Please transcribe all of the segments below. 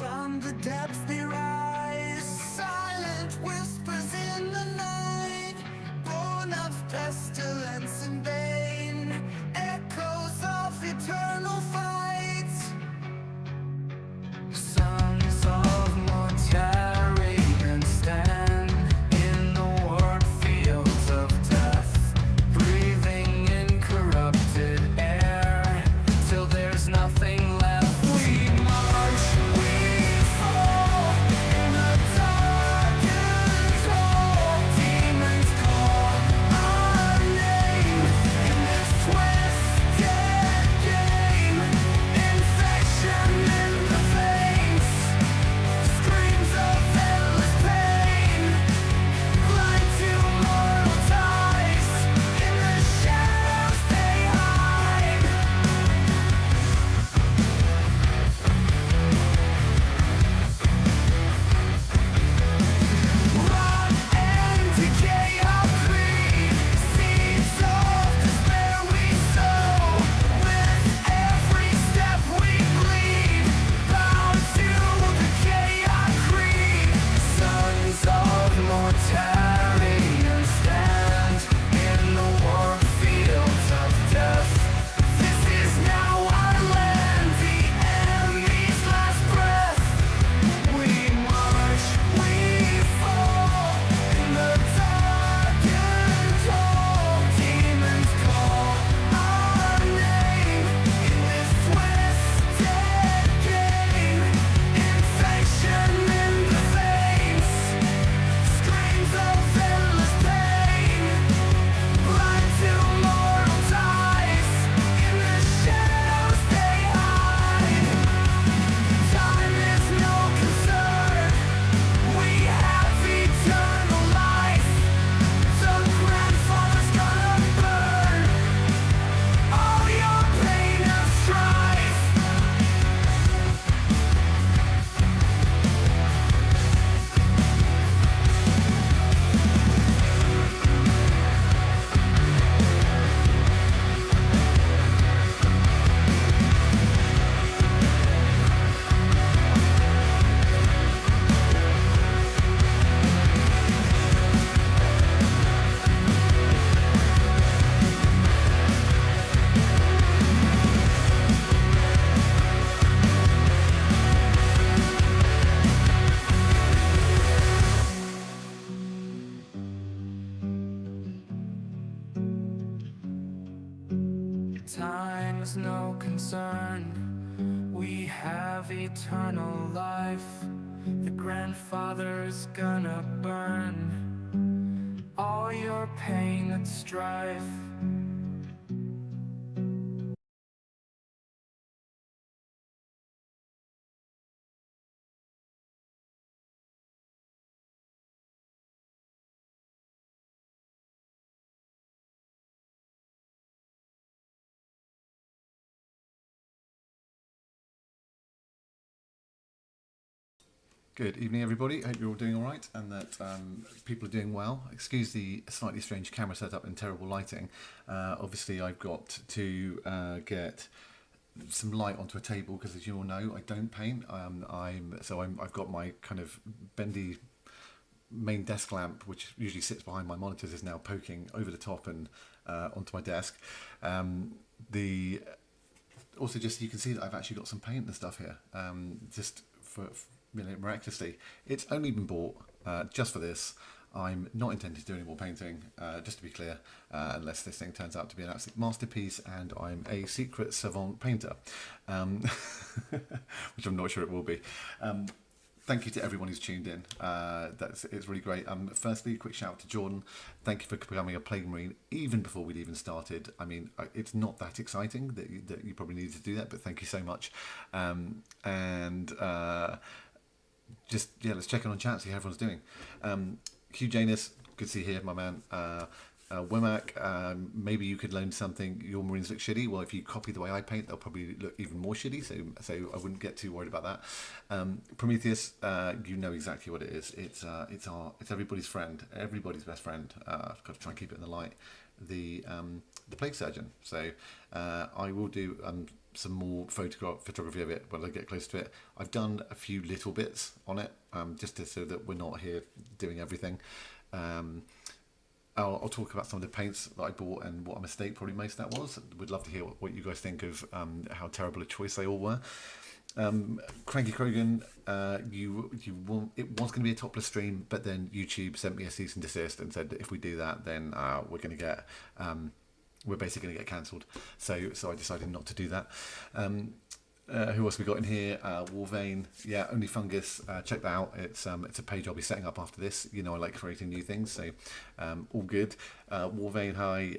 From the depths they rise, silent whispers in the night, born of pestilence and bane, echoes of eternal fights. Sons of Mortarian stand in the warped fields of death, breathing in corrupted air, till there's nothing left. We march, we fall, in the darkened hall. Demons call our name, in this twisted game. Infection in the veins, screams of endless pain, blind to mortal ties, in the shadows they hide. Rot and decay our creed, seeds of despair we sow. With every step we bleed, bound to the chaos creed. Sons of Mortarian stand in the warped fields of death. This is now our land, the enemy's last breath. We march, we fall, in the darkened hall. Demons call our name, in this twisted game. Infection in the veins, screams of endless pain, blind to mortal ties, in the shadows they hide. Time is no concern, we have eternal life. The grandfather's gonna burn all your pain and strife. Time is no concern, we have eternal life. The grandfather's gonna burn all your pain and strife. Good evening, everybody. Hope you're all doing all right and that people are doing well. Excuse the slightly strange camera setup and terrible lighting. Obviously, I've got to get some light onto a table because, as you all know, I don't paint. I've got my kind of bendy main desk lamp, which usually sits behind my monitors, is now poking over the top and onto my desk. Also, just you can see that I've actually got some paint and stuff here, just for miraculously. It's only been bought just for this. I'm not intending to do any more painting, just to be clear, unless this thing turns out to be an absolute masterpiece and I'm a secret savant painter, which I'm not sure it will be. Thank you to everyone who's tuned in. It's really great. Firstly, a quick shout out to Jordan. Thank you for becoming a Plague Marine even before we'd even started. I mean, it's not that exciting that you probably needed to do that, but thank you so much. Just, yeah, let's check in on chat, see how everyone's doing. Hugh Janus, good to see you here, my man. Wimac, maybe you could learn something. Your Marines look shitty. Well, if you copy the way I paint, they'll probably look even more shitty. So I wouldn't get too worried about that. Prometheus, you know exactly what it is. It's everybody's friend, everybody's best friend. I've got to try and keep it in the light. The plague surgeon. So I will do some more photography of it when I get close to it. I've done a few little bits on it, so that we're not here doing everything. I'll talk about some of the paints that I bought and what a mistake probably most that was. Would love to hear what you guys think of how terrible a choice they all were. Cranky Krogan, it was going to be a topless stream, but then YouTube sent me a cease and desist and said that if we do that, then we're basically going to get cancelled. So I decided not to do that. Who else we got in here? Warvane, yeah, Only Fungus. Check that out. It's a page I'll be setting up after this. You know, I like creating new things, so all good. Warvane, hi.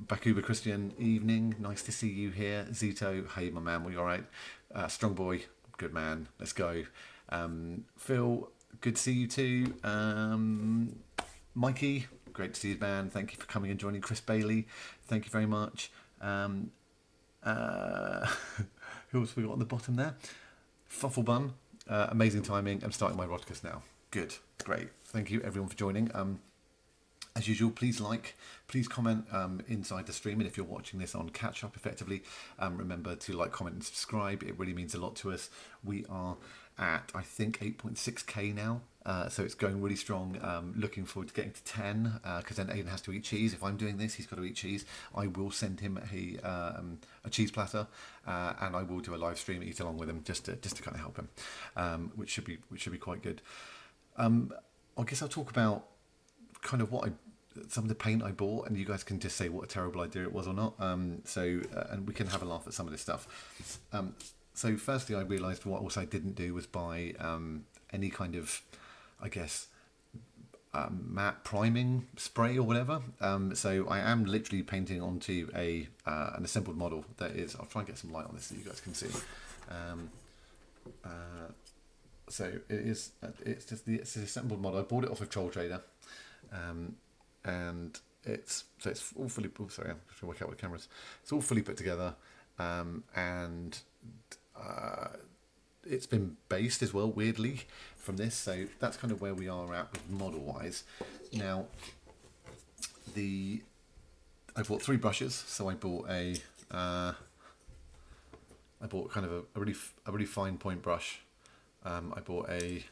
Bakuba Christian, evening. Nice to see you here. Zito, hey my man, we all right? Strong boy, good man. Let's go. Phil, good to see you too. Mikey, great to see you, man. Thank you for coming and joining. Chris Bailey, thank you very much. Who else we got on the bottom there? Fufflebun, amazing timing. I'm starting my Rodcast now. Good, great. Thank you everyone for joining. As usual, please comment inside the stream, and if you're watching this on catch up effectively, remember to like, comment and subscribe. It really means a lot to us. We are at, I think, 8.6k now, so it's going really strong. Looking forward to getting to 10, because then Aiden has to eat cheese. If I'm doing this, he's got to eat cheese. I will send him a cheese platter, and I will do a live stream, eat along with him, just to kind of help him, which should be quite good. I guess I'll talk about kind of some of the paint I bought, and you guys can just say what a terrible idea it was or not. And we can have a laugh at some of this stuff. So firstly, I realised what else I didn't do was buy any kind of, I guess, matte priming spray or whatever. So I am literally painting onto an assembled model that is. I'll try and get some light on this so you guys can see. So it's just the assembled model. I bought it off of Troll Trader. And it's all fully. Oh, sorry, I'm trying to work out with cameras. It's all fully put together, and it's been based as well, weirdly, from this. So that's kind of where we are at with model wise. Now, I bought 3 brushes. So I bought kind of a really fine point brush. I bought a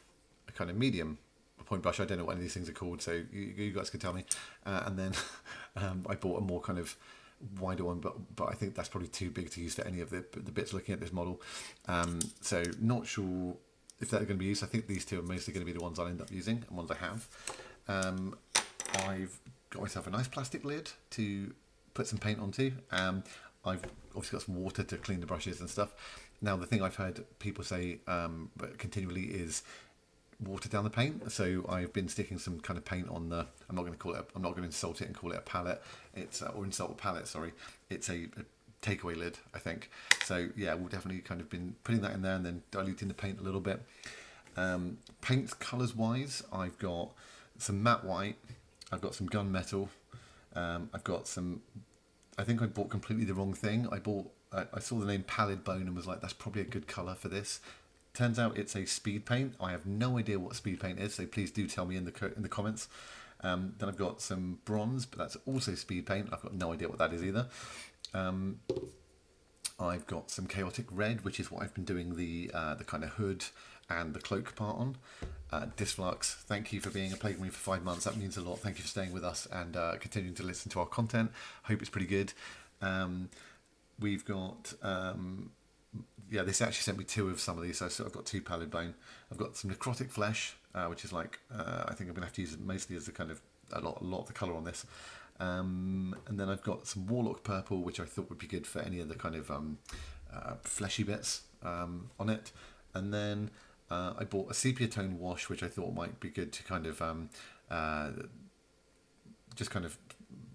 kind of medium point brush. I don't know what any of these things are called, so you guys can tell me. And then I bought a more kind of wider one, but I think that's probably too big to use for any of the bits looking at this model. So not sure if they're going to be used. I think these two are mostly going to be the ones I'll end up using and ones I have. I've got myself a nice plastic lid to put some paint onto. I've obviously got some water to clean the brushes and stuff. Now, the thing I've heard people say continually is water down the paint. So I've been sticking some kind of paint on the. I'm not going to insult it and call it a palette. Or insult a palette. Sorry, it's a takeaway lid, I think. So yeah, we'll definitely kind of been putting that in there and then diluting the paint a little bit. Paints colours wise, I've got some matte white. I've got some gunmetal. I've got some. I think I bought completely the wrong thing. I saw the name Pallid Bone and was like, that's probably a good colour for this. Turns out it's a speed paint. I have no idea what speed paint is, so please do tell me in the comments. Then I've got some bronze, but that's also speed paint. I've got no idea what that is either. I've got some chaotic red, which is what I've been doing the kind of hood and the cloak part on. Disflux, thank you for being a Plague Marine for 5 months. That means a lot. Thank you for staying with us and continuing to listen to our content. Hope it's pretty good. We've got, this actually sent me 2 of some of these. So I've got 2 Pallid Bone. I've got some Necrotic Flesh, which is like, I think I'm going to have to use it mostly as a kind of, a lot of the colour on this. And then I've got some Warlock Purple, which I thought would be good for any of the kind of fleshy bits on it. And then I bought a sepia tone wash, which I thought might be good to kind of just kind of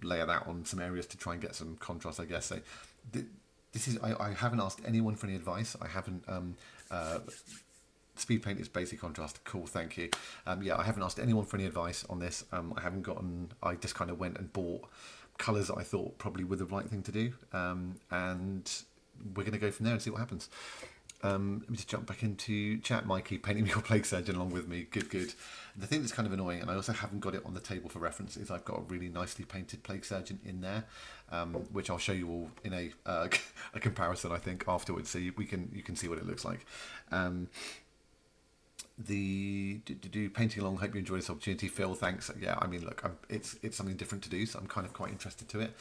layer that on some areas to try and get some contrast, I guess. So this is I haven't asked anyone for any advice. I haven't speed paint is basic contrast. Cool, thank you. Yeah, I haven't asked anyone for any advice on this. I haven't gotten. I just kind of went and bought colours that I thought probably were the right thing to do, and we're going to go from there and see what happens. Let me just jump back into chat. Mikey, painting your Plague Surgeon along with me. Good, good. The thing that's kind of annoying, and I also haven't got it on the table for reference, is I've got a really nicely painted Plague Surgeon in there, which I'll show you all in a a comparison, I think, afterwards, so you can see what it looks like. The painting along. Hope you enjoy this opportunity, Phil. Thanks. Yeah, I mean, look, it's something different to do, so I'm kind of quite interested to it.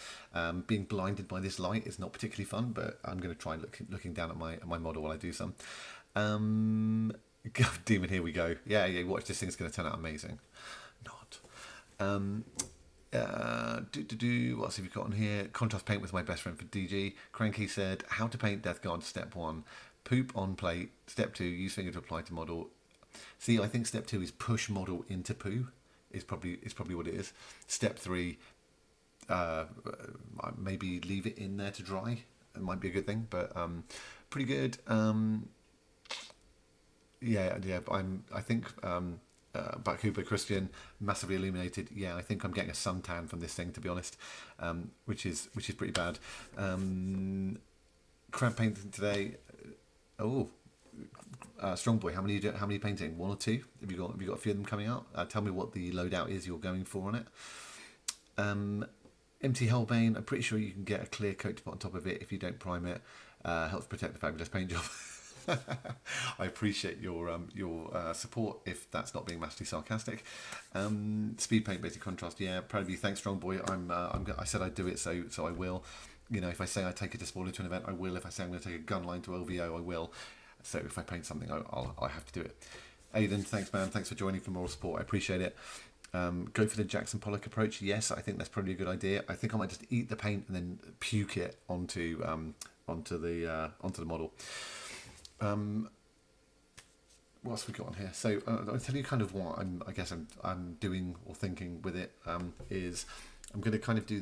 Being blinded by this light is not particularly fun, but I'm going to try looking down at my model while I do some. God, Demon, here we go. Yeah, watch, this thing's going to turn out amazing. Not. What else have you got on here? Contrast paint with my best friend for DG. Cranky said, how to paint Deathguard, step 1. Poop on plate. Step 2, use finger to apply to model. See, I think step 2 is push model into poo. Is probably what it is. Step 3, maybe leave it in there to dry. It might be a good thing, but pretty good. Yeah. I think Bakuba Christian, massively illuminated. Yeah, I think I'm getting a suntan from this thing, to be honest, which is pretty bad. Crab painting today. Oh. Strong boy, how many painting? 1 or 2? Have you got a few of them coming out? Tell me what the loadout is you're going for on it. Empty Hellbane, I'm pretty sure you can get a clear coat to put on top of it if you don't prime it. Helps protect the fabulous paint job. I appreciate your support, if that's not being massively sarcastic. Speed paint, basic contrast. Yeah, proud of you. Thanks, strong boy. I said I'd do it, so I will. You know, if I say I take a Despoiler to an event, I will. If I say I'm going to take a gun line to LVO, I will. So if I paint something, I have to do it. Aiden, thanks, man. Thanks for joining, for moral support. I appreciate it. Go for the Jackson Pollock approach. Yes, I think that's probably a good idea. I think I might just eat the paint and then puke it onto the model. What else have we got on here? So I'll tell you kind of what I'm doing or thinking with it. Is I'm going to kind of do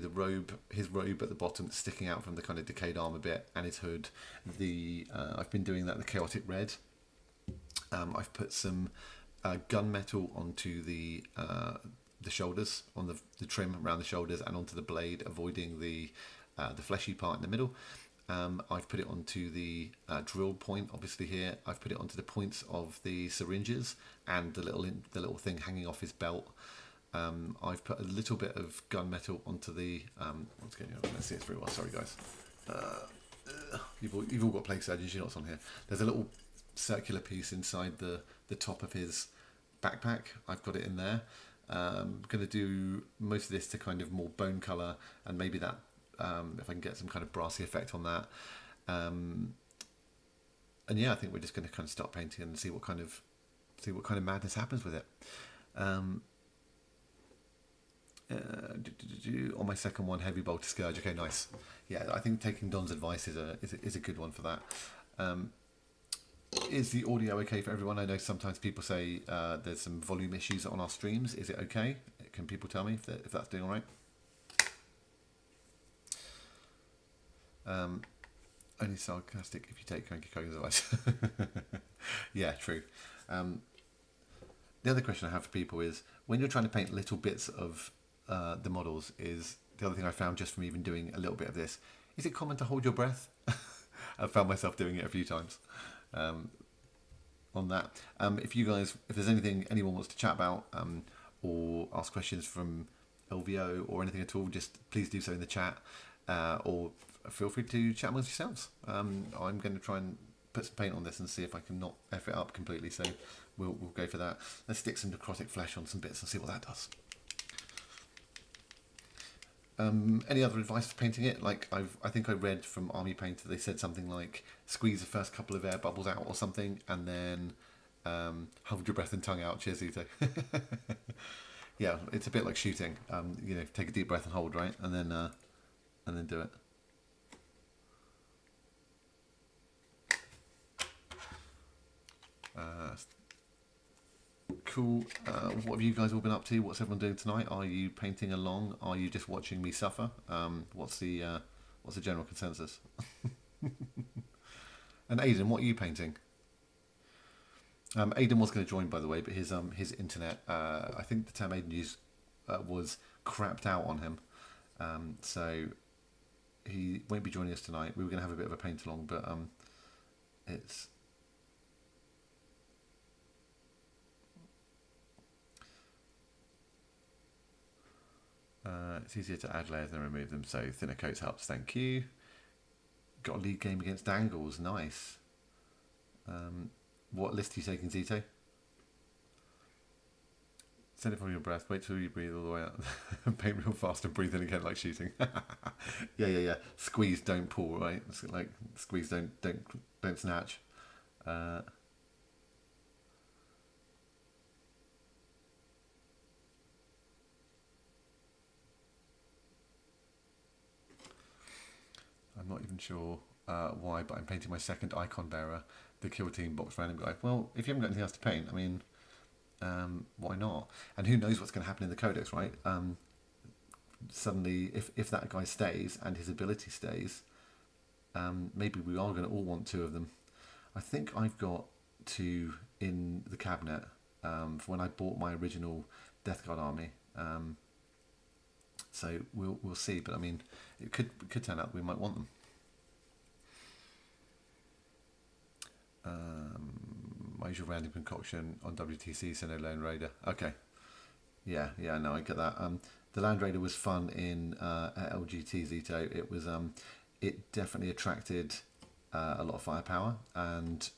his robe at the bottom, sticking out from the kind of decayed armor bit, and his hood. I've been doing that the chaotic red. I've put some gunmetal onto the shoulders, on the trim around the shoulders, and onto the blade, avoiding the fleshy part in the middle. I've put it onto the drill point, obviously here. I've put it onto the points of the syringes and the little thing hanging off his belt. I've put a little bit of gunmetal onto the. What's going on? Let's see it very well. Sorry, guys. You've all got Plague Surgeons. You know what's on here. There's a little circular piece inside the top of his backpack. I've got it in there. I'm going to do most of this to kind of more bone colour, and maybe that if I can get some kind of brassy effect on that. And yeah, I think we're just going to kind of start painting and see what kind of madness happens with it. On my second one, heavy bolter scourge. Okay, nice. Yeah, I think taking Don's advice is a good one for that. Is the audio okay for everyone? I know sometimes people say there's some volume issues on our streams. Is it okay? Can people tell me if that's doing all right? Only sarcastic if you take Cranky Kogan's advice. Yeah, true. The other question I have for people is, when you're trying to paint little bits of the models, is the other thing I found just from even doing a little bit of this, is it common to hold your breath? I've found myself doing it a few times on that. If there's anything anyone wants to chat about or ask questions from LVO or anything at all, just please do so in the chat, or feel free to chat amongst yourselves. I'm going to try and put some paint on this and see if I can not F it up completely, so we'll go for that. Let's stick some necrotic flesh on some bits and see what that does. Any other advice for painting it? Like I think I read from Army Painter, they said something like squeeze the first couple of air bubbles out or something, and then hold your breath and tongue out. Cheers, Zito. Yeah, it's a bit like shooting. Take a deep breath and hold, right, and then do it. Cool. What have you guys all been up to? What's everyone doing tonight? Are you painting along? Are you just watching me suffer? What's the general consensus? And Aiden, what are you painting? Aiden was going to join, by the way, but his internet, I think the term Aiden used was crapped out on him. So he won't be joining us tonight. We were going to have a bit of a paint along, but it's... it's easier to add layers than remove them, so thinner coats helps. Thank you. Got a league game against Dangles. Nice. What list are you taking, Zito? Send it from your breath. Wait till you breathe all the way out. Paint real fast and breathe in again like shooting. Yeah. Squeeze, don't pull. Right? It's like squeeze, don't snatch. I'm not even sure why, but I'm painting my second icon bearer, the kill team box random guy. Well, if you haven't got anything else to paint, I mean, why not? And who knows what's going to happen in the codex, right? Suddenly, if that guy stays and his ability stays, maybe we are going to all want two of them. I think I've got two in the cabinet for when I bought my original Deathguard army. So we'll see, but I mean, it could turn out we might want them. My usual random concoction on WTC, so no Lone Raider. Okay, yeah, no, I get that. The Land Raider was fun in LGT Zito. It was it definitely attracted a lot of firepower, and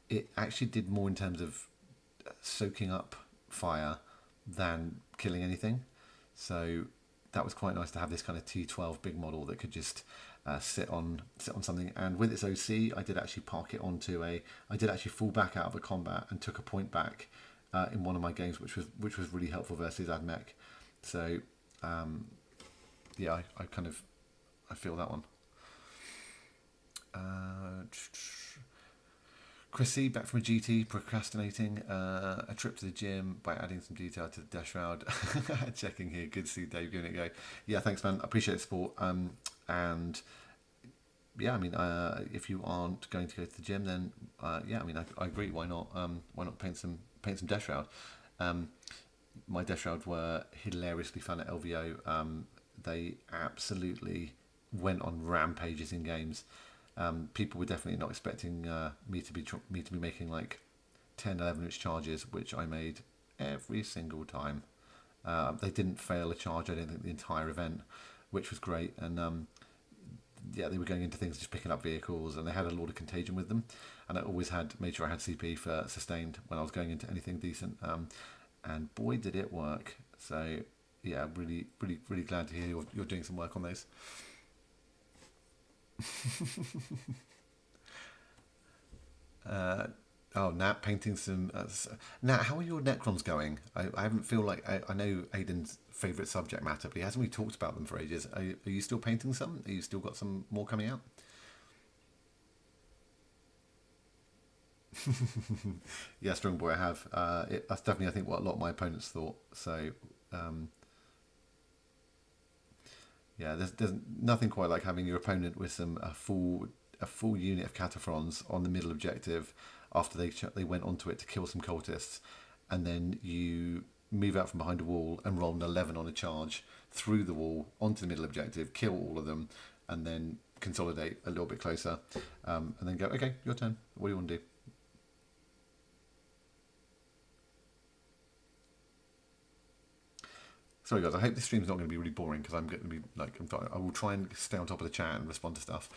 it actually did more in terms of soaking up fire than killing anything. So that was quite nice to have this kind of T12 big model that could just sit on something. And with its OC, I did actually park it onto I did actually fall back out of a combat and took a point back in one of my games, which was really helpful versus Admech. So yeah, I feel that one. Chrissy, back from a GT, procrastinating a trip to the gym by adding some detail to the Deathroud. Checking here, good to see Dave giving it a go. Yeah, thanks, man. I appreciate the support. And yeah, I mean, if you aren't going to go to the gym, then yeah, I mean, I agree. Why not? Why not paint some Deathroud? My Deathroud were hilariously fun at LVO. They absolutely went on rampages in games. People were definitely not expecting me to be making like 10, 11-inch charges, which I made every single time. They didn't fail a charge, I don't think, the entire event, which was great. And yeah, they were going into things just picking up vehicles, and they had a lot of contagion with them. And I always made sure I had CP for sustained when I was going into anything decent. And boy, did it work. So yeah, really glad to hear you're doing some work on those. Oh, Nat, painting some... Nat, how are your Necrons going? I haven't feel like... I know Aiden's favourite subject matter, but he hasn't really talked about them for ages. Are you still painting some? Are you still got some more coming out? Yeah, strong boy, I have. That's definitely, I think, what a lot of my opponents thought. So... yeah, there's nothing quite like having your opponent with a full unit of Cataphrons on the middle objective after they went onto it to kill some cultists, and then you move out from behind a wall and roll an 11 on a charge through the wall onto the middle objective, kill all of them, and then consolidate a little bit closer, and then go, okay, your turn. What do you want to do? Sorry guys, I hope this stream's not going to be really boring, because I'm going to be like, I will try and stay on top of the chat and respond to stuff.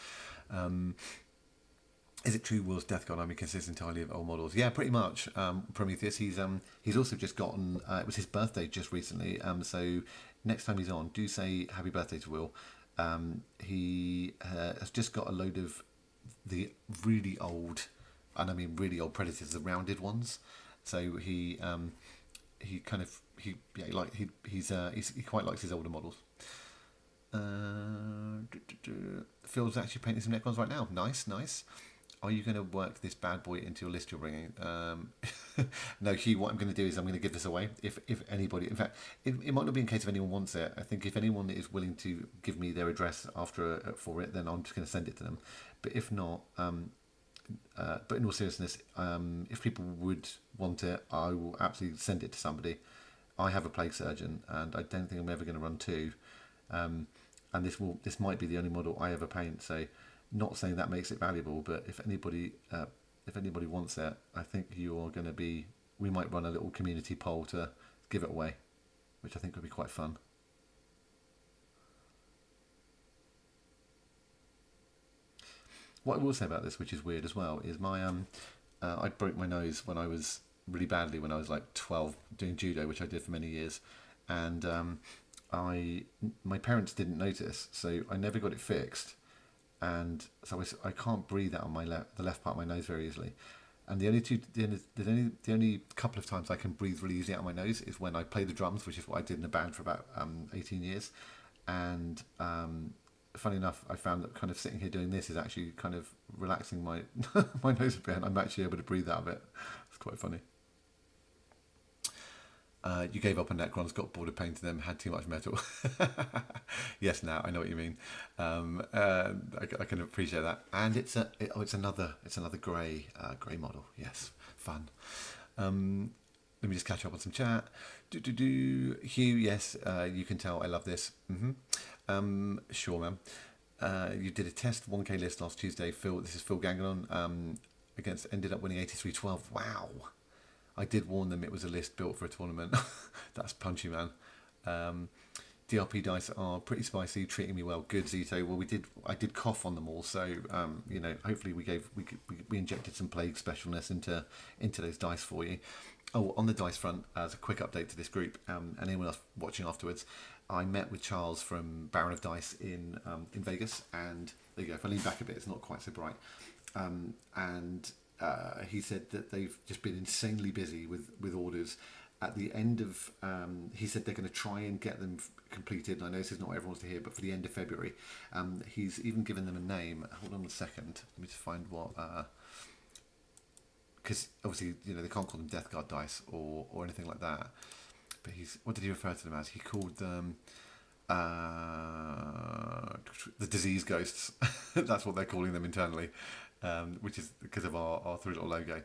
Is it true Will's Deathguard army consists entirely of old models? Yeah, pretty much. Prometheus, he's also just gotten, it was his birthday just recently, so next time he's on, do say happy birthday to Will. He has just got a load of the really old, and I mean really old Predators, the rounded ones. So he quite likes his older models. Phil's actually painting some Necrons right now. Nice. Are you going to work this bad boy into your list you're bringing? No, Hugh, what I'm going to do is I'm going to give this away. If anybody, in fact, it might not be in case if anyone wants it. I think if anyone is willing to give me their address for it, then I'm just going to send it to them. But if not, but in all seriousness, if people would want it, I will absolutely send it to somebody. I have a plague surgeon, and I don't think I'm ever going to run two. And this might be the only model I ever paint. So, not saying that makes it valuable, but if anybody wants it, I think you are going to be. We might run a little community poll to give it away, which I think would be quite fun. What I will say about this, which is weird as well, is my I broke my nose when I was really badly when I was like 12 doing judo, which I did for many years, and my parents didn't notice, so I never got it fixed, and so I can't breathe out on the left part of my nose very easily. And the only couple of times I can breathe really easily out of my nose is when I play the drums, which is what I did in a band for about 18 years. And funny enough, I found that kind of sitting here doing this is actually kind of relaxing my my nose a bit, and I'm actually able to breathe out of it. It's quite funny. You gave up on Necrons, got bored of painting them, had too much metal. Yes, now I know what you mean. I can appreciate that, and it's another grey model. Yes, fun. Let me just catch up on some chat. Hugh, yes, you can tell I love this. Sure, man. You did a test 1K list last Tuesday. Phil, this is Phil Gagnon. Ended up winning 83-12. Wow. I did warn them it was a list built for a tournament. That's punchy, man. DRP dice are pretty spicy, treating me well. Good, Zito. Well, I did cough on them all, so hopefully we injected some plague specialness into those dice for you. Oh, on the dice front, as a quick update to this group, and anyone else watching afterwards, I met with Charles from Baron of Dice in Vegas, and there you go. If I lean back a bit, it's not quite so bright. He said that they've just been insanely busy with orders. At the end of, he said they're going to try and get them completed. And I know this is not what everyone's to hear, but for the end of February. He's even given them a name. Hold on a second. Let me just find what. Because obviously, they can't call them Deathguard dice or anything like that. But what did he refer to them as? He called them the disease ghosts. That's what they're calling them internally. Which is because of our three little logo.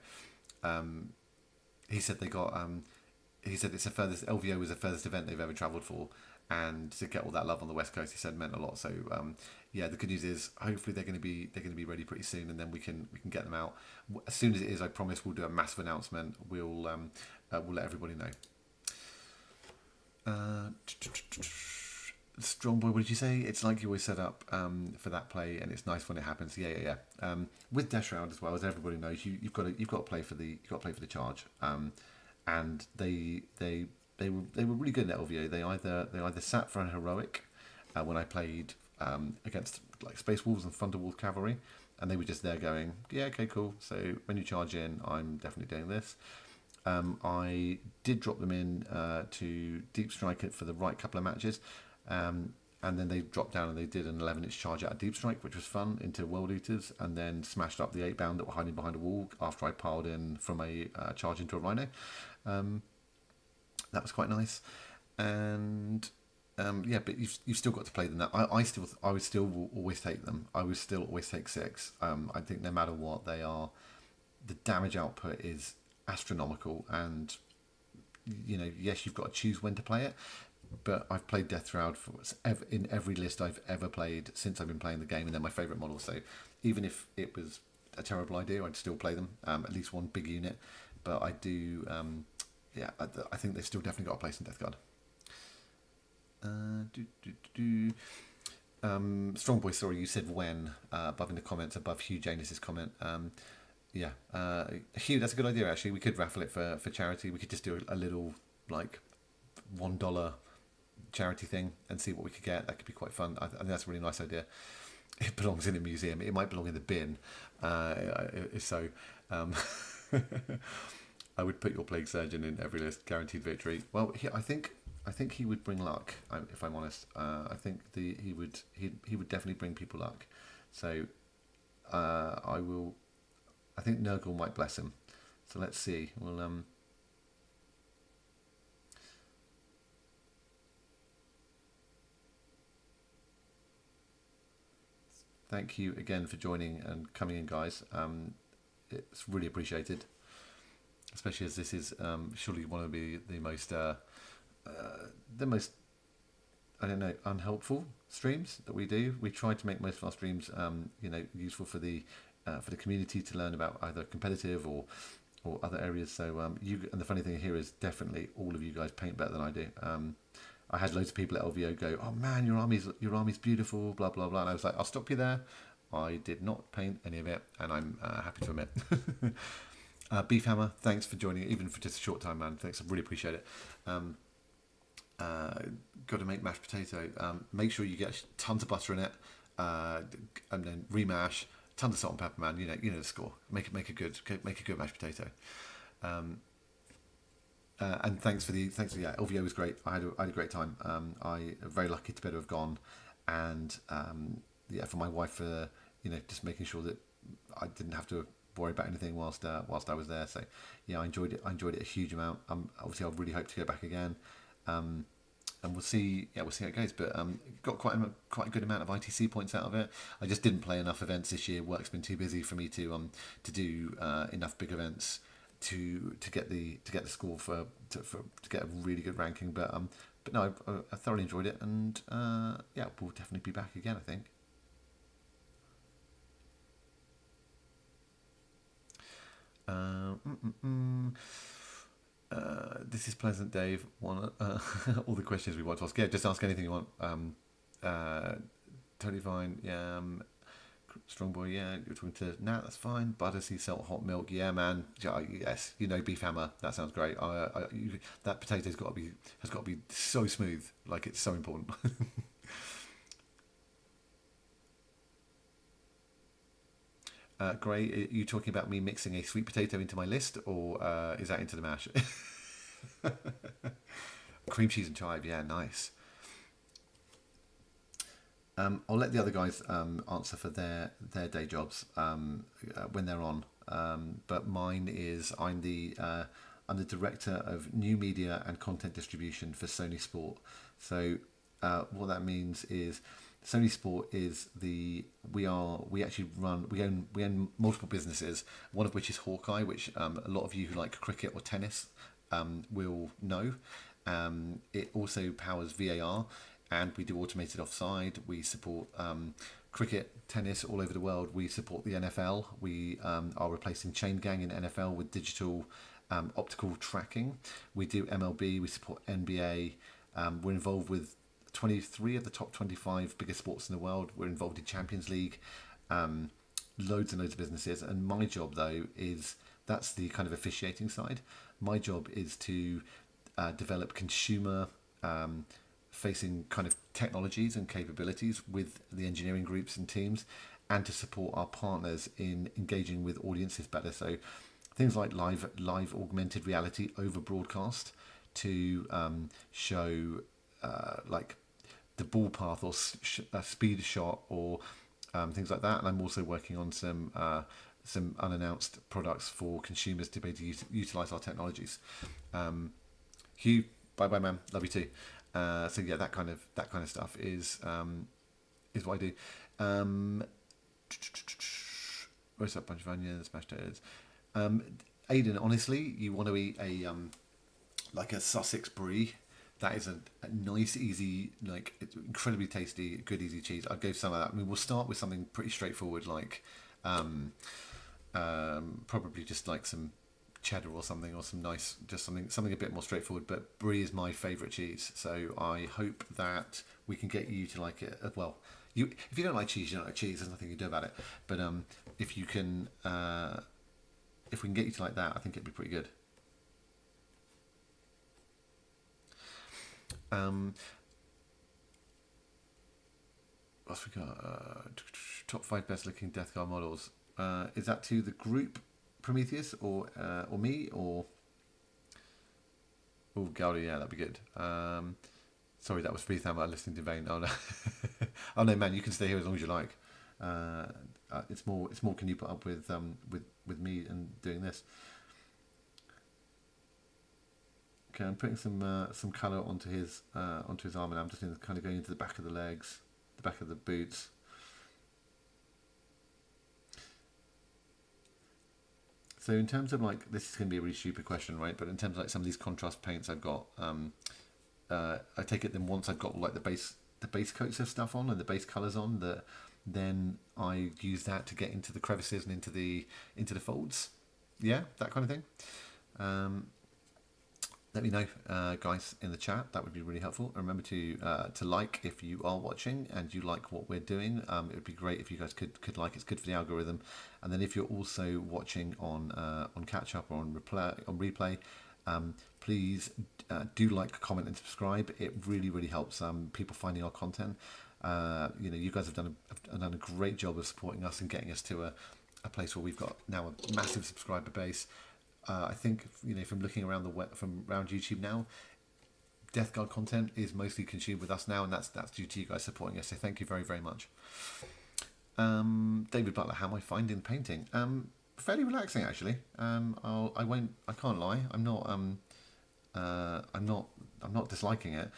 He said they got. He said it's the furthest. LVO was the furthest event they've ever travelled for, and to get all that love on the West Coast, he said meant a lot. So the good news is hopefully they're going to be ready pretty soon, and then we can get them out as soon as it is. I promise we'll do a massive announcement. We'll let everybody know. Strong boy, what did you say? It's like you always set up for that play, and it's nice when it happens. Yeah. With Deathroud as well, as everybody knows, you've got to play for the charge. And they were really good in LVO. They either sat for an heroic when I played against like Space Wolves and Thunder Wolf Cavalry, and they were just there going, yeah, okay, cool. So when you charge in, I'm definitely doing this. I did drop them in to Deep Strike it for the right couple of matches. And then they dropped down and they did an 11-inch charge out of Deep Strike, which was fun, into World Eaters, and then smashed up the 8-bound that were hiding behind a wall after I piled in from a charge into a Rhino. That was quite nice. And but you've still got to play them. I would still always take them. I would still always take 6. I think no matter what, they are, the damage output is astronomical, and yes, you've got to choose when to play it. But I've played Deathroud in every list I've ever played since I've been playing the game, and they're my favourite models. So even if it was a terrible idea, I'd still play them, at least one big unit. But I do, I think they've still definitely got a place in Deathguard. Strong Boy, sorry, you said when, above in the comments, above Hugh Janus's comment. Hugh, that's a good idea, actually. We could raffle it for charity. We could just do a little, like, $1 charity thing and see what we could get. That could be quite fun. I think that's a really nice idea. It belongs in a museum. It might belong in the bin. So I would put your plague surgeon in every list, guaranteed victory. Well, I think he would bring luck. If I'm honest, I think he would definitely bring people luck. So I think Nurgle might bless him. So let's see. Well, thank you again for joining and coming in, guys. it's really appreciated, especially as this is surely one of the most I don't know, unhelpful streams that we do. We try to make most of our streams useful for the community to learn about either competitive or other areas. So and the funny thing here is definitely all of you guys paint better than I do. I had loads of people at LVO go, "Oh man, your army's beautiful," blah blah blah, and I was like, "I'll stop you there. I did not paint any of it, and I'm happy to admit." Beefhammer, thanks for joining, even for just a short time, man. Thanks, I really appreciate it. Got to make mashed potato. Make sure you get tons of butter in it, and then remash. Tons of salt and pepper, man. You know the score. Make a good mashed potato. And thanks for LVO was great. I had a great time. I am very lucky to be able to have gone, and for my wife for just making sure that I didn't have to worry about anything whilst I was there. So yeah, I enjoyed it. I enjoyed it a huge amount. Obviously, I really hope to go back again. And we'll see. Yeah, we'll see how it goes. But got quite a good amount of ITC points out of it. I just didn't play enough events this year. Work's been too busy for me to do enough big events to get the score to get a really good ranking. But no, I thoroughly enjoyed it, and we'll definitely be back again, I think. This is pleasant, Dave. All the questions we want to ask. Yeah, just ask anything you want. Totally fine. Yeah. Strong boy. Yeah, you're talking to Nat. That's fine. Butter, sea salt, hot milk. Yeah, man. Yes, Beefhammer. That sounds great. That potato's got to be so smooth. Like, it's so important. Gray, are you talking about me mixing a sweet potato into my list, or is that into the mash? Cream cheese and chive, yeah, nice. I'll let the other guys answer for their day jobs when they're on. But mine is I'm the director of new media and content distribution for Sony Sport. So what that means is Sony Sport is we own multiple businesses. One of which is Hawkeye, which a lot of you who like cricket or tennis will know. It also powers VAR, and we do automated offside. We support cricket, tennis all over the world. We support the NFL. We are replacing Chain Gang in NFL with digital optical tracking. We do MLB. We support NBA. We're involved with 23 of the top 25 biggest sports in the world. We're involved in Champions League, loads and loads of businesses. And my job, though, that's the kind of officiating side. My job is to develop consumer facing kind of technologies and capabilities with the engineering groups and teams, and to support our partners in engaging with audiences better. So things like live augmented reality over broadcast to show like the ball path or speed shot or things like that. And I'm also working on some unannounced products for consumers to be able to utilize our technologies. Hugh, bye man, love you too. So yeah, that kind of stuff is what I do. Where's that bunch of onions, mashed potatoes? Aiden, honestly, you want to eat like a Sussex brie? That is a nice, easy, like incredibly tasty, good, easy cheese. I'd go some of that. I mean, we'll start with something pretty straightforward, like probably just like some cheddar or something, or some nice, just something a bit more straightforward. But brie is my favourite cheese, so I hope that we can get you to like it as well. If you don't like cheese, you don't like cheese. There's nothing you can do about it. But if we can get you to like that, I think it'd be pretty good. What's we got? Top 5 best looking Deathguard models. Is that to the group Prometheus or me or? Oh, Gowdy, yeah, that'd be good. Sorry, that was free time. I'm listening to vain. Oh no, oh no, man, you can stay here as long as you like. It's more. Can you put up with me and doing this? Okay, I'm putting some colour onto his arm, and I'm just kind of going into the back of the legs, the back of the boots. So in terms of like, this is going to be a really stupid question, right? But in terms of like some of these contrast paints I've got, I take it then once I've got like the base coats of stuff on and the base colours on, then I use that to get into the crevices and into the folds. Yeah, that kind of thing. Let me know, guys, in the chat. That would be really helpful. Remember to like if you are watching and you like what we're doing. It would be great if you guys could like. It's good for the algorithm. And then if you're also watching on catch up or on replay, please do like, comment, and subscribe. It really helps people finding our content. You guys have done a great job of supporting us and getting us to a place where we've got now a massive subscriber base. I think from looking around around YouTube now, Deathguard content is mostly consumed with us now, and that's due to you guys supporting us. So thank you very much. David Butler, how am I finding painting? Fairly relaxing actually. I can't lie. I'm not disliking it.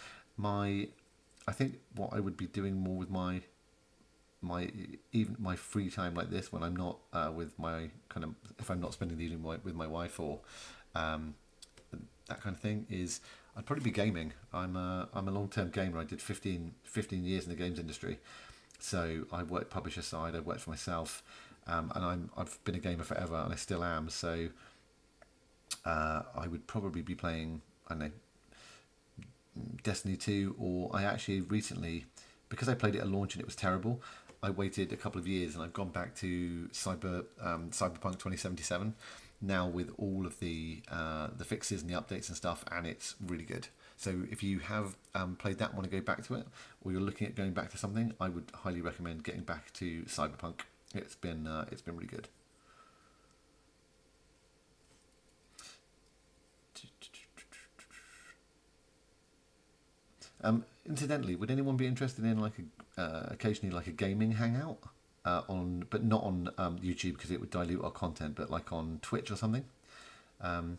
I think what I would be doing more with my free time like this, when I'm not with my if I'm not spending the evening with my wife or that kind of thing, is I'd probably be gaming. I'm a long-term gamer. I did 15 years in the games industry, so I worked publisher side. I worked for myself, and I've been a gamer forever, and I still am. So I would probably be playing, I don't know, Destiny 2, or I actually recently, because I played it at launch and it was terrible, I waited a couple of years and I've gone back to Cyberpunk 2077 now with all of the fixes and the updates and stuff, and it's really good. So if you have played that and want to go back to it, or you're looking at going back to something, I would highly recommend getting back to Cyberpunk. It's been really good. Incidentally, would anyone be interested in like occasionally like a gaming hangout but not on YouTube, because it would dilute our content, but like on Twitch or something? Oh,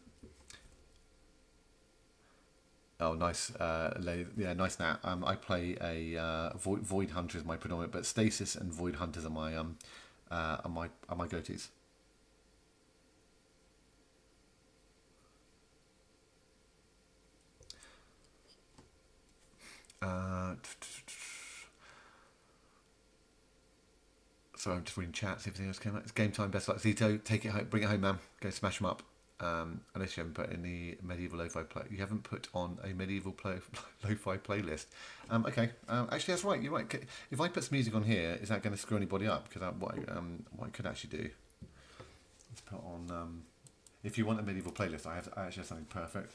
nice. Yeah, nice. Nat. I play a Void Hunter is my predominant, but Stasis and Void Hunters are my go-tos. Sorry, I'm just reading chat, see if anything else came out. It's game time, best luck. Zito, take it home, bring it home, man. Go smash them up. Unless you haven't put in the medieval lo-fi play. You haven't put on a medieval lo-fi playlist. Okay, actually that's right, you're right. If I put some music on here, is that going to screw anybody up? Because what I could actually do, let's put on, if you want a medieval playlist, I actually have something perfect.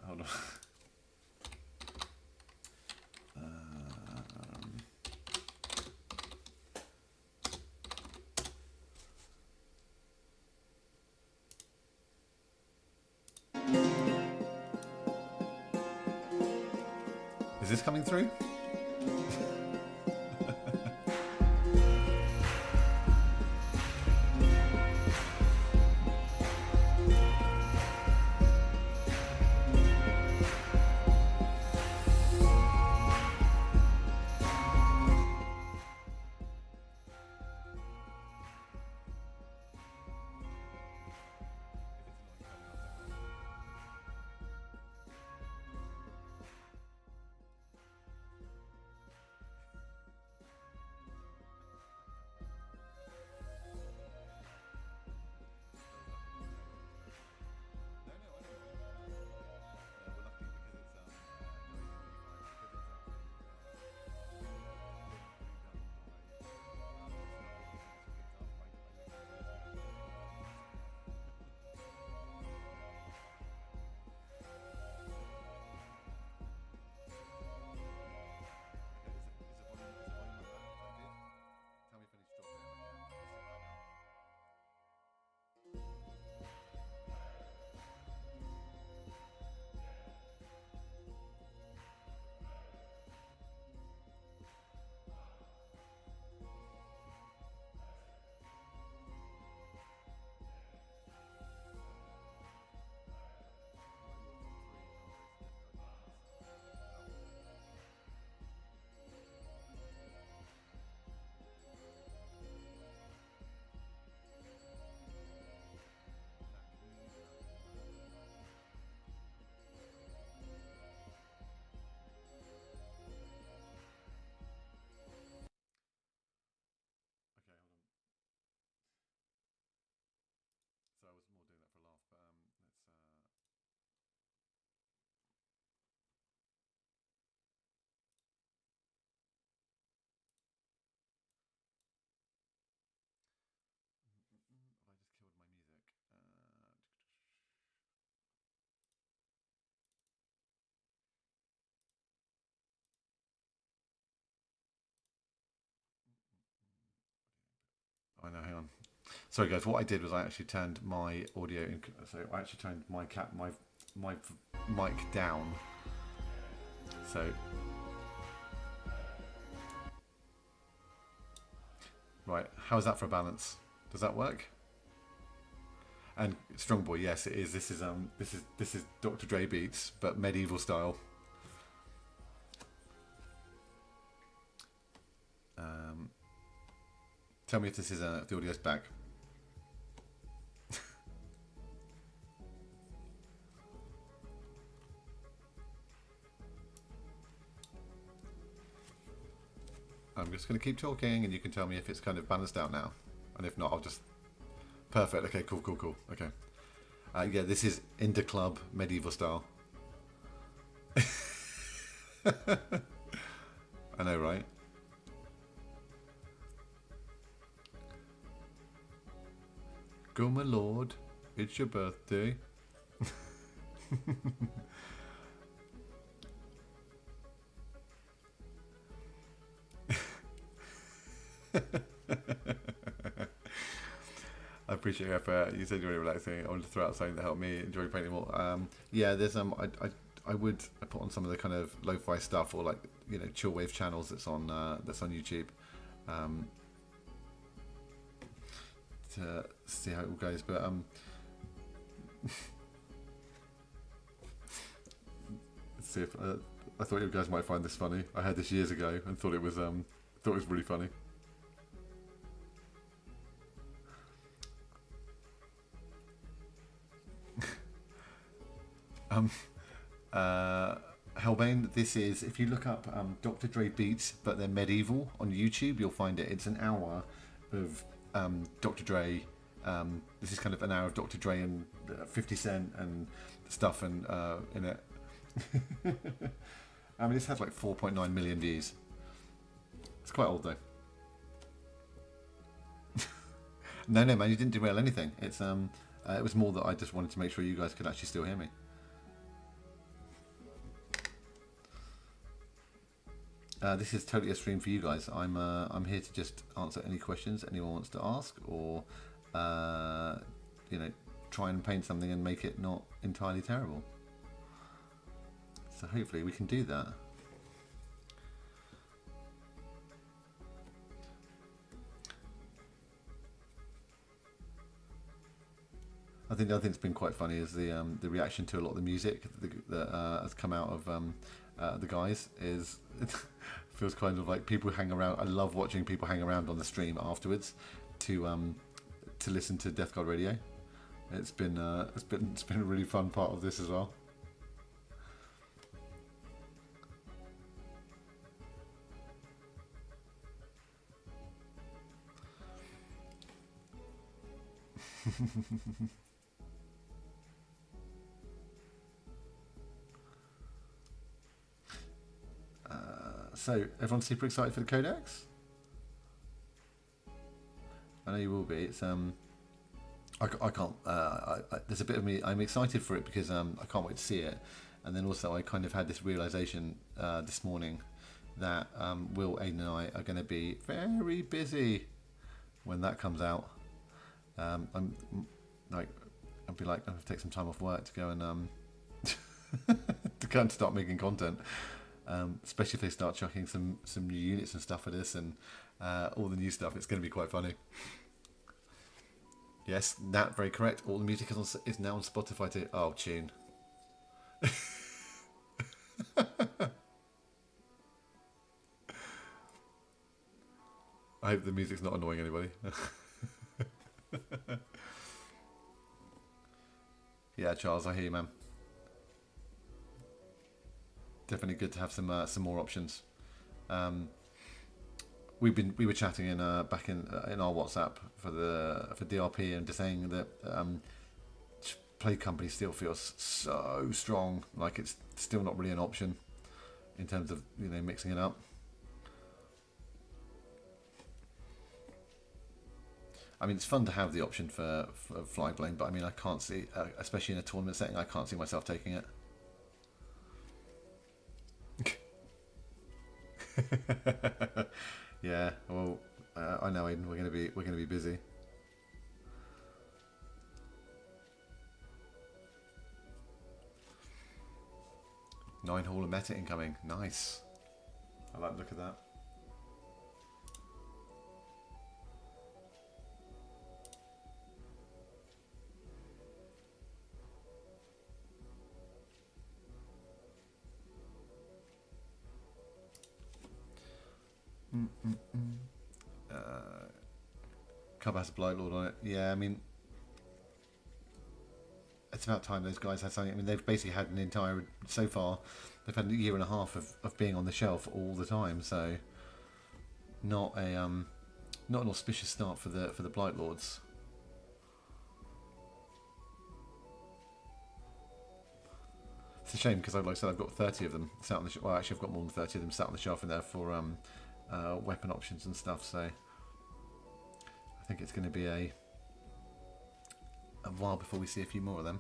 Hold on. Is this coming through? Sorry guys, what I did was I actually turned my audio, so I actually turned my mic down. So, right, how's that for a balance? Does that work? And Strong Boy, yes, it is. This is Dr. Dre beats, but medieval style. Tell me if this is if the audio's back. I'm just going to keep talking, and you can tell me if it's kind of balanced out now, and if not, I'll just. Perfect. Okay. Cool. Okay. Yeah, this is Indie Club medieval style. I know, right? Go, my lord. It's your birthday. I appreciate your effort. You said you're really relaxing. I wanted to throw out something that helped me enjoy painting more. Yeah, there's I would put on some of the kind of lo-fi stuff, or like, you know, chill wave channels that's on YouTube, to see how it all goes. But let's see if I thought you guys might find this funny. I had this years ago and thought it was really funny. Hellbane, this is, if you look up Dr. Dre beats, but they're medieval on YouTube, you'll find it. It's an hour of Dr. Dre. This is kind of an hour of Dr. Dre and 50 Cent and stuff, and in it. I mean, this has like 4.9 million views. It's quite old though. No, man, you didn't derail anything. It's it was more that I just wanted to make sure you guys could actually still hear me. This is totally a stream for you guys. I'm here to just answer any questions anyone wants to ask, or you know, try and paint something and make it not entirely terrible. So hopefully we can do that. I think the other thing that's been quite funny is the reaction to a lot of the music that has come out of the guys. Is it feels kind of like people hang around. I love watching people hang around on the stream afterwards to listen to Deathguard radio. It's been a really fun part of this as well. So everyone's super excited for the Codex. I know you will be. It's I can't. There's a bit of me. I'm excited for it because I can't wait to see it, and then also I kind of had this realization this morning that Will, Aiden, and I are going to be very busy when that comes out. I'm like, I'll be like, I'm going to take some time off work to go and to go and start making content. Especially if they start chucking some new units and stuff at us, and all the new stuff. It's going to be quite funny. Yes, Nat, very correct. All the music is now on Spotify too. Oh, tune. I hope the music's not annoying anybody. Yeah, Charles, I hear you, man. Definitely good to have some more options. We were chatting in back in our WhatsApp for DRP, and just saying that Play Company still feels so strong, like it's still not really an option in terms of, you know, mixing it up. I mean, it's fun to have the option for Fly Blame, but I mean, I can't see, especially in a tournament setting, I can't see myself taking it. Yeah, well, I know, Aiden, we're gonna be busy. 9 hauler meta incoming. Nice. I like the look of that. Cub has a Blight Lord on it. Yeah, I mean, it's about time those guys had something. I mean, they've basically had an entire, so far, they've had a year and a half of being on the shelf all the time. So, not an auspicious start for the Blight Lords. It's a shame because, like I said, I've got 30 of them sat on the shelf. Well, actually, I've got more than 30 of them sat on the shelf in there for weapon options and stuff. So, I think it's going to be a while before we see a few more of them.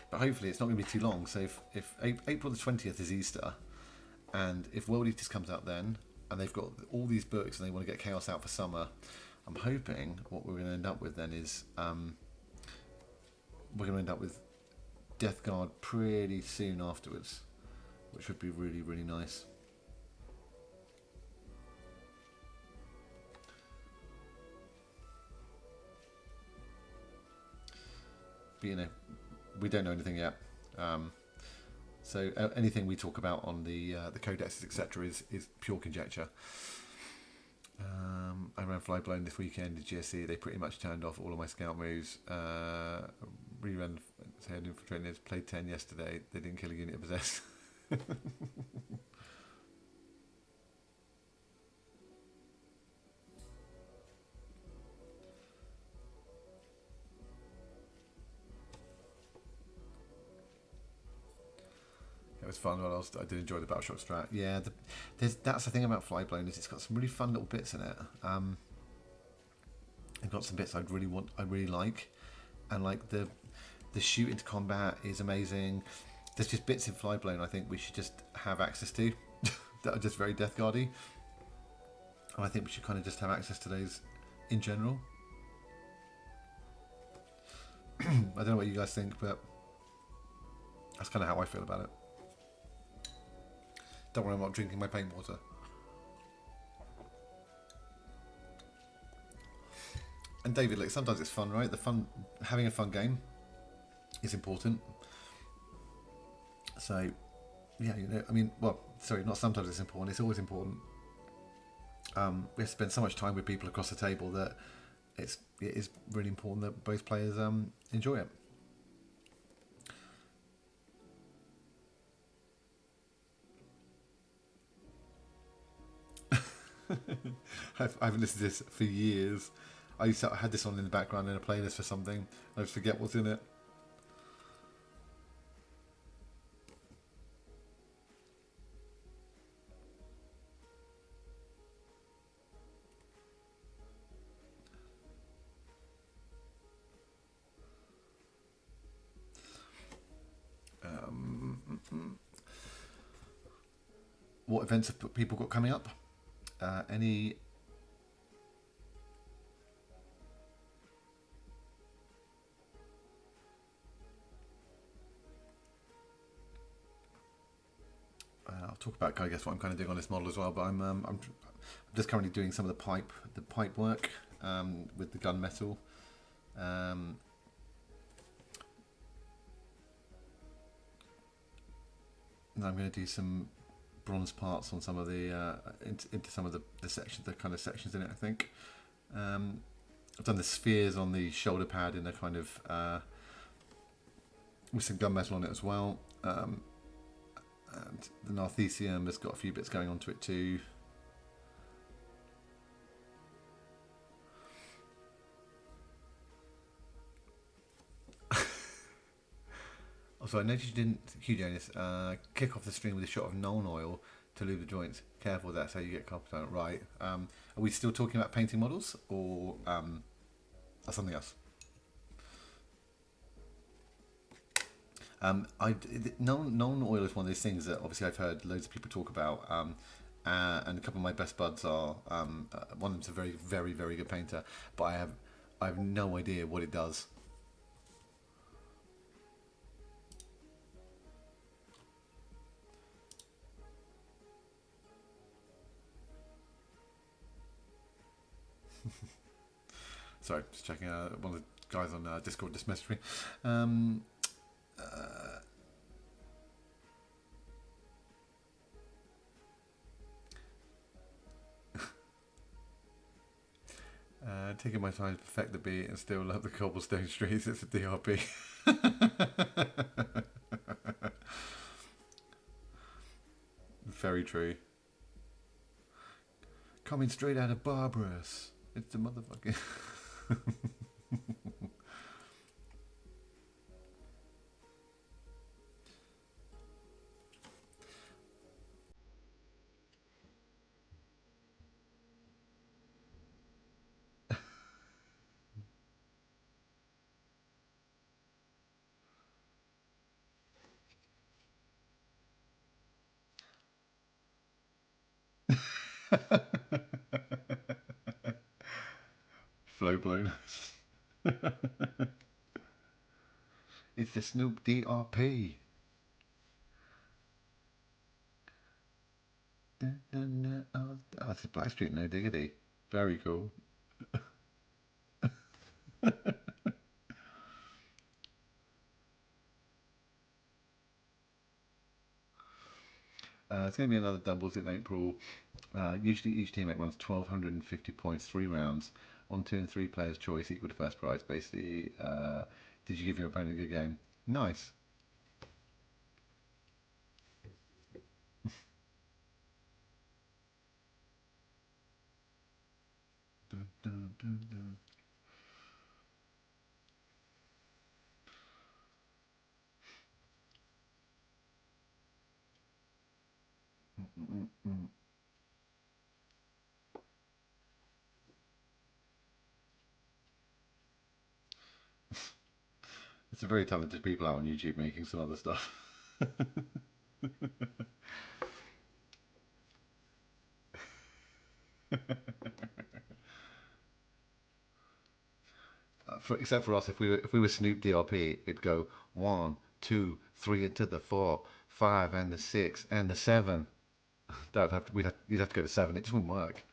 But hopefully it's not going to be too long. So if April the 20th is Easter, and if World Eaters comes out then, and they've got all these books and they want to get Chaos out for summer, I'm hoping what we're going to end up with then is we're going to end up with Deathguard pretty soon afterwards, which would be really, really nice. But, you know, we don't know anything yet. So anything we talk about on the codexes, etc., is pure conjecture. I ran Flyblown this weekend in GSC. They pretty much turned off all of my scout moves. Reran infiltrators, played 10 yesterday. They didn't kill a unit of possessed. It was fun. I did enjoy the Battleshock strat. Yeah, that's the thing about Flyblown is it's got some really fun little bits in it. It's got some bits I really like, and like the shoot into combat is amazing. There's just bits in Flyblown I think we should just have access to that are just very Deathguardy, and I think we should kind of just have access to those in general. I don't know what you guys think, but that's kind of how I feel about it. Don't worry, I'm not drinking my paint water. And David, look, sometimes it's fun, right? Having a fun game is important. So, yeah, you know, I mean, well, sorry, not sometimes it's important, it's always important. We have to spend so much time with people across the table that it is really important that both players enjoy it. I haven't listened to this for years. I had this on in the background in a playlist for something. I just forget what's in it. What events have people got coming up? Any? I'll talk about, I guess, what I'm kind of doing on this model as well. But I'm just currently doing some of the pipe work with the gunmetal. And I'm going to do some bronze parts on some of the into some of the sections, the kind of sections in it. I think I've done the spheres on the shoulder pad in a kind of with some gunmetal on it as well, and the Narthecium has got a few bits going onto it too. Also, I noticed you didn't, Hugh Janus, kick off the stream with a shot of Nuln oil to lube the joints. Careful, that's how you get copper down. Right. Are we still talking about painting models or something else? Nuln oil is one of those things that obviously I've heard loads of people talk about, and a couple of my best buds are, one of them's a very, very, very good painter, but I have no idea what it does. Sorry, just checking. One of the guys on Discord just messaged me. Taking my time to perfect the beat and still love the cobblestone streets. It's a DRP. Very true. Coming straight out of Barbarous. It's the motherfucking. Flow blown. It's the Snoop DRP. Oh, it's a Blackstreet, no diggity. Very cool. It's going to be another doubles in April. Usually each teammate runs 1,250 points, 3 rounds. 1, 2 and 3 players' choice equal to first prize. Basically, did you give your opponent a good game? Nice. Dun, dun, dun, dun. It's a very talented people out on YouTube making some other stuff. Except for us, if we were Snoop DRP, it'd go 1, 2, 3 into the 4, 5 and the 6 and the 7. That'd have to, you'd have to go to 7. It just wouldn't work.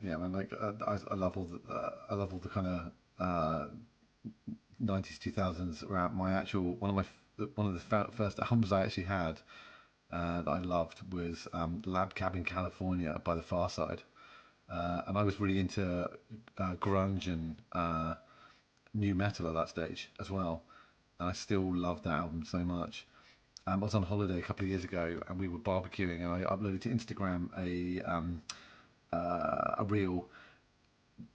Yeah, man. Like I love all the kind of 90s 2000s rap. My actual one of the first albums I actually had that I loved was Lab Cabin California by the Far Side, and I was really into grunge and new metal at that stage as well. And I still love that album so much. I was on holiday a couple of years ago, and we were barbecuing, and I uploaded to Instagram a reel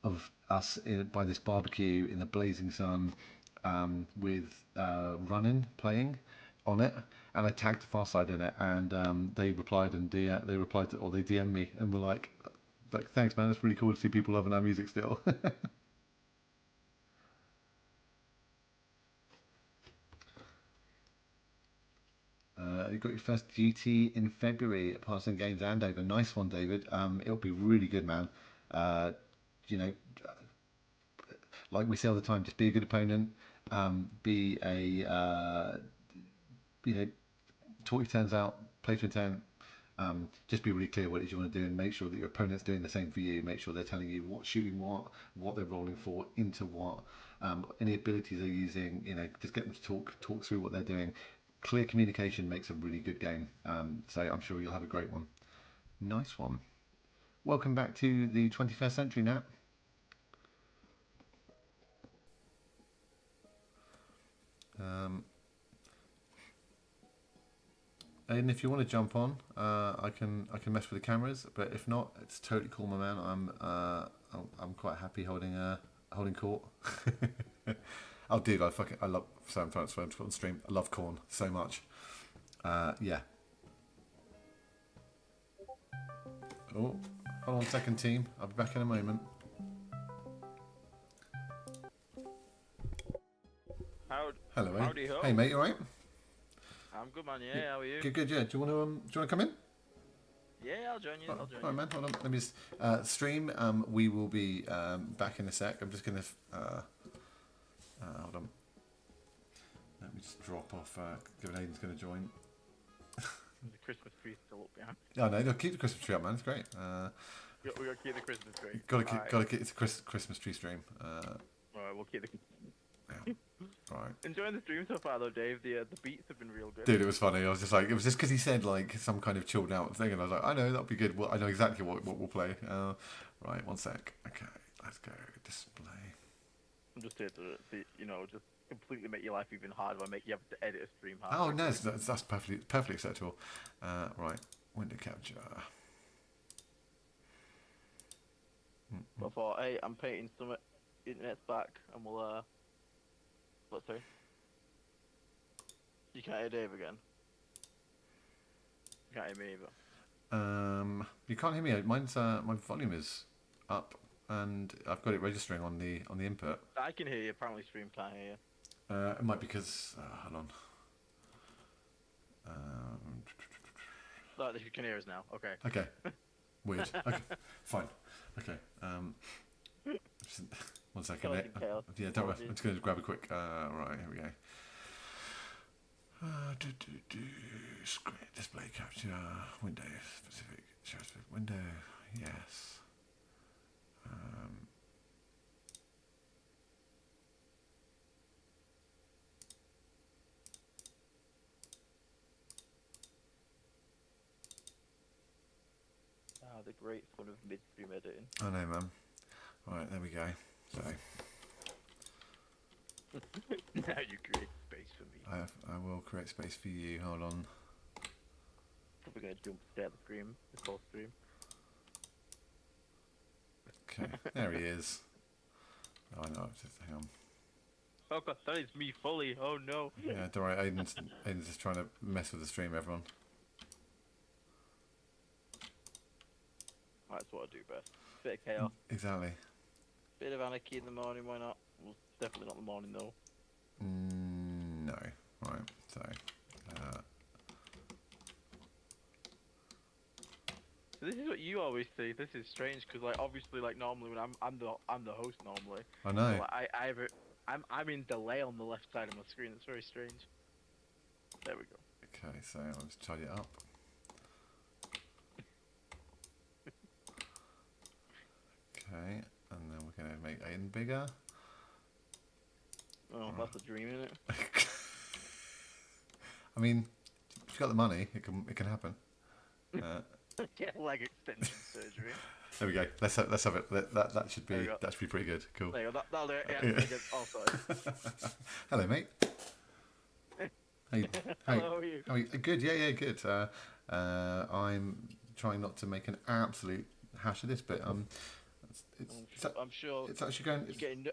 of us by this barbecue in the blazing sun, with Running playing on it, and I tagged the Far Side in it, and they replied or they DM'd me and were like, thanks man, it's really cool to see people loving our music still. You got your first duty in February at Parson Games Andover. Nice one, David. It'll be really good, man. Uh, you know, like we say all the time, just be a good opponent. Be a talk your turns out, play to intent. Just be really clear what it is you want to do, and make sure that your opponent's doing the same for you. Make sure they're telling you what's shooting what they're rolling for, into what, any abilities they're using. Just get them to talk through what they're doing. Clear communication makes a really good game. So I'm sure you'll have a great one. Nice one. Welcome back to the 21st century, Nat. And if you want to jump on, I can mess with the cameras, but if not, it's totally cool, my man. I'm quite happy holding court. Oh, dude, I love. So I'm trying to swear on stream. I love Corn so much. Yeah. Oh, hold on, second team. I'll be back in a moment. Hello, mate. Howdy ho. Hey, mate, you alright? I'm good, man. Yeah, how are you? Good. Yeah. Do you want to come in? Yeah, I'll join you. I'll join All right, you. man. Hold on. Let me just stream. We will be back in a sec. I'm just gonna hold on. Let me just drop off. Given Aiden's going to join. The Christmas tree's still up behind. Oh no, keep the Christmas tree up, man. It's great. We gotta keep the Christmas tree. Gotta keep it's a Christmas tree stream. Alright, we'll keep the. Yeah. Right. Enjoying the stream so far though, Dave. The beats have been real good. Dude, it was funny. I was just like, it was just because he said like some kind of chilled out thing, and I was like, I know that'll be good. Well, I know exactly what we'll play. Right, one sec. Okay, let's go display. I'm just here to, just completely make your life even harder by making you have to edit a stream hard. Oh no, that's perfectly acceptable. Right, window capture. But I thought, hey, I'm painting some internet's back, and we'll what, sorry? You can't hear Dave again. You can't hear me either. You can't hear me. Mine's my volume is up, and I've got it registering on the input. I can hear you. Apparently, stream can't hear you. It might be because hold on. No, you can hear us now. Okay. Okay. Weird. Okay. Fine. Okay. One second. Like Yeah, don't worry. I'm just going to grab a quick. Right, here we go. Screen display capture window specific show specific window. Yes. The great fun of mid-stream editing. I know, man. Right, there we go. So. Now you create space for me. I will create space for you. Hold on. We're going to jump stare at the stream, this whole stream. Okay, there he is. Oh, I know. Just hang on. Oh god, that is me fully. Oh no. Yeah, don't worry. Aiden's just trying to mess with the stream, everyone. That's what I do best. Bit of chaos. Exactly. Bit of anarchy in the morning, why not? Well, definitely not in the morning though. No. Right, so. So this is what you always see. This is strange because, like, obviously, like normally when I'm the host normally. I know. So, I'm in delay on the left side of my screen. It's very strange. There we go. Okay, so let's tidy it up. Okay, and then we're going to make Aiden bigger. Oh, that's a dream, isn't it? I mean, if you've got the money, it can happen. Get leg extension surgery. There we go. Let's have it. That should be pretty good. Cool. There you go. That'll do it. Yeah. Oh, sorry. Hello, mate. Hey, Hello, how are you? How are you? Good. Yeah, good. I'm trying not to make an absolute hash of this, but I'm sure it's actually going.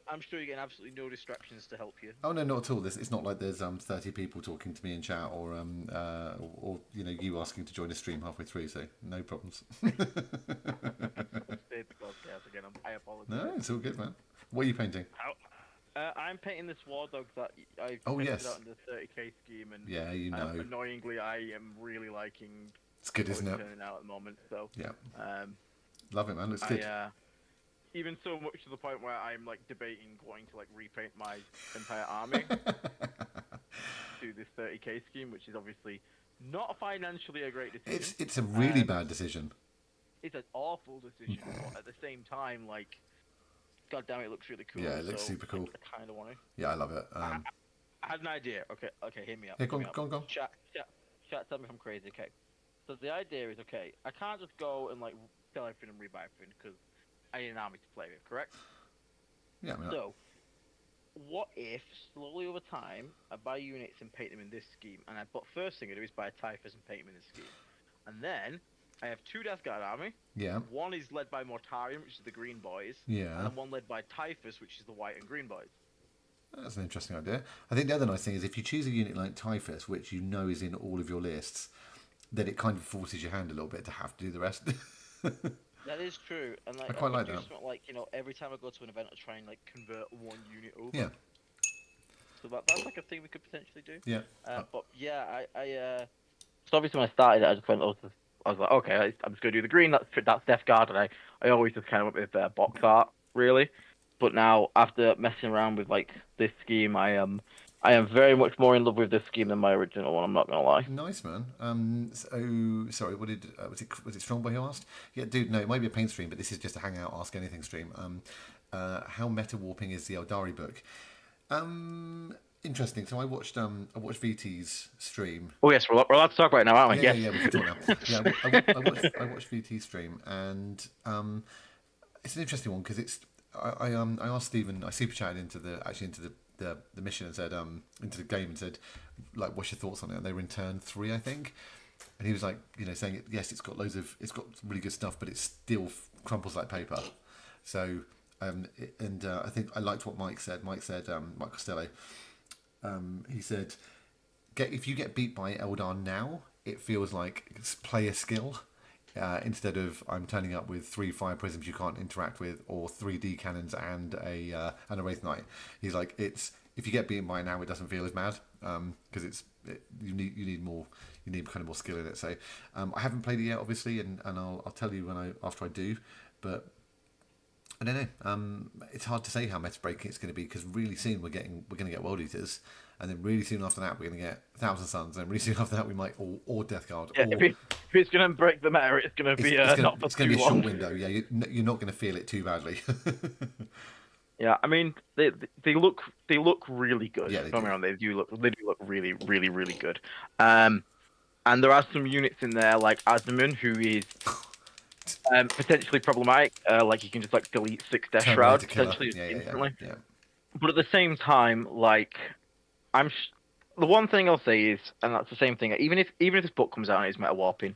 I'm sure you're getting absolutely no distractions to help you. Oh no, not at all. It's not like there's 30 people talking to me in chat or you asking to join a stream halfway through. So no problems. I apologize. No, it's all good, man. What are you painting? I'm painting this war dog that I yes. out in the 30k scheme, and yeah, you know. Annoyingly, I am really liking. It's good, isn't it? Turning out at the moment, so yeah. Love it, man. Looks good. Even so much to the point where I'm like debating going to like repaint my entire army to this 30k scheme, which is obviously not financially a great decision. It's a really bad decision. It's an awful decision, but at the same time, like, god damn, it looks really cool. Yeah, it looks super cool. I kind of want to. Yeah, I love it. I had an idea. Okay, hear me out. Yeah, go on. Chat, tell me if I'm crazy. Okay, so the idea is, okay, I can't just go and like sell everything and rebuy everything because I need an army to play with, correct? Yeah, I mean, so, what if, slowly over time, I buy units and paint them in this scheme, but first thing I do is buy a Typhus and paint them in this scheme. And then, I have 2 Deathguard army. Yeah. One is led by Mortarion, which is the green boys. Yeah. And then one led by Typhus, which is the white and green boys. That's an interesting idea. I think the other nice thing is if you choose a unit like Typhus, which you know is in all of your lists, then it kind of forces your hand a little bit to have to do the rest. That is true, and like I quite like that. Like, every time I go to an event, I try and like convert one unit over. Yeah. So that's like a thing we could potentially do. Yeah. But yeah, so obviously when I started it, I just went, I was like, okay, I'm just gonna do the green. That's Deathguard, and I always just kind of went with box art really. But now after messing around with like this scheme, I I am very much more in love with this scheme than my original one. I'm not gonna lie. Nice, man. So sorry, what did was it Strongboy who asked? Yeah, dude, no, it might be a paint stream, but this is just a hangout, ask anything stream. How meta warping is the Eldari book? Interesting. So I watched VT's stream. Oh yes, we're allowed to talk right now, aren't we? Yeah, we can talk now. Yeah, I watched VT's stream, and it's an interesting one because it's I asked Stephen, I super chatted into the mission and said into the game and said, like, what's your thoughts on it? And they were in turn 3, I think, and he was like, saying yes, it's got really good stuff, but it still crumples like paper. So I think I liked what Mike said. Mike Costello. He said, if you get beat by Eldar now, it feels like it's player skill. Instead of I'm turning up with 3 fire prisms you can't interact with, or 3 D cannons and a Wraith Knight. He's like, if you get beaten by now, it doesn't feel as mad because you need kind of more skill in it. So I haven't played it yet, obviously, and I'll tell you after I do. But I don't know. It's hard to say how meta breaking it's going to be because really soon we're going to get World Eaters. And then really soon after that, we're going to get Thousand Suns. And really soon after that, we might or Deathguard. Yeah, if it's going to break the meta, it's going to be not for it's going to too be a long. short window. Yeah, you're not going to feel it too badly. Yeah, I mean they look really good. Yeah, they Don't do. get me wrong, they do look really, really, really good. And there are some units in there like Asmun, who is potentially problematic. Like you can just like delete 6 Deathroud potentially instantly. Yeah. But at the same time, like the one thing I'll say is, and that's the same thing. Even if this book comes out and it's meta warping,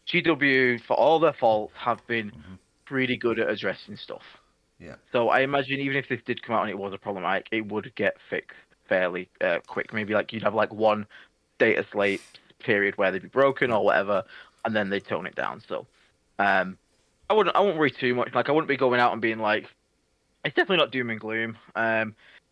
GW for all their faults have been pretty good at addressing stuff. Yeah. So I imagine even if this did come out and it was a problematic, it would get fixed fairly quick. Maybe like you'd have like one data slate period where they'd be broken or whatever, and then they'd tone it down. So I wouldn't worry too much. Like I wouldn't be going out and being like, it's definitely not doom and gloom.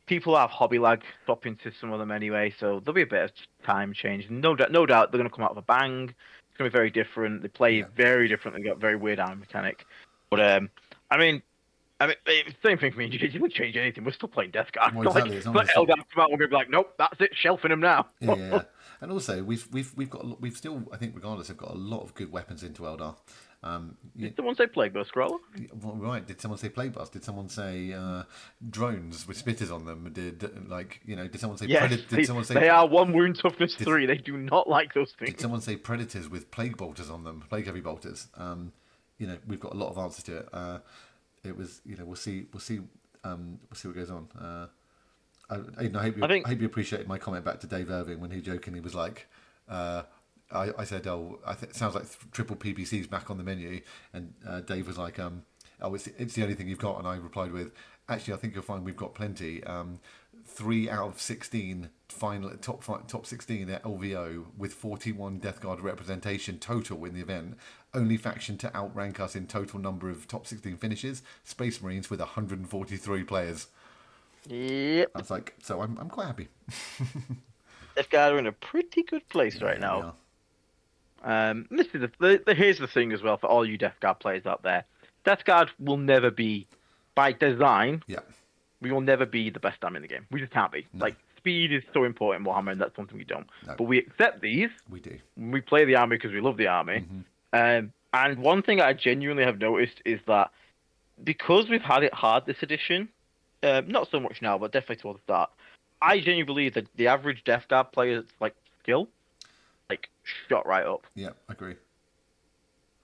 People have hobby lag swap into some of them anyway, so there'll be a bit of time change. No doubt they're going to come out of a bang. It's going to be very different. They play very differently. They've got very weird arm mechanic. But I mean, same thing for me. You would change anything. We're still playing Deathguard. Well, exactly. Like Eldar come out, we're going to be like, nope, that's it, shelving them now. Yeah. And also, we've still, I think, regardless, have got a lot of good weapons into Eldar. Did someone say Plagbu Scroller? Well, right. Did someone say Plague Bus? Did someone say drones with spitters on them? Did someone say Yes, did someone say they are 1 wound toughness 3. They do not like those things. Did someone say predators with plague bolters on them? Plague heavy bolters. We've got a lot of answers to it. It was, we'll see what goes on. Aiden, I hope you appreciated my comment back to Dave Irving when he jokingly was like, I said, it sounds like triple PPC's back on the menu, and Dave was like, it's the only thing you've got, and I replied with, actually, I think you'll find we've got plenty. 3 out of 16 final top 16 at LVO with 41 Deathguard representation total in the event. Only faction to outrank us in total number of top 16 finishes. Space Marines with 143 players. Yep. I was like, so I'm quite happy. Deathguard are in a pretty good place right now. This is here's the thing as well for all you Deathguard players out there. Deathguard will never be, by design. Yeah. We will never be the best army in the game. We just can't be. No. Like speed is so important in Warhammer, and that's something we don't. No. But we accept these. We do. We play the army because we love the army. And one thing I genuinely have noticed is that because we've had it hard this edition, not so much now, but definitely towards the start, I genuinely believe that the average Deathguard player's like skill, like shot right up. Yeah, I agree.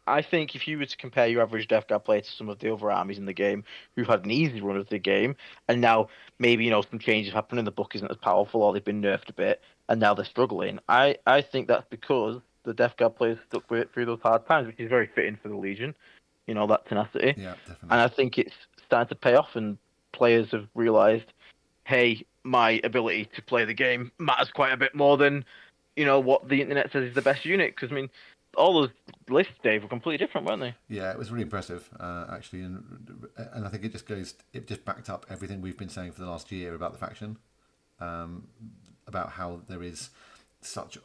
I think if you were to compare your average Deathguard player to some of the other armies in the game who've had an easy run of the game, and now maybe some changes happen and the book isn't as powerful or they've been nerfed a bit, and now they're struggling, I think that's because the Deathguard players stuck with it through those hard times, which is very fitting for the Legion, that tenacity. Yeah, definitely. And I think it's starting to pay off, and players have realised, hey, my ability to play the game matters quite a bit more than, what the internet says is the best unit, because, all those lists, Dave, were completely different, weren't they? Yeah, it was really impressive, actually, and I think it just backed up everything we've been saying for the last year about the faction, about how there is such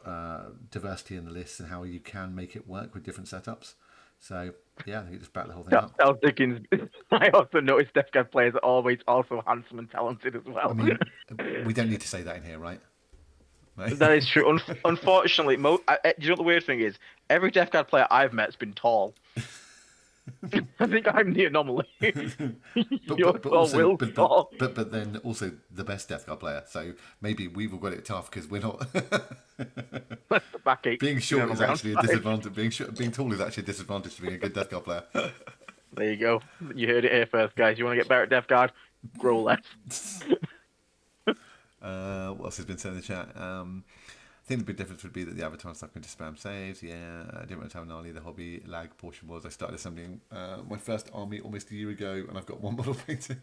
diversity in the lists and how you can make it work with different setups. So yeah, I think it just backed the whole thing up. I was thinking, I also noticed Deathguard players are always also handsome and talented as well. We don't need to say that in here, right? mate. That is true. Unfortunately, do you know what the weird thing is? Every Deathguard player I've met's been tall. I think I'm the anomaly. You're but tall, also Will's tall. but then also the best Death Guard player. So maybe we've all got it tough because we're not. That's the backache. Being short is around actually a five. disadvantage. Being tall is actually a disadvantage to being a good Death Guard player. There you go. You heard it here first, guys. You want to get better at Deathguard? Grow less. What else has been said in the chat? I think the big difference would be that the avatar stuck into spam saves. Yeah, I didn't want to how gnarly the hobby lag portion was. I started assembling my first army almost a year ago, and I've got one model painted.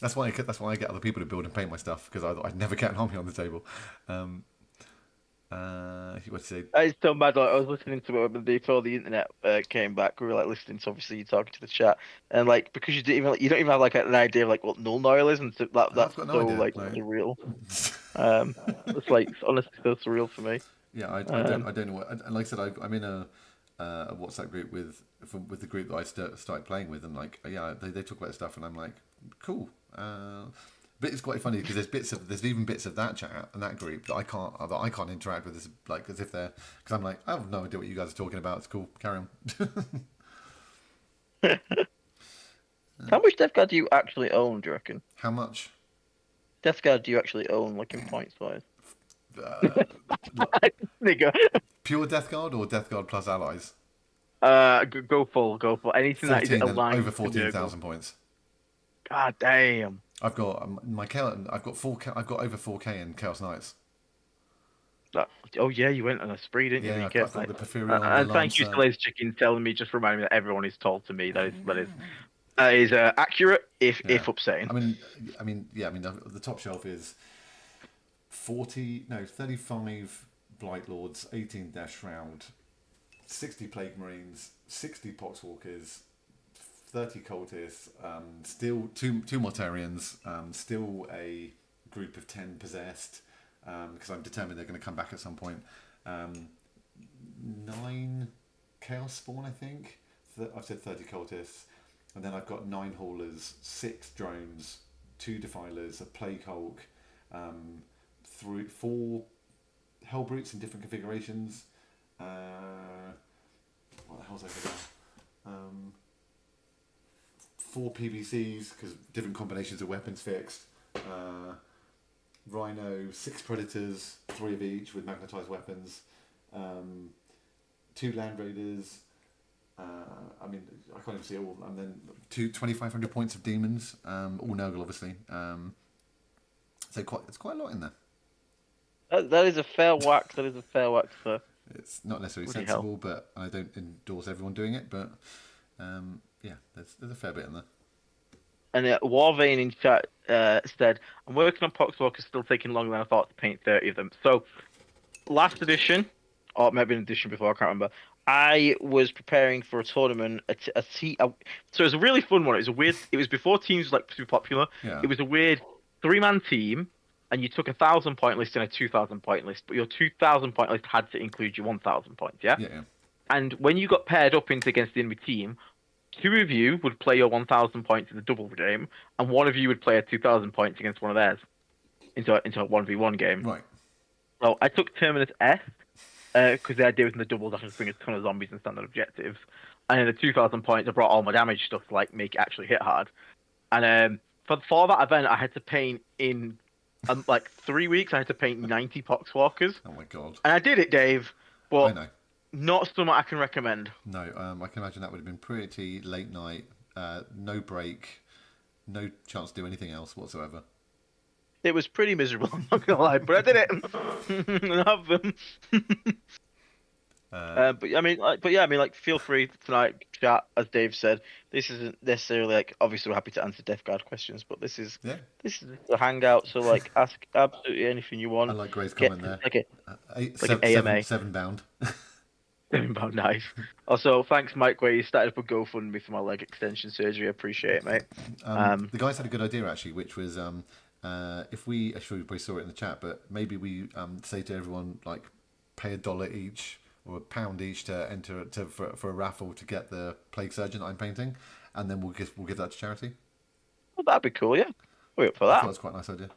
That's why I get other people to build and paint my stuff, because I'd never get an army on the table. If you want to say, It's so mad. Like, I was listening to it before the internet came back. We were like listening to, obviously, you talking to the chat, and like because you don't even have like an idea of like what null noil is, and so that's got no so idea, like no. surreal. It's like honestly so surreal for me. yeah, I don't know what. And like I said, I'm in a WhatsApp group with the group that I started playing with, and like yeah, they talk about stuff, and I'm like, cool. But it's quite funny because there's even bits of that chat and that group that I can't interact with, as like as if they're, because I'm like, I have no idea what you guys are talking about. It's cool, carry on. How much Deathguard do you actually own? Do you reckon? How much? Deathguard do you actually own, like in points wise? Nigga. Pure Death Guard or Death Guard plus allies? Go full. Anything that is 14 aligned over 14,000 points. God damn. I've got I've got over 4K in Chaos Knights. Oh yeah, you went on a spree, didn't you? Yeah, You I've kept, got the like, Porphyrion, and the thank you, Lancer. Slays Chicken, telling me, just reminding me that everyone is told to me. That is accurate, if upsetting. I mean, the top shelf is 35 Blight Lords, 18 Deathroud, 60 Plague Marines, 60 Poxwalkers, 30 Cultists, still two Mortarians, still a group of 10 Possessed, because I'm determined they're going to come back at some point. 9 Chaos Spawn, I think. I've said 30 Cultists. And then I've got 9 Haulers, 6 Drones, 2 Defilers, a Plague Hulk, 4 Hellbrutes in different configurations. What the hell's over there? 4 PVCs, because different combinations of weapons fixed. Rhino, 6 Predators, 3 of each with magnetized weapons. 2 Land Raiders. I can't even see all. And then 2,500 points of demons, all Nurgle, obviously. So it's quite a lot in there. That is a fair whack. Sir. It's not necessarily Bloody sensible, hell. but I don't endorse everyone doing it. But yeah, there's a fair bit in there. And Warvane in chat said, I'm working on Poxwalkers, still taking longer than I thought to paint 30 of them. So, last edition, or maybe an edition before, I can't remember, I was preparing for a tournament, so it was a really fun one. It was before teams were like super popular. Yeah. It was a weird 3-man team, and you took a 1,000 point list and a 2,000 point list, but your 2,000 point list had to include your 1,000 points, yeah? Yeah. And when you got paired up against the enemy team, 2 of you would play your 1,000 points in the double game, and 1 of you would play a 2,000 points against one of theirs into a 1v1 game. Right. So I took Terminus S, because the idea was in the doubles I could bring a ton of zombies and standard objectives. And in the 2,000 points, I brought all my damage stuff to like make it actually hit hard. And for that event, I had to paint in like 3 weeks. I had to paint 90 Poxwalkers. Oh my god. And I did it, Dave. But I know. not something I can recommend. No, I can imagine that would have been pretty late night, no break, no chance to do anything else whatsoever. It was pretty miserable, I'm not gonna lie, but I did it. I have them. But feel free tonight, chat. As Dave said, this isn't necessarily like. Obviously, we're happy to answer Deathguard questions, but this is a hangout. So like, ask absolutely anything you want. I like Gray's comment there. An AMA. 7 bound. £7 nice. Also, thanks, Mike, where you started up a GoFundMe for my leg extension surgery. I appreciate it, mate. The guys had a good idea actually, which was if we actually probably saw it in the chat, but maybe we say to everyone like pay $1 each or £1 each to enter for a raffle to get the Plague Surgeon I'm painting, and then we'll give that to charity. Well, that'd be cool, yeah. We're up for I that. thought that's quite a nice idea.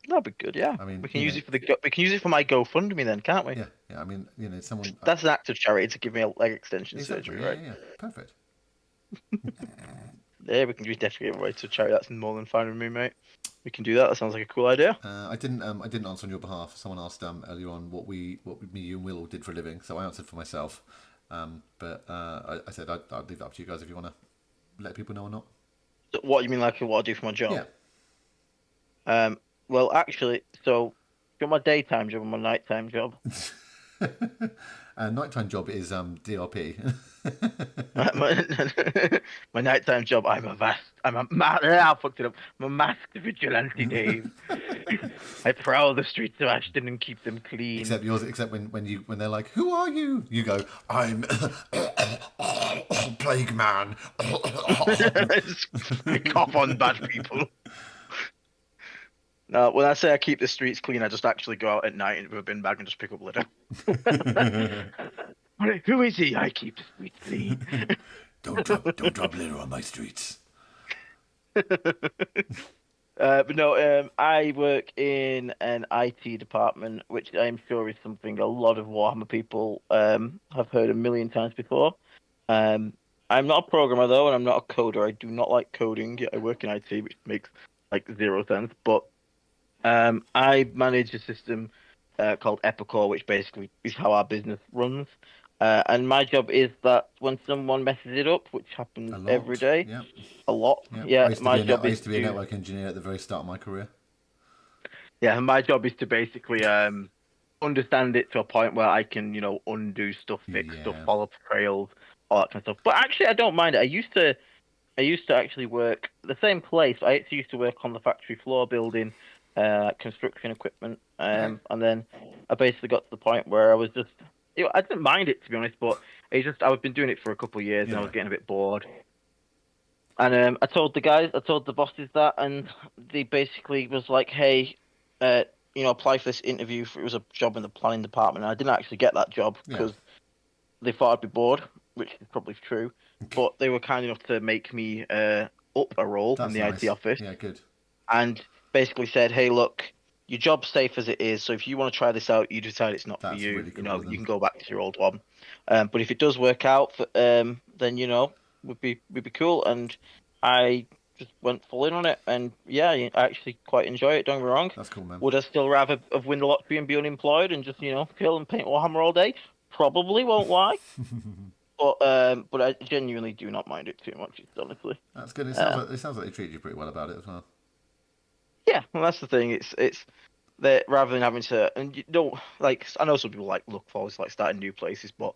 That'd be good. Yeah. I mean, we can you use know- it for we can use it for my GoFundMe then, can't we? Yeah. I mean, someone. That's an act of charity to give me a leg extension Exactly. surgery, right? Yeah. Perfect. Yeah, we can just definitely give it away to charity. That's more than fine with me, mate. We can do that. That sounds like a cool idea. I didn't answer on your behalf. Someone asked earlier on what me, you, and Will did for a living, so I answered for myself. But I said I'd leave it up to you guys if you want to let people know or not. So what you mean, like what I do for my job? Yeah. Well, actually, so got my daytime job and my nighttime job. Nighttime job is DRP. My nighttime job. I fucked it up. I'm a masked vigilante, Dave. I prowl the streets of Ashton and keep them clean. Except when they're like, "Who are you?" You go, "I'm Plague Man." I cough on bad people. No, when I say I keep the streets clean, I just actually go out at night with a bin bag and just pick up litter. Who is he? I keep the streets clean. Don't drop litter on my streets. But no, I work in an IT department, which I'm sure is something a lot of Warhammer people have heard a million times before. I'm not a programmer though, and I'm not a coder. I do not like coding. I work in IT, which makes like zero sense. But I manage a system called Epicor, which basically is how our business runs. And my job is that when someone messes it up, which happens every day, a lot. Yeah, I used to be a network engineer at the very start of my career. Yeah, and my job is to basically understand it to a point where I can, undo stuff, fix stuff, follow up trails, all that kind of stuff. But actually, I don't mind it. I used to actually work the same place. I actually used to work on the factory floor building construction equipment, and then I basically got to the point where I was just, I didn't mind it, to be honest, but I've been doing it for a couple of years and I was getting a bit bored. And I told the bosses that, and they basically was like, hey, apply for this interview. It was a job in the planning department, and I didn't actually get that job because they thought I'd be bored, which is probably true. But they were kind enough to make me up a role in the IT office. Yeah, good. And basically said, hey, look, your job's safe as it is, so if you want to try this out, you decide it's not for you, really cool, you can go back to your old one. But if it does work out, then would be cool. And I just went full in on it, and I actually quite enjoy it. Don't get me wrong. That's cool, man. Would I still rather have win the lottery and be unemployed and just kill and paint Warhammer all day? Probably, won't lie. But I genuinely do not mind it too much, honestly. That's good. It sounds like they treated you pretty well about it as well. Yeah, well, that's the thing. It's that rather than having to, and you don't like. I know some people look forward to starting new places, but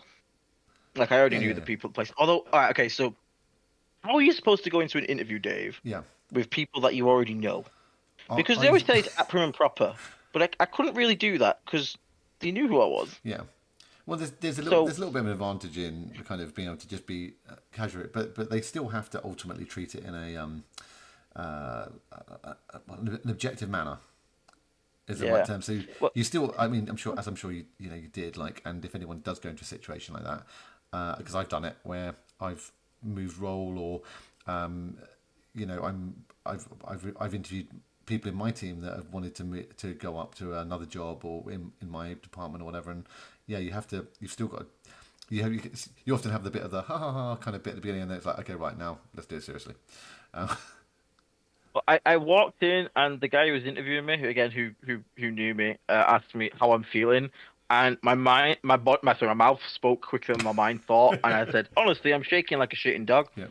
I already knew the people at the place. Although, all right, okay, so how are you supposed to go into an interview, Dave? Yeah. With people that you already know, because they always say it's at prim and proper, but I couldn't really do that because they knew who I was. Yeah. Well, there's a little bit of an advantage in kind of being able to just be casual, but they still have to ultimately treat it in an objective manner. Is the right term? So you still, I'm sure you did and if anyone does go into a situation like that, because I've done it where I've moved role or, I've interviewed people in my team that have wanted to go up to another job or in my department or whatever, and you've still got you often have the bit of the ha ha ha kind of bit at the beginning, and then it's like, okay, right, now let's do it seriously. Well, I walked in, and the guy who was interviewing me, who knew me, asked me how I'm feeling, and my mouth spoke quicker than my mind thought, and I said, honestly, I'm shaking like a shitting dog. Yeah.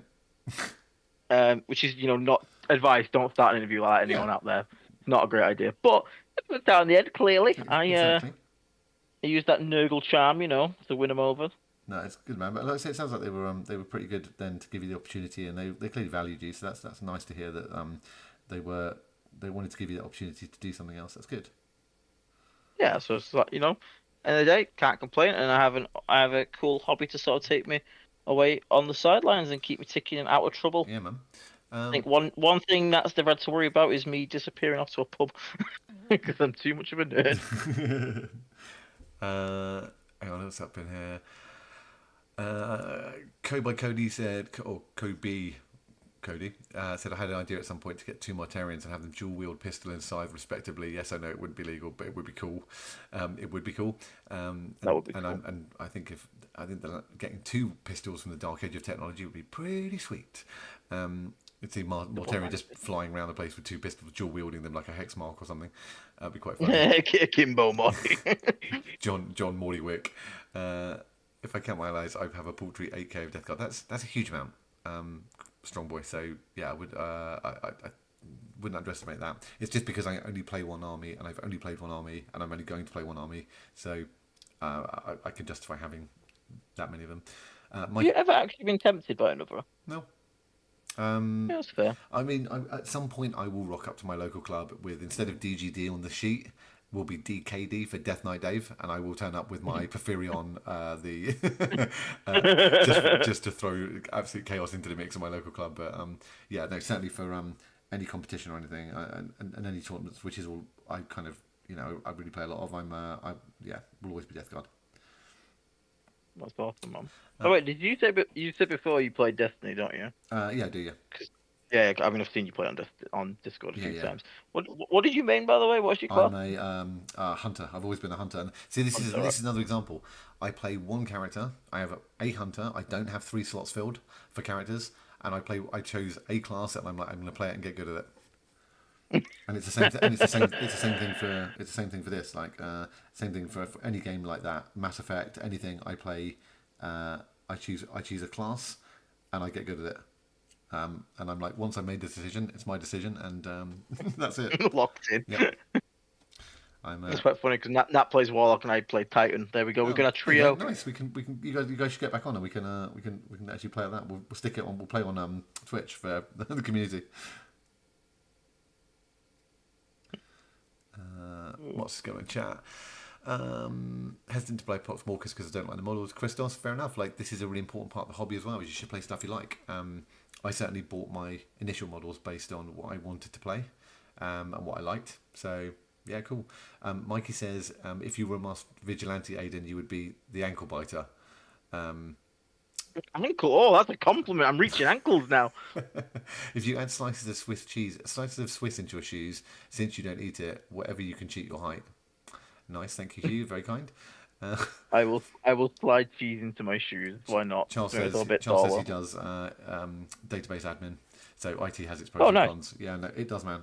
Which is not advice. Don't start an interview like that, anyone out there. It's not a great idea, but it went down the end. Clearly, Exactly. I used that Nurgle charm, to win them over. No, it's good, man. But like I say, it sounds like they were pretty good then to give you the opportunity, and they clearly valued you. So that's nice to hear that they wanted to give you the opportunity to do something else. That's good. Yeah, so it's like end of the day, can't complain, and I have a cool hobby to sort of take me away on the sidelines and keep me ticking and out of trouble. Yeah, man. I think one thing that's never had to worry about is me disappearing off to a pub because I'm too much of a nerd. Hang on, what's up in here? Code by Cody said, or Code B Cody said I had an idea at some point to get 2 Mortarians and have them dual wield pistol and scythe respectively. Yes, I know it wouldn't be legal, but it would be cool. It would be cool. That would be cool. And I think that getting 2 pistols from the dark age of technology would be pretty sweet. You'd see Mortarion just flying around the place with 2 pistols, dual wielding them like a hex mark or something. That'd be quite funny. Kimbo Morty. John Morty-Wick. If I count my allies, I have a paltry 8k of Deathguard. That's a huge amount. Strong boy. So yeah, I wouldn't underestimate that. It's just because I only play one army, and I've only played one army, and I'm only going to play one army. So I can justify having that many of them. Have you ever actually been tempted by another? No. Yeah, that's fair. I mean, at some point I will rock up to my local club with, instead of DGD on the sheet, will be DKD for Death Knight Dave, and I will turn up with my Porphyrion, just to throw absolute chaos into the mix of my local club. But yeah, no, certainly for any competition or anything, and any tournaments, which is all I kind of, I really play a lot of. Will always be Deathguard. That's awesome, man. Oh wait, did you say before you played Destiny, don't you? Yeah, I do, yeah. Yeah, I mean I've seen you play on Discord a few times. What did you mean, by the way? What's your class? I'm a hunter. I've always been a hunter. And see, this is another example. I play one character. I have a hunter. I don't have 3 slots filled for characters, and I chose a class, and I'm going to play it and get good at it. And it's the same. It's the same thing for this. Like same thing for any game like that. Mass Effect, anything I play. I choose a class, and I get good at it. And I'm like, once I made the decision, it's my decision, and that's it. Locked in. Yep. It's quite funny because Nat plays Warlock and I play Titan. There we go. We're gonna trio. Yeah, nice. We can. You guys should get back on, and we can actually play that. We'll stick it on. We'll play on Twitch for the community. What's going on chat? Hesitant to play Pox Morcus because I don't like the models. Christos, fair enough. Like, this is a really important part of the hobby as well. Is you should play stuff you like. I certainly bought my initial models based on what I wanted to play and what I liked. So yeah, cool. Mikey says if you were a masked vigilante, Aiden, you would be the ankle biter. Ankle? Oh, that's a compliment. I'm reaching ankles now. If you add slices of Swiss into your shoes, since you don't eat it, whatever you can cheat your height. Nice, thank you, Hugh. Very kind. I will slide cheese into my shoes. Why not? Charles says he does database admin, so IT has its pros and cons. Yeah, no, it does, man.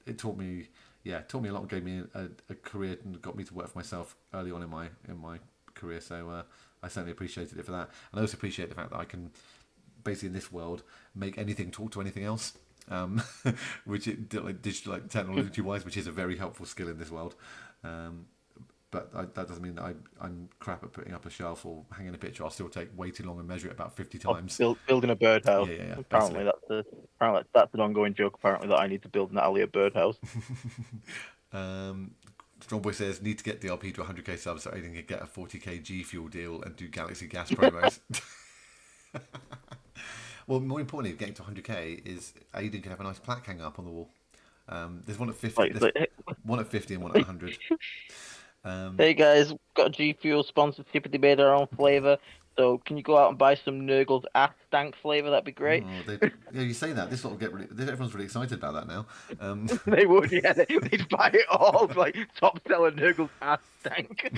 It taught me a lot, gave me a career, and got me to work for myself early on in my career. So I certainly appreciated it for that, and I also appreciate the fact that I can basically in this world make anything talk to anything else. Which digital technology wise, which is a very helpful skill in this world. But that doesn't mean that I'm crap at putting up a shelf or hanging a picture. I'll still take way too long and measure it about 50 times. Building a birdhouse. Yeah. Apparently that's an ongoing joke. Apparently that I need to build Natalie a birdhouse. Strongboy says need to get DRP to 100k subs so Aiden can get a 40k G Fuel deal and do Galaxy Gas promos. Well, more importantly, getting to 100k is Aiden can have a nice plaque hang up on the wall. There's one at 50, one at 50 and one at 100. Hey guys, got a G Fuel sponsorship. They made our own flavour. So can you go out and buy some Nurgle's ass stank flavour? That'd be great. Oh, you say that. This will get everyone's really excited about that now. They would, yeah. They'd buy it all. Like top seller Nurgle's ass stank.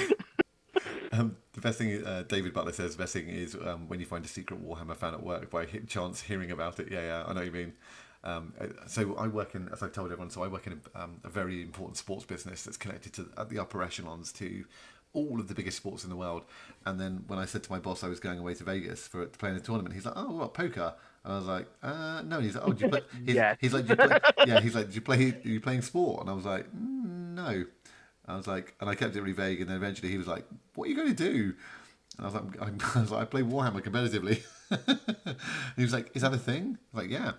The best thing David Butler says, the best thing is when you find a secret Warhammer fan at work by chance hearing about it. Yeah, I know what you mean. So I work in, as I've told everyone, I work in a very important sports business that's connected to the upper echelons to all of the biggest sports in the world. And then when I said to my boss I was going away to Vegas to play in a tournament, he's like, "Oh, what, poker?" And I was like, "No." He's like, "Oh, do you play?" He's like, "Do you play?" Yeah, he's like, "Do you play? Are you playing sport?" And I was like, "No." I was like, and I kept it really vague. And then eventually he was like, "What are you going to do?" And I was like, "I play Warhammer competitively." He was like, "Is that a thing?" I was like, "Yeah."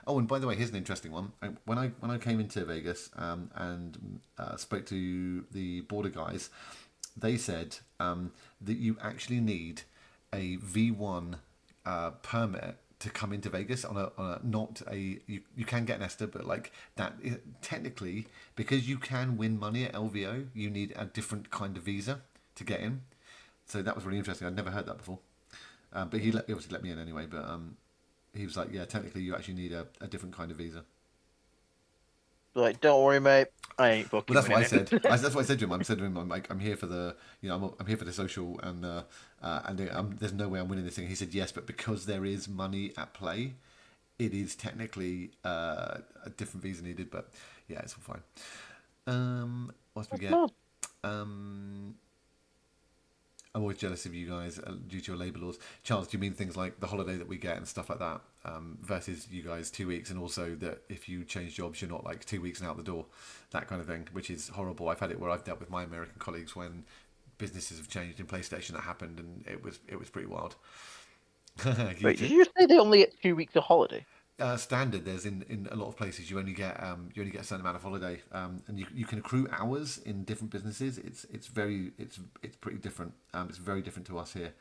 Oh, and by the way, here's an interesting one. When I came into Vegas and spoke to the border guys, they said that you actually need a V1 permit to come into Vegas on a not a you can get an ESTA, but like that technically, because you can win money at LVO, you need a different kind of visa to get in. So that was really interesting. I'd never heard that before, but he obviously let me in anyway. But he was like, yeah, technically you actually need a different kind of visa. Like, don't worry, mate. I ain't fucking. Well, that's what I winning said. it. That's what I said to him. I said to him, I'm like, I'm here for the, I'm here for the social, and there's no way I'm winning this thing. He said yes, but because there is money at play, it is technically a different visa needed. But yeah, it's all fine. What we get? I'm always jealous of you guys due to your labour laws. Charles, do you mean things like the holiday that we get and stuff like that, versus you guys 2 weeks, and also that if you change jobs, you're not like 2 weeks and out the door, that kind of thing, which is horrible. I've had it where I've dealt with my American colleagues when businesses have changed in PlayStation. That happened, and it was pretty wild. Wait, did you say they only get 2 weeks of holiday? Standard. There's in a lot of places you only get a certain amount of holiday, and you can accrue hours in different businesses. It's pretty different. It's very different to us here,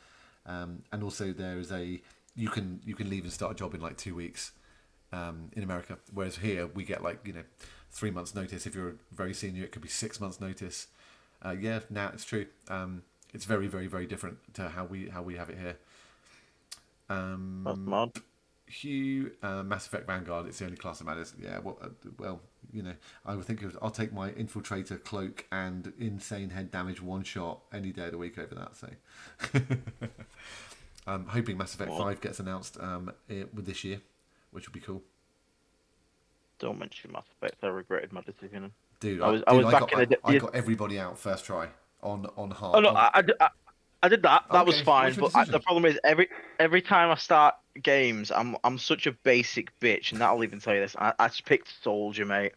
and also there is you can leave and start a job in like 2 weeks in America, whereas here we get 3 months notice. If you're very senior, it could be 6 months notice. It's true. It's very, very, very different to how we have it here. That's mad. Hugh, Mass Effect Vanguard, it's the only class that matters. Yeah, well, I would think I'll take my Infiltrator cloak and insane head damage one shot any day of the week over that. So, I'm hoping Mass Effect 5 gets announced with this year, which would be cool. Don't mention Mass Effect. I regretted my decision. Dude, I got everybody out first try on hard. Oh no, I did that. That was fine. But the problem is every time I start games, I'm such a basic bitch, and that'll even tell you this. I just picked Soldier, mate.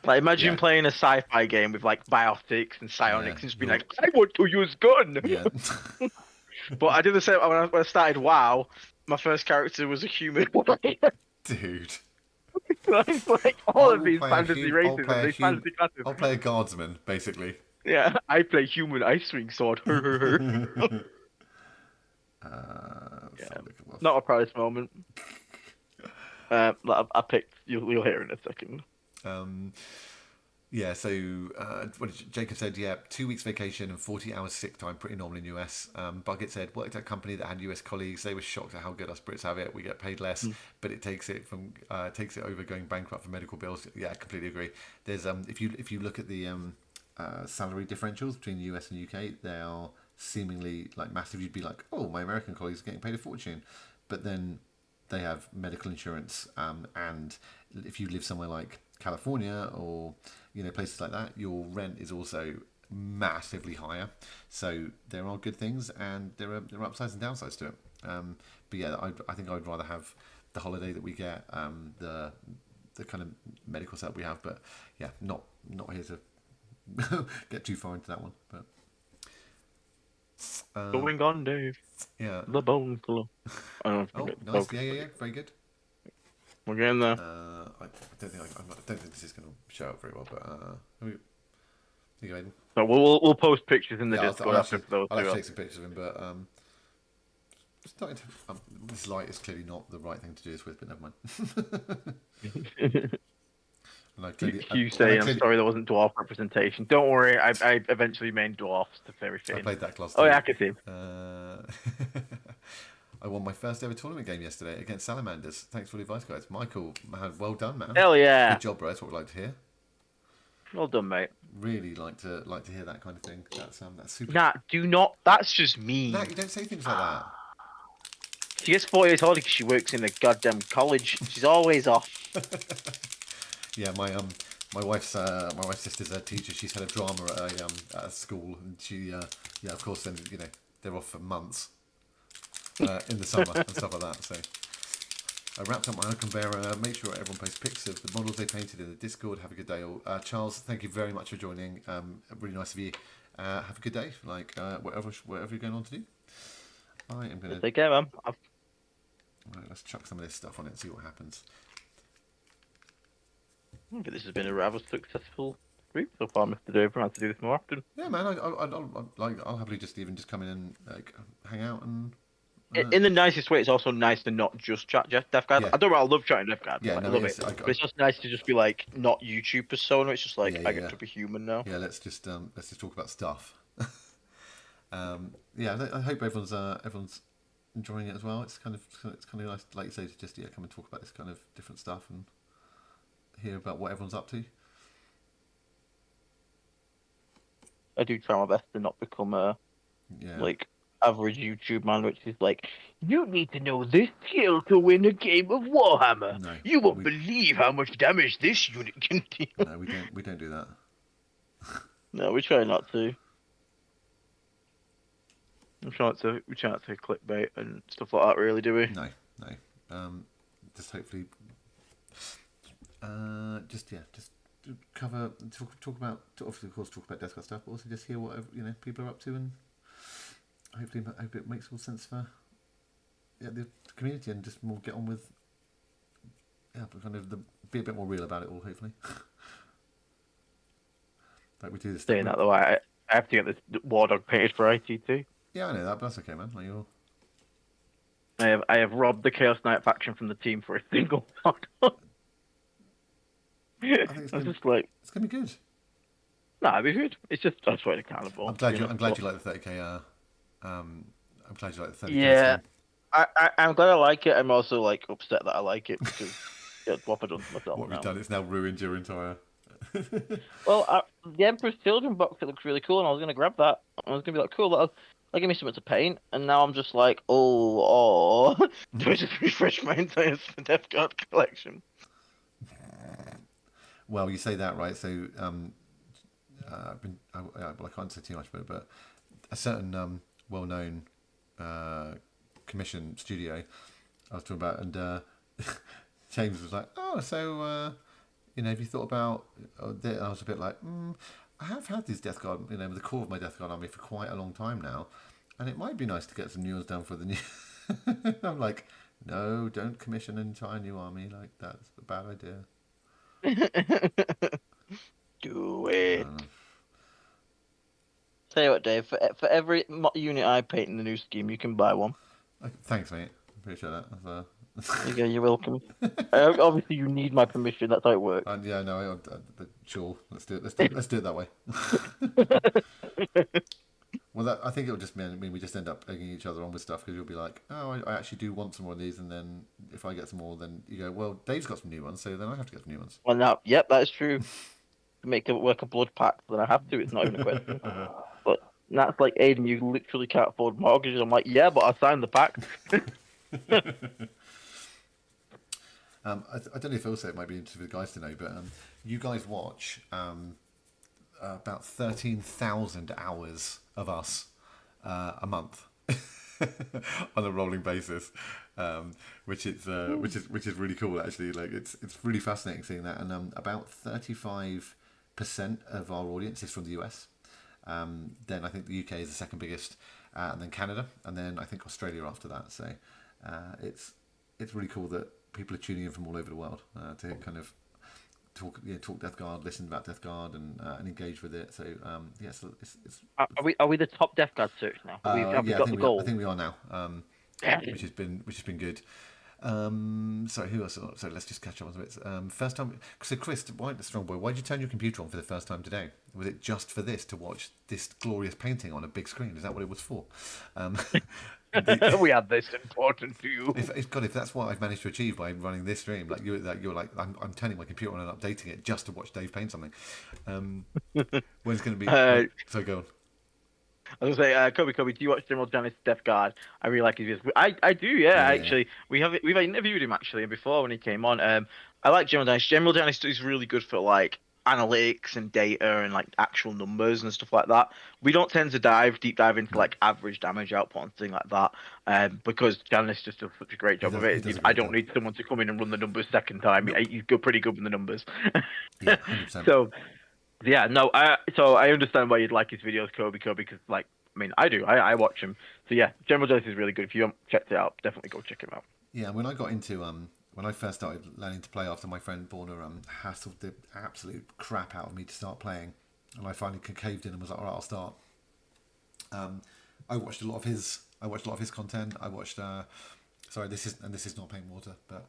Like, imagine playing a sci-fi game with like biotics and psionics, and just being like, I want to use gun. Yeah. But I did the same when I started WoW. My first character was a human. Dude. Like all of these fantasy races and these fantasy classes. I'll play a guardsman, basically. Yeah, I play human ice swing sword. Not a proudest moment. I picked. You'll hear in a second. What Jacob said, 2 weeks vacation and 40 hours sick time, pretty normal in US. Bucket said, worked at a company that had US colleagues. They were shocked at how good us Brits have it. We get paid less, but it takes it over going bankrupt for medical bills. Yeah, I completely agree. There's if you look at the salary differentials between the US and UK, they are seemingly like massive. You'd be like, oh, my American colleagues are getting paid a fortune, but then they have medical insurance, and if you live somewhere like California or places like that, your rent is also massively higher. So there are good things and there are upsides and downsides to it. But yeah, I think I'd rather have the holiday that we get, the kind of medical setup we have. But yeah, not here to get too far into that one. But going on, Dave. Yeah. The bone club. Oh, nice. Yeah. Very good. We're getting there. I don't think this is going to show up very well, but here you go, Aiden. So we'll post pictures in the Discord after those. I'll actually take some pictures of him, but starting to, this light is clearly not the right thing to do this with, but never mind. You say I'm sorry there wasn't dwarf representation. Don't worry, I eventually made dwarfs to very fit. I played that class. Oh yeah, I can see him. I won my first ever tournament game yesterday against Salamanders. Thanks for the advice, guys. Michael, man, well done, man. Hell yeah. Good job, bro. That's what we like to hear. Well done, mate. Really like to hear that kind of thing. That's super. Nah, do not. That's just mean. Nah, you don't say things like that. She gets 4 years older because she works in a goddamn college. She's always off. Yeah, my wife's sister's a teacher. She's had a drama at a school, and she of course then they're off for months in the summer and stuff like that. So I wrapped up my Icon Bearer. Make sure everyone posts pics of the models they painted in the Discord. Have a good day, all. Charles, thank you very much for joining. Really nice of you. Have a good day. Whatever you're going on to do. I am going to take care, man. Right, let's chuck some of this stuff on it and see what happens. But this has been a rather successful group so far, Mr. Dover. I have to do this more often. Yeah, man. I'll happily just come in and hang out and. In the nicest way, it's also nice to not just chat Deathguard. Yeah. I don't know. I love chatting Deathguard. Yeah, I love it. But it's just nice to just be like not YouTube persona. It's just like I get to be human now. Yeah, let's just talk about stuff. I hope everyone's enjoying it as well. It's kind of nice, like you say, to just come and talk about this kind of different stuff and hear about what everyone's up to. I do try my best to not become a like average YouTube man, which is like, you need to know this skill to win a game of Warhammer. No, you won't believe how much damage this unit can deal. No, we don't do that. No, we try not to. We try not to clickbait and stuff like that, really, do we? No. Just hopefully, just cover, talk about, obviously, of course, talk about Deathguard stuff, but also just hear what people are up to, and hopefully, hope it makes more sense for the community, and just more get on with kind of be a bit more real about it all. Hopefully, like we do this. Saying that though, I have to get this war dog painted for ITT. Yeah, I know that, but that's okay, man. Like I have robbed the Chaos Knight faction from the team for a single war dog. I think it's gonna be good. Nah, it'd be good. It's just that's why the carnival. I'm glad you like the 30k. I'm glad you like the 30k. Yeah, I'm glad I like it. I'm also like upset that I like it because what have I done to myself? What we've done, it's now ruined your entire. Well, the Emperor's Children box, it looks really cool, and I was gonna grab that. I was gonna be like, cool, that'll give me something to paint. And now I'm just like, do I just refresh my entire Deathguard collection? Well, you say that, right? So, I can't say too much about it, but a certain well-known commission studio I was talking about, and James was like, "Oh, so have you thought about?" And I was a bit like, "I have had these Deathguard, the core of my Deathguard army for quite a long time now, and it might be nice to get some new ones done for the new." I'm like, "No, don't commission an entire new army. Like that's a bad idea." Do it. Tell you what, Dave. For every unit I paint in the new scheme, you can buy one. Thanks, mate. Appreciate that. Yeah, you're welcome. Obviously, you need my permission. That's how it works. Yeah, no, but sure. Let's do it. Let's do it that way. Well, I think it'll just mean we just end up egging each other on with stuff, because you'll be like, "Oh, I actually do want some more of these," and then if I get some more, then you go, "Well, Dave's got some new ones, so then I have to get some new ones." Well, now, yep, that's true. To make it work a blood pact, then I have to. It's not even a question. But that's like, Aiden, you literally can't afford mortgages. I'm like, yeah, but I signed the pact. I don't know if also it might be interesting for the guys to know, but you guys watch about 13,000 hours of us a month on a rolling basis, which is really cool actually. Like it's really fascinating seeing that, and about 35% of our audience is from the US. Then I think the UK is the second biggest, and then Canada, and then I think Australia after that. So it's really cool that people are tuning in from all over the world to kind of talk Deathguard, listen about Deathguard, and engage with it. So so it's Are we the top Deathguard search now? Have we got the goal? I think we are now, which has been good. So who else? So let's just catch up on a bit. First time. So Chris, Strong Boy, why did you turn your computer on for the first time today? Was it just for this, to watch this glorious painting on a big screen? Is that what it was for? We had this important to you. If that's what I've managed to achieve by running this stream, like you're like, I'm turning my computer on and updating it just to watch Dave paint something. When's going to be? So go on. I was gonna say, Kobe, do you watch General Janus Deathguard? I really like his videos. I do, yeah. Actually, we've interviewed him actually before when he came on. I like General Janus. General Janus is really good for like analytics and data and like actual numbers and stuff like that. We don't tend to deep dive into like average damage output and things like that, because Janus just does such a great job of it. I don't need someone to come in and run the numbers second time. He's pretty good with the numbers. Yeah, 100%. So. Yeah, no, so I understand why you'd like his videos, Kobe, because, like, I mean, I do. I watch him. So, yeah, General Janus is really good. If you haven't checked it out, definitely go check him out. Yeah, when I got into, when I first started learning to play after my friend Borna hassled the absolute crap out of me to start playing, and I finally caved in and was like, all right, I'll start. I watched a lot of his content. I watched, sorry, this is not plain water, but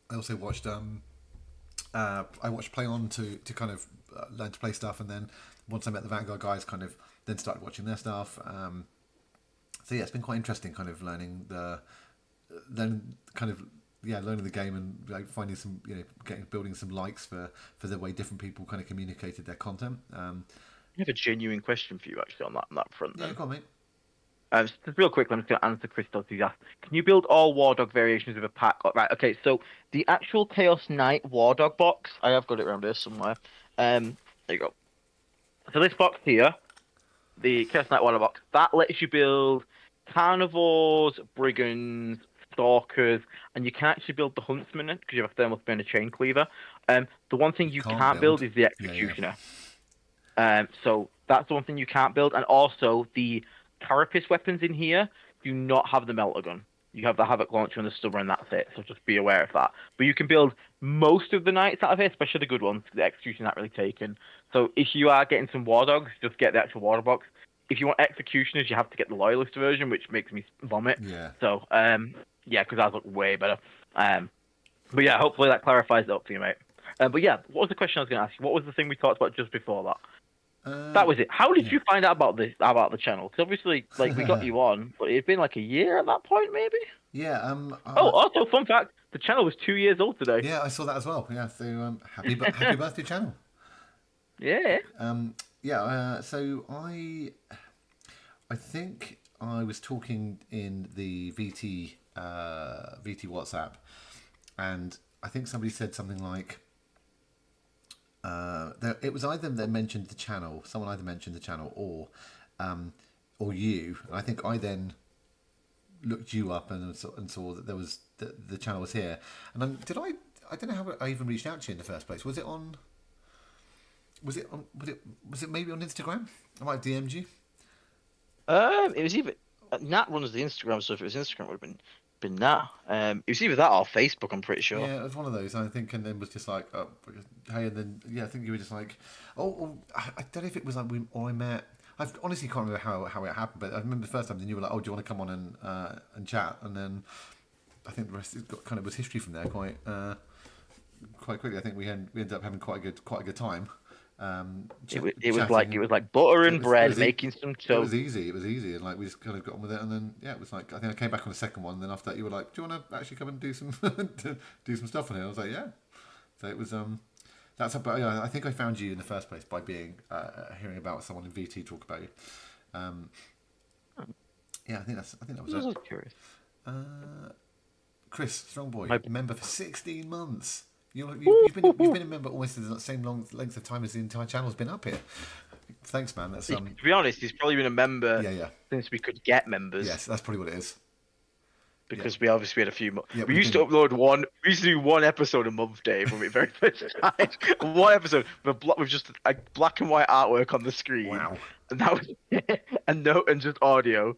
I also watched, I watched Play On to kind of learn to play stuff, and then once I met the Vanguard guys, kind of then started watching their stuff. So yeah, it's been quite interesting, kind of learning learning the game and like finding some, building some likes for the way different people kind of communicated their content. I have a genuine question for you actually on that front. Yeah, Then. go on, mate. Just real quick, I'm just going to answer Christos. He's asked, can you build all War Dog variations with a pack? Right, okay, so the actual Chaos Knight War Dog box, I have got it around here somewhere. There you go. So this box here, the Chaos Knight War Dog box, that lets you build Carnivores, Brigands, Stalkers, and you can actually build the Huntsman because you have a Thermal Spin and a Chain Cleaver. The one thing you can't build is the Executioner. Yeah. So that's the one thing you can't build, and also the Carapace weapons in here do not have the Melter Gun. You have the Havoc Launcher and the Stubber, and that's it. So just be aware of that. But you can build most of the Knights out of here, especially the good ones, because the Execution's not really taken. So if you are getting some War Dogs, just get the actual War Dog box. If you want Executioners, you have to get the Loyalist version, which makes me vomit. Yeah. So, because that look way better. But yeah, hopefully that clarifies it up for you, mate. But yeah, what was the question I was going to ask you? What was the thing we talked about just before that? That was it. How did you find out about the channel? Because obviously, like, we got you on, but it'd been like a year at that point, maybe. Yeah. Also, fun fact: the channel was 2 years old today. Yeah, I saw that as well. Yeah. So happy birthday, channel. Yeah. So I think I was talking in the VT WhatsApp, and I think somebody said something like. It was either they mentioned the channel, someone either mentioned the channel or you. And I think I then looked you up and saw that there was the channel was here. And I don't know how I even reached out to you in the first place. Was it maybe on Instagram? I might have DM'd you. It was either Nat runs the Instagram, so if it was Instagram, it would have been Nat. It was either that or Facebook, I'm pretty sure. Yeah, it was one of those. I think, and then was just like, hey, and then I think you were just like, I don't know if it was like I met. I honestly can't remember how it happened, but I remember the first time. Then you were like, do you want to come on and chat? And then I think the rest was history from there quite quickly. I think we ended up having quite a good time. It was like butter and bread, making some toast. It was easy, and like we just kind of got on with it. And then it was like I think I came back on the second one. And then after that, you were like, "Do you want to actually come and do some do some stuff on here?" I was like, "Yeah." So it was that's about. I think I found you in the first place by being hearing about someone in VT talk about you. I think that was it. I was curious. Chris, strong boy, member for 16 months. You've been a member almost the same length of time as the entire channel's been up here. Thanks, man. That's To be honest, he's probably been a member since we could get members. Yes, that's probably what it is. Because we obviously had a few. We used to upload one. We used to do one episode a month, Dave, when we very first started. One episode with just a black and white artwork on the screen. Wow. And that was a note and just audio.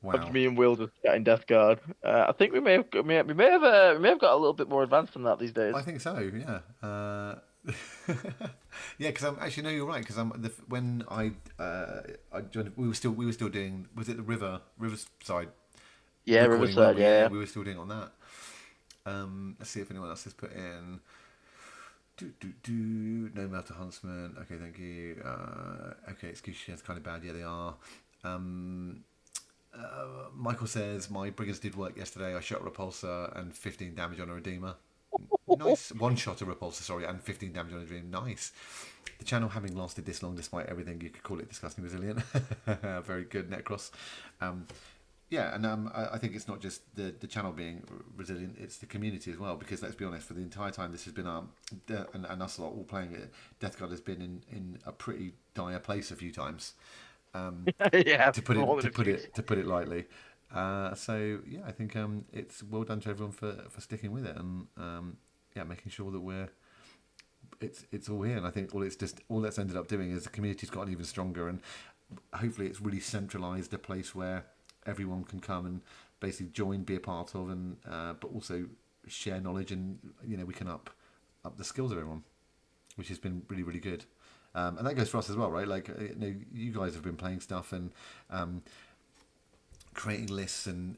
Wow. Of me and Will just chatting Deathguard. I think we may have got a little bit more advanced than that these days. I think so. Yeah. Because actually no, you're right. Because when I joined, we were still doing. Was it the Riverside? Yeah, Riverside. Yeah, we were still doing on that. Let's see if anyone else has put in. No Melter Huntsman. Okay, thank you. Okay, Execution's kind of bad. Yeah, they are. Michael says, my Brigands did work yesterday. I shot a Repulsor and 15 damage on a Redeemer. Nice. One shot a Repulsor, sorry, and 15 damage on a Dream. Nice. The channel having lasted this long despite everything, you could call it disgusting resilient. Very good, Necros. I think it's not just the channel being resilient, it's the community as well, because let's be honest, for the entire time this has been and us lot all playing it, Deathguard has been in a pretty dire place a few times. To put it lightly. I think it's well done to everyone for sticking with it and making sure that it's all here. And I think all that's ended up doing is the community's gotten even stronger, and hopefully it's really centralised a place where everyone can come and basically join, be a part of, and but also share knowledge, and we can up the skills of everyone, which has been really, really good. And that goes for us as well, right? Like, you guys have been playing stuff and creating lists and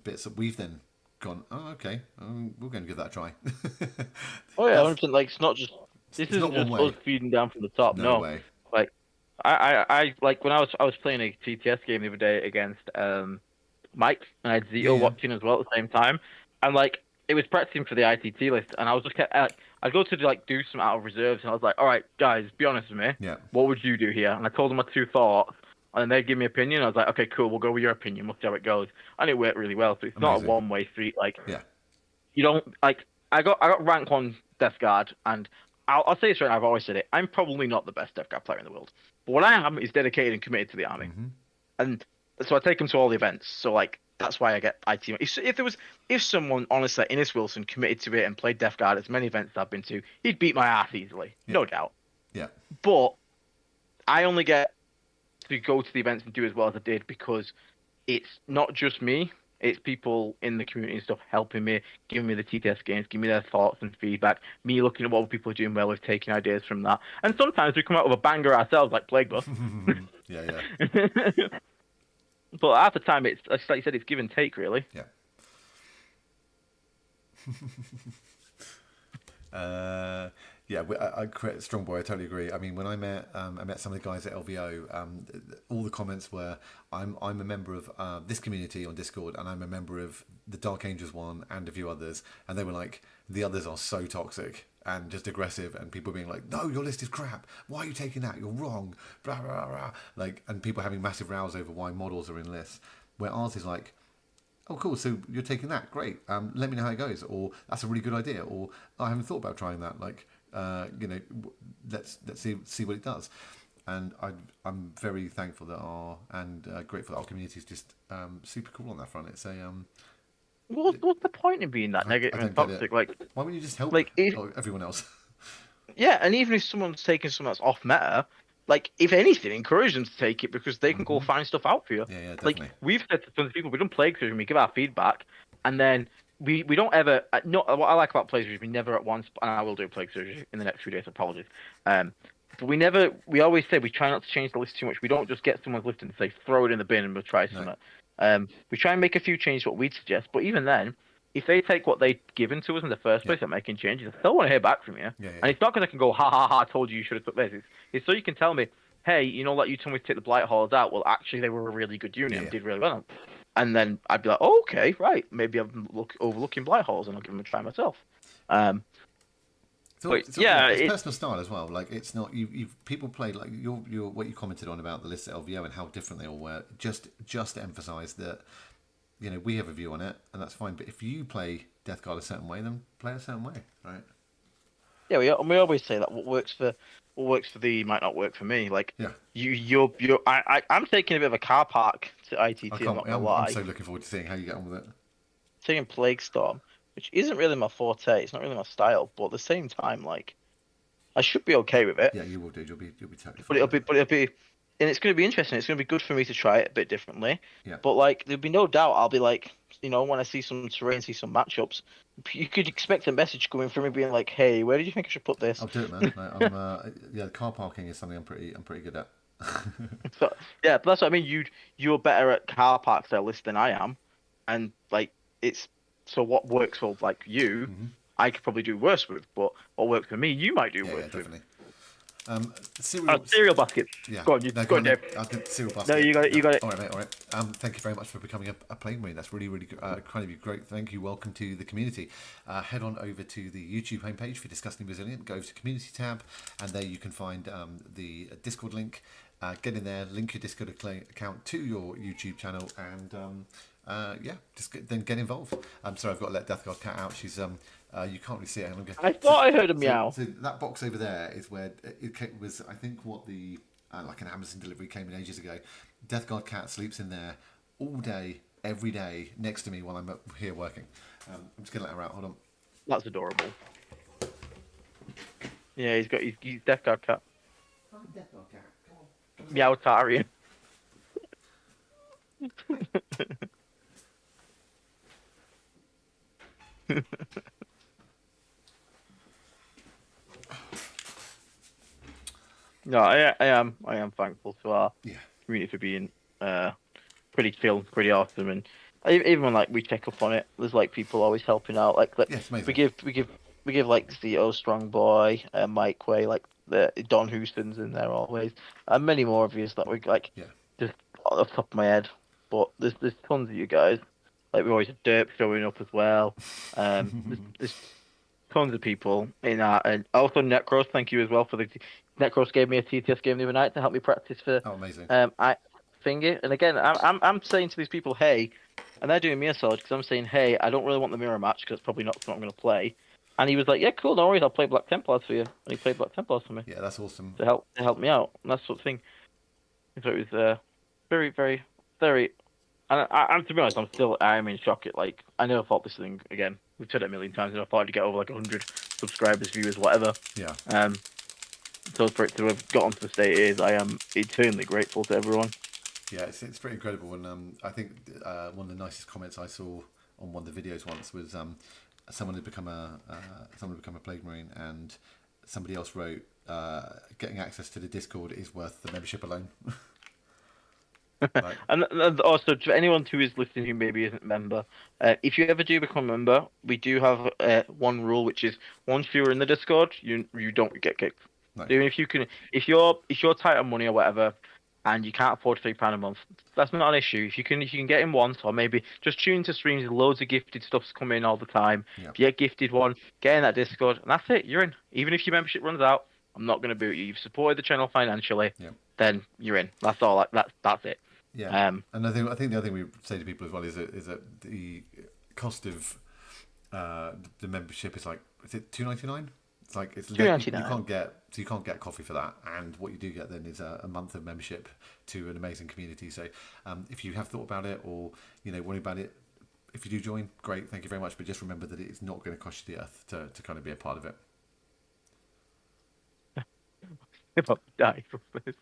bits that we've then gone, okay, we're going to give that a try. Oh yeah, 100%. Like, it's not just this isn't just us feeding down from the top. No way. Like, I like when I was playing a TTS game the other day against Mike, and I had Zito watching as well at the same time, and like it was practicing for the ITT list, and I was just I'd go to like do some out of reserves, and I was like, all right, guys, be honest with me. Yeah. What would you do here? And I told them my 2 thoughts, and then they'd give me an opinion. I was like, okay, cool, we'll go with your opinion. We'll see how it goes, and it worked really well. So it's not a one-way street. Like, you don't like. I got rank 1 Deathguard, and I'll say this right now. I've always said it. I'm probably not the best Deathguard player in the world, but what I am is dedicated and committed to the army, and so I take them to all the events. So like that's why I get IT. If someone honestly like Innes Wilson committed to it and played Deathguard as many events as I've been to, he'd beat my ass easily, no doubt. Yeah. But I only get to go to the events and do as well as I did because it's not just me. It's people in the community and stuff helping me, giving me the TTS games, giving me their thoughts and feedback, me looking at what people are doing well with taking ideas from that. And sometimes we come out with a banger ourselves, like Plagbu. Yeah. But half the time, it's like you said, it's give and take, really. Yeah. I Strong Boy, I totally agree. I mean, when I met some of the guys at LVO, all the comments were, I'm a member of this community on Discord, and I'm a member of the Dark Angels one and a few others, and they were like, the others are so toxic and just aggressive, and people being like, no, your list is crap, why are you taking that, you're wrong, blah blah blah, like, and people having massive rows over why models are in lists, where ours is like, oh cool, so you're taking that, great, let me know how it goes, or that's a really good idea, or I haven't thought about trying that, like, let's see what it does. And I'm very thankful that grateful that our community is just super cool on that front. It's a what's the point in being that negative and toxic? Like, why wouldn't you just help everyone else? Yeah, and even if someone's taking something that's off meta, like, if anything, encourage them to take it because they can go find stuff out for you. Yeah, definitely. Like, we've said to tons of people, we don't play Surgery, we give our feedback, and then we don't ever, what I like about Play Surgery, we never at once, and I will do Plague Surgery in the next few days, apologies. But we always say we try not to change the list too much. We don't just get someone's list and say, throw it in the bin and we'll try something. We try and make a few changes what we'd suggest, but even then, if they take what they've given to us in the first place and making changes, I still want to hear back from you. And it's not because I can go, ha ha ha, I told you should have took this. It's so you can tell me, hey, you know, like you told me to take the Blight Lords out. Well, actually, they were a really good unit and did really well. And then I'd be like, oh, okay, right. Maybe I'm overlooking Blight Lords and I'll give them a try myself. It's personal style as well. Like, it's not people play like your what you commented on about the list at LVO and how different they all were. Just to emphasise that, you know, we have a view on it and that's fine. But if you play Deathguard a certain way, then play a certain way, right? Yeah, we always say that what works for thee might not work for me. Like, I'm taking a bit of a car park to ITT. I'm not gonna lie. I'm so looking forward to seeing how you get on with it. Taking Plague Storm, which isn't really my forte. It's not really my style, but at the same time, like, I should be okay with it. Yeah, you will do. You'll be totally. But it'll be, and it's going to be interesting. It's going to be good for me to try it a bit differently. Yeah. But like, there'll be no doubt. I'll be like, you know, when I see some terrain, see some matchups, you could expect a message coming from me being like, "Hey, where did you think I should put this?" I'll do it, man. Like, car parking is something I'm pretty good at. So, yeah, but that's what I mean. You're better at car park style list than I am, and like, it's so what works for like you, I could probably do worse with, but what works for me, you might do worse with. Definitely. Cereal baskets. Yeah. Go on, go on, Dave. I think cereal basket. No, you got it. All right, mate. All right. Thank you very much for becoming a playing marine. That's really, really kind of you. Great. Thank you. Welcome to the community. Head on over to the YouTube homepage for Disgusting Resilient. Go over to Community tab, and there you can find the Discord link. Get in there, link your Discord account to your YouTube channel, and then get involved. I'm sorry, I've got to let Deathguard cat out. She's you can't really see it. I thought I heard a meow. So that box over there is where it was. I think what the like an Amazon delivery came in ages ago. Deathguard cat sleeps in there all day, every day, next to me while I'm up here working. I'm just gonna let her out. Hold on. That's adorable. Yeah, he's Deathguard cat. Oh, Deathguard cat. Come on. Meow Tarian. No, I am thankful to our community for being pretty chill, pretty awesome, and even when like we check up on it, there's like people always helping out. Like we give like Zito, Strong Boy, Mike Way, like Don Houston's in there always, and many more of yous that we like. Yeah. Just off the top of my head, but there's tons of you guys. Like we always have Derp showing up as well. There's tons of people in that, and also Necros. Thank you as well for the Necros gave me a TTS game the other night to help me practice for. Oh, amazing. I finger, and again, I'm saying to these people, hey, and they're doing me a solid because I'm saying, hey, I don't really want the mirror match because it's probably not something I'm going to play. And he was like, yeah, cool, no worries, I'll play Black Templars for you. And he played Black Templars for me. Yeah, that's awesome. To help me out, and that sort of thing. So it was very, very, very. And to be honest, I'm in shock at like I never thought this thing again. We've said it a million times, and I thought I'd get over like 100 subscribers, viewers, whatever. Yeah. So for it to have gotten to the state it is, I am eternally grateful to everyone. Yeah, it's pretty incredible, and I think one of the nicest comments I saw on one of the videos once was someone had become a Plague Marine, and somebody else wrote, "Getting access to the Discord is worth the membership alone." Like, and also to anyone who is listening who maybe isn't a member, if you ever do become a member, we do have one rule, which is once you're in the Discord, you don't get kicked. no. Even if you're tight on money or whatever, and you can't afford £3 a month, that's not an issue. If you can get in once, or maybe just tune into streams, loads of gifted stuff's coming in all the time. Yeah. If you get gifted one, get in that Discord, and that's it. You're in. Even if your membership runs out, I'm not going to boot you. You've supported the channel financially, then you're in. That's all. That's it. Yeah. And I think the other thing we say to people as well is that the cost of the membership is like, is it $2.99? It's like it's $2.99. You can't get coffee for that, and what you do get then is a month of membership to an amazing community. So if you have thought about it, or worry about it, if you do join, great, thank you very much. But just remember that it's not going to cost you the earth to kind of be a part of it. If I die from this,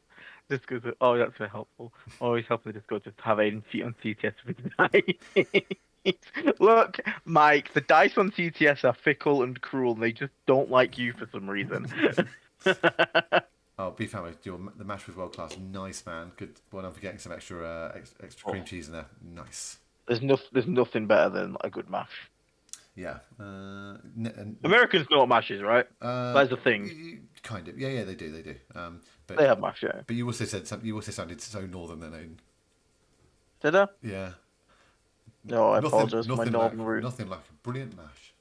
just because that's very helpful. Always helpful to just go just have Aiden cheat on CTS with the dice. Look, Mike, the dice on CTS are fickle and cruel, and they just don't like you for some reason. Oh, beef family, the mash was world class. Nice, man. Good. Well done for getting some extra cream cheese in there. Nice. There's nothing better than a good mash. Yeah. Americans know what mash is, right? That's the thing. Kind of. Yeah, they do. But they have mash, yeah. But you also said something. You also sounded so northern then, Aiden. Did I? Yeah. No, I apologize for my northern roots. Nothing like a brilliant mash.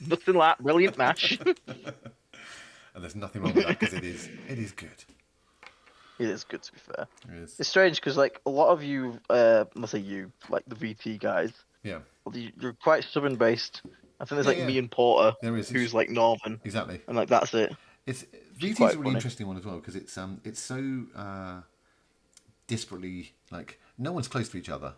Nothing like brilliant mash. And there's nothing wrong with that because it is good. It is good, to be fair. It is. It's strange because like a lot of you, must say you, like the VT guys. Yeah. You're quite southern based. I think there's me and Porter, who's like northern. Exactly. And like that's it. VT's a really interesting one as well because it's so disparately, like no one's close to each other.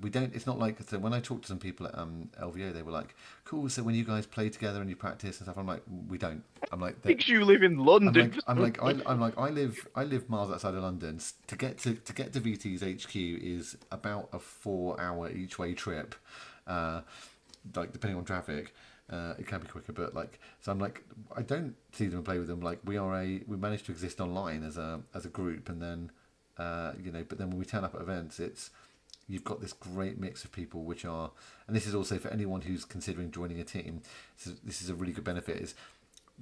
We don't. It's not like, so when I talked to some people at LVO, they were like, "Cool. So when you guys play together and you practice and stuff," I'm like, "We don't." I'm like, "Think you live in London?" I live miles outside of London. To get to VT's HQ is about a 4-hour each way trip. Like depending on traffic, it can be quicker. But like, so I'm like, I don't see them and play with them. Like we managed to exist online as a group, and then but then when we turn up at events, you've got this great mix of people which are, and this is also for anyone who's considering joining a team, this is a really good benefit, is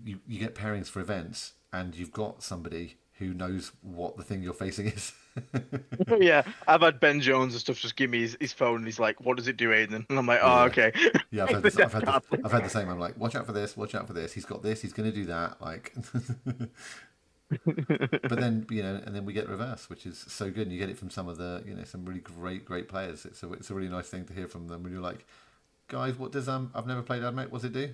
you get pairings for events and you've got somebody who knows what the thing you're facing is. Yeah, I've had Ben Jones and stuff just give me his phone and he's like, "What does it do, Aiden?" And I'm like, "Oh, okay." Yeah, I've had the same. I'm like, watch out for this, he's got this, he's going to do that, like... But then and then we get reverse, which is so good, and you get it from some of the some really great players. It's a really nice thing to hear from them when you're like, "Guys, what does I've never played Admate, what's it do?"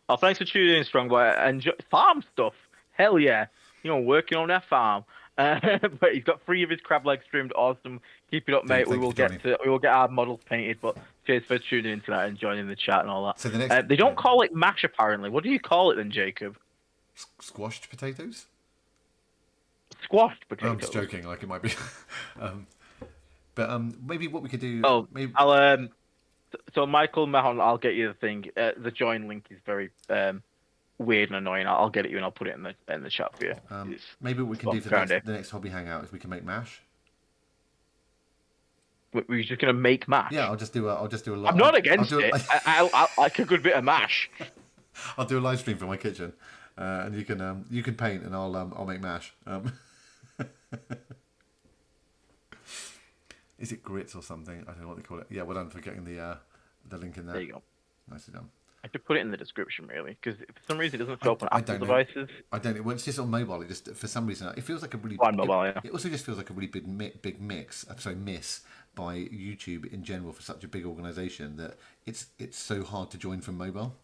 Oh, thanks for tuning in, Strongboy. And farm stuff, hell yeah, working on that farm. But he's got 3 of his crab legs trimmed. Awesome, keep it up, mate. We will get our models painted. But cheers for tuning in tonight and joining the chat and all that. So the next, they don't call it mash apparently. What do you call it then, Jacob? Squashed potatoes? Squashed potatoes. I'm just joking, like it might be. But maybe what we could do. Oh, maybe... I'll So Michael Mahon, I'll get you the thing. The join link is very weird and annoying. I'll get it you and I'll put it in the chat for you. Maybe what we can do for the next hobby hangout is we can make mash. We're just gonna make mash. Yeah, I'll just do a lot. I'm not against it. I like a good bit of mash. I'll do a live stream from my kitchen, and you can paint, and I'll make mash. Is it grits or something? I don't know what they call it. Yeah, well done for getting the link in there. There you go. Nicely done. I could put it in the description, really, because for some reason it doesn't show up on Apple don't know. devices. I don't know. When it's just on mobile, it just for some reason it feels like a really. On mobile, yeah. It also just feels like a really big miss. Miss by YouTube in general for such a big organisation that it's so hard to join from mobile.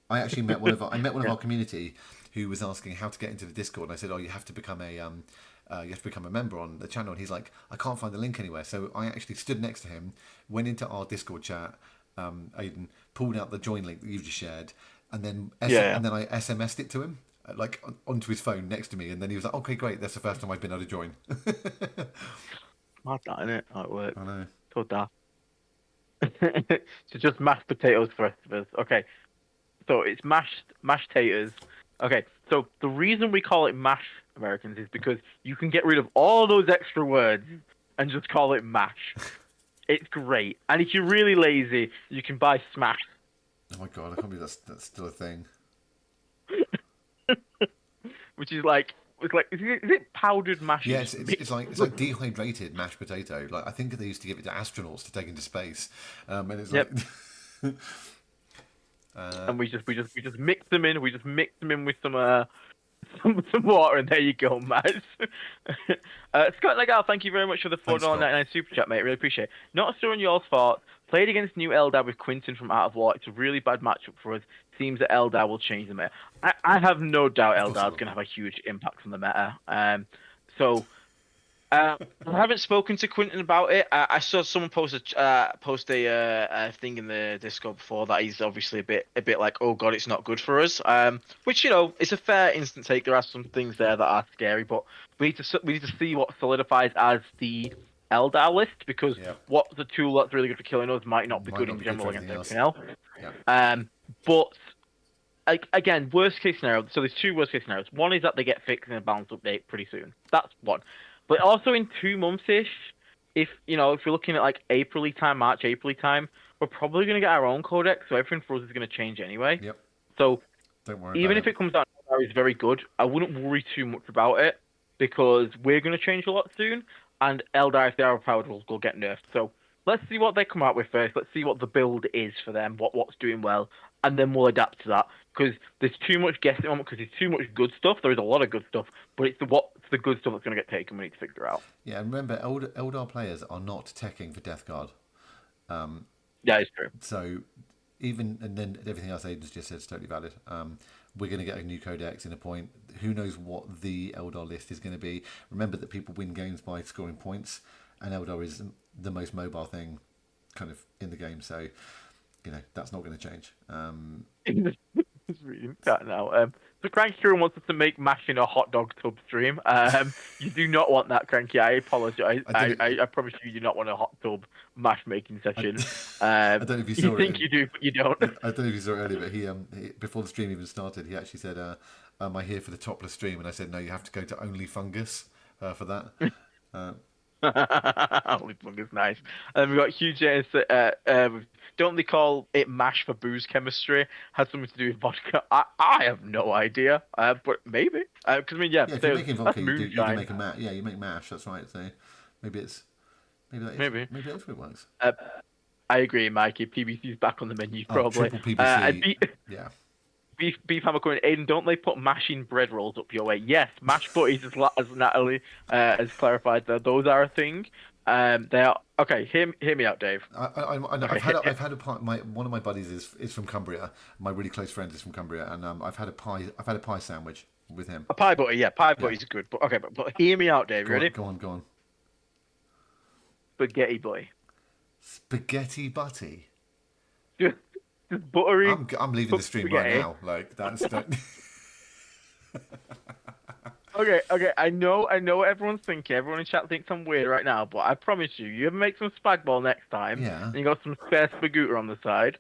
I actually met one of our community who was asking how to get into the Discord, and I said, "Oh, you have to become a member on the channel." And he's like, "I can't find the link anywhere." So I actually stood next to him, went into our Discord chat. Aiden pulled out the join link that you've just shared, and then and then I SMS'd it to him, like onto his phone next to me, and then he was like, "Okay, great, that's the first time I've been able to join." Mad that, innit? How it works. I know. So daft. So just mashed potatoes for the rest of us. Okay. So it's mashed taters. Okay. So the reason we call it mash, Americans, is because you can get rid of all those extra words and just call it mash. It's great. And if you're really lazy, you can buy smash. Oh my god, I can't believe that's still a thing. Which is like, is it powdered mash? Yeah, it's like dehydrated mashed potato. Like I think they used to give it to astronauts to take into space, and it's like. And we just mix them in. We just mix them in with some water, and there you go, Matt. Scott Legal, thank you very much for the $4.99 super chat, mate. Really appreciate it. Not sure on your thoughts. Played against new Eldar with Quinton from Out of War. It's a really bad matchup for us. Seems that Eldar will change the meta. I have no doubt Eldar's going to have a huge impact on the meta. I haven't spoken to Quinton about it. I saw someone post a thing in the Discord before that he's obviously a bit like, oh god, it's not good for us. Which it's a fair instant take. There are some things there that are scary, but we need to see what solidifies as the Eldar list, because what's the tool that's really good for killing us might not be good in general against everything else. But again, worst case scenario. So there's two worst case scenarios. One is that they get fixed in a balance update pretty soon. That's one. But also in 2 months-ish, if you're looking at like March, April time, we're probably going to get our own codex, so everything for us is going to change anyway. Yep. So don't worry. Even if it comes out Eldar is very good, I wouldn't worry too much about it, because we're going to change a lot soon, and Eldar, if they are overpowered, will get nerfed. So let's see what they come out with first. Let's see what the build is for them, what's doing well, and then we'll adapt to that. Because there's too much guessing on it, because there's too much good stuff. There is a lot of good stuff, but it's the good stuff that's going to get taken. We need to figure out. Yeah, and remember, Eldar players are not teching for Deathguard. Yeah, it's true. So and then everything else Aiden's just said is totally valid. We're going to get a new codex in a point. Who knows what the Eldar list is going to be? Remember that people win games by scoring points, and Eldar is the most mobile thing kind of in the game. So, that's not going to change. Just reading that now. So Cranky Crew wants us to make mashing a hot dog tub stream. You do not want that, Cranky. I apologise. I promise you do not want a hot tub mash making session. I don't know if you saw it. You think you do, but you don't. I don't know if you saw it earlier, but he before the stream even started, he actually said, "Am I here for the topless stream?" And I said, "No, you have to go to Only Fungus for that." Only Fungus, nice. And we've got Hugh Janus. Don't they call it mash for booze chemistry? Has something to do with vodka? I have no idea, but maybe. Because if you're making vodka, you can make a mash. Yeah, you make mash. That's right. So maybe that's what it works. I agree, Mikey. PBC's back on the menu, probably. Triple PBC. Yeah. Beef Hammer coming. Aiden, don't they put mashing bread rolls up your way? Yes, mash butties, as Natalie has clarified, those are a thing. They are okay. Hear me out, Dave. I've had a pie. One of my buddies is from Cumbria. My really close friend is from Cumbria, and I've had a pie sandwich with him. A pie butty, yeah, butties are good. But okay, but hear me out, Dave. Ready? Go on. Spaghetti boy. Spaghetti butty. Just buttery. I'm leaving the stream right now. Like that's. Okay. I know what everyone's thinking. Everyone in chat thinks I'm weird right now, but I promise you ever make some spag bol next time, and you got some spare spagooter on the side,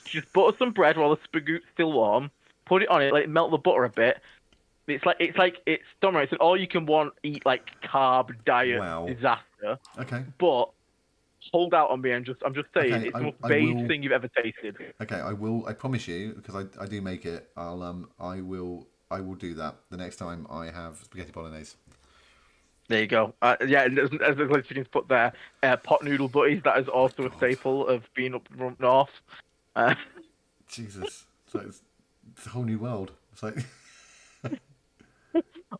just butter some bread while the spagooter's still warm. Put it on it, let it melt the butter a bit. It's don't worry, it's an all you can eat like carb diet disaster. Okay. But hold out on me. I'm just saying, Okay, it's the most I beige will- thing you've ever tasted. Okay, I will. I promise you, because I do make it. I will do that the next time I have spaghetti bolognese. There you go. Yeah, and as the chickens put there, pot noodle butties. That is also a God. staple of being up north. Uh, Jesus, it's a whole new world. It's like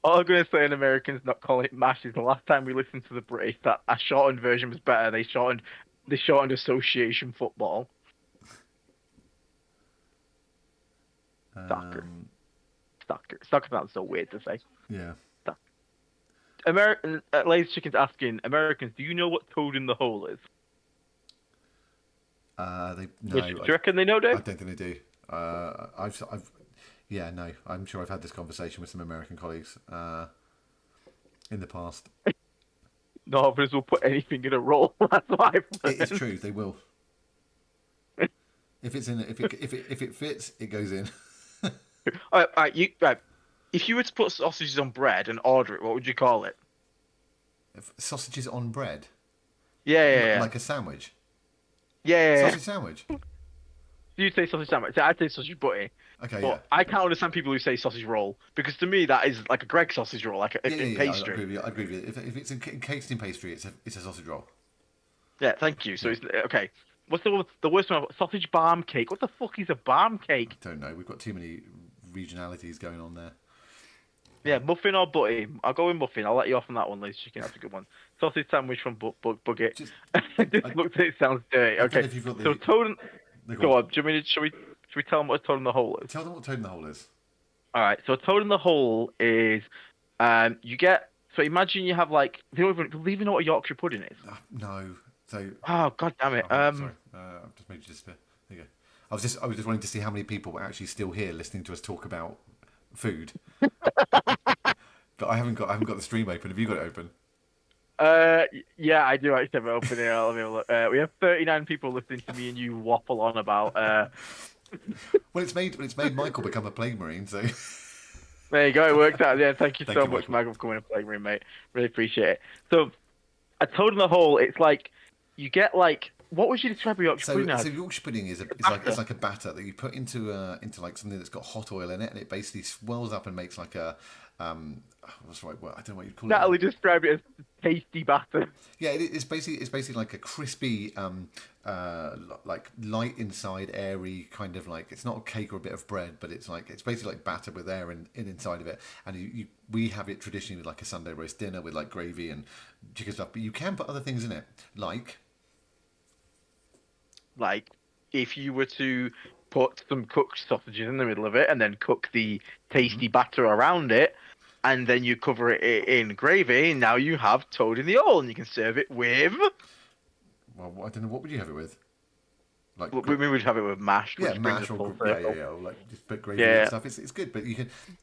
all I'm going to say in Americans not calling it mash is the last time we listened to the British, that a shortened version was better. They shortened association football. Soccer. Soccer sounds so weird to say. Yeah. American Lazy Chicken's asking Americans, do you know what toad in the hole is? No. Do you reckon they know, I Dave? don't think they do. No. I'm sure I've had this conversation with some American colleagues in the past. Northerners will put anything in a roll. That's why. It is true. They will. If it fits, it goes in. All right. If you were to put sausages on bread and order it, what would you call it? Sausages on bread. Yeah. Like a sandwich. Yeah. Sausage sandwich. You'd say sausage sandwich. So I'd say sausage butty. Okay. But Yeah. I can't understand people who say sausage roll, because to me that is like a Greg sausage roll, like in pastry. I agree with you. If it's encased in pastry, it's a sausage roll. Yeah, thank you. So it's okay. What's the worst one? Sausage barm cake. What the fuck is a barm cake? Don't know. We've got too many regionalities going on there. Yeah, muffin or butty? I'll go with muffin. I'll let you off on that one, Liz Chicken. That's a good one. Sausage sandwich from Bucket. Just- This looks it sounds dirty. I don't know Okay. if you've got So the- toad. Go Go on. on. Should we tell them what a toad in the hole is? Tell them what toad in the hole is. All right. So a toad in the hole is, you get. So imagine you have like. Do you even know what a Yorkshire pudding is? No. So. Oh God damn it. Sorry. I've just made you disappear. There you go. I was just wanting to see how many people were actually still here listening to us talk about food. But I haven't got the stream open. Have you got it open? Yeah, I do actually have it open here. Let me have a look. We have 39 people listening to me and you waffle on about. Well, it's made Michael become a plague marine. So There you go. It worked out. Yeah, thank you Thank so you, much, Michael. Michael, for coming and playing, mate. Really appreciate it. So, a toad in the hole. It's like you get like. What would you describe a Yorkshire pudding as? So Yorkshire pudding is like a batter that you put into like something that's got hot oil in it, and it basically swells up and makes like a what's the right word? I don't know what you'd call it. Natalie described it as tasty batter. Yeah, it's basically like a crispy, like light inside, airy kind of like, it's not a cake or a bit of bread, but it's basically like batter with air inside of it. And we have it traditionally with like a Sunday roast dinner with like gravy and chicken stuff, but you can put other things in it, like If you were to put some cooked sausages in the middle of it and then cook the tasty batter around it, and then you cover it in gravy, now you have toad in the hole, and you can serve it with. Well, I don't know, what would you have it with? Like We would have it with mashed. yeah, which brings mash us or full yeah, circle. or like just put gravy Yeah. and stuff. It's good, but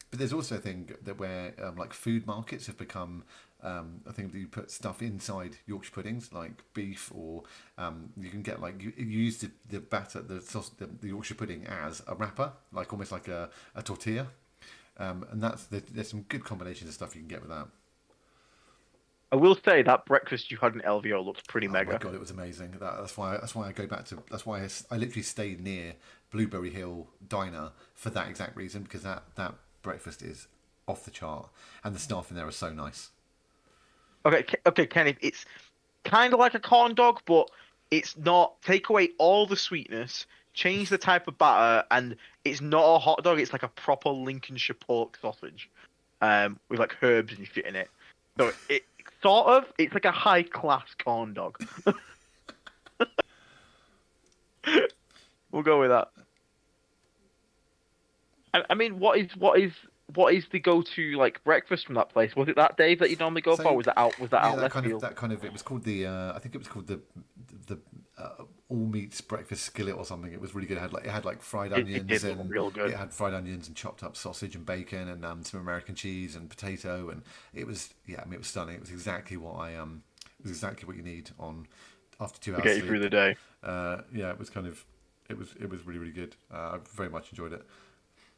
but there's also a thing that where like food markets have become a thing that you put stuff inside Yorkshire puddings, like beef, or you can get like you use the batter, the sauce, the Yorkshire pudding as a wrapper, like almost like a tortilla, and there's some good combinations of stuff you can get with that. I will say that breakfast you had in LVO looks pretty Oh mega. my god, it was amazing. That's why I go back to. That's why I literally stayed near Blueberry Hill Diner for that exact reason, because that breakfast is off the chart, and the staff in there are so nice. Okay, Kenny, it's kind of like a corn dog, but it's not. Take away all the sweetness, change the type of batter, and it's not a hot dog. It's like a proper Lincolnshire pork sausage, with like herbs and shit in it. So it's like a high class corn dog. We'll go with that. I mean, what is the go-to like breakfast from that place? Was it that, Dave, that you normally go for? Or was that out? Was that out left field? That kind of. It was called the. I think it was called the all meats breakfast skillet or something. It was really good. It had like fried onions did look and real good. it had fried onions and chopped up sausage and bacon and some American cheese and potato, and it was it was stunning. It was exactly what it was exactly what you need on after 2 hours Get you sleep. through the day. Yeah, it was kind of it was really, really good. I very much enjoyed it.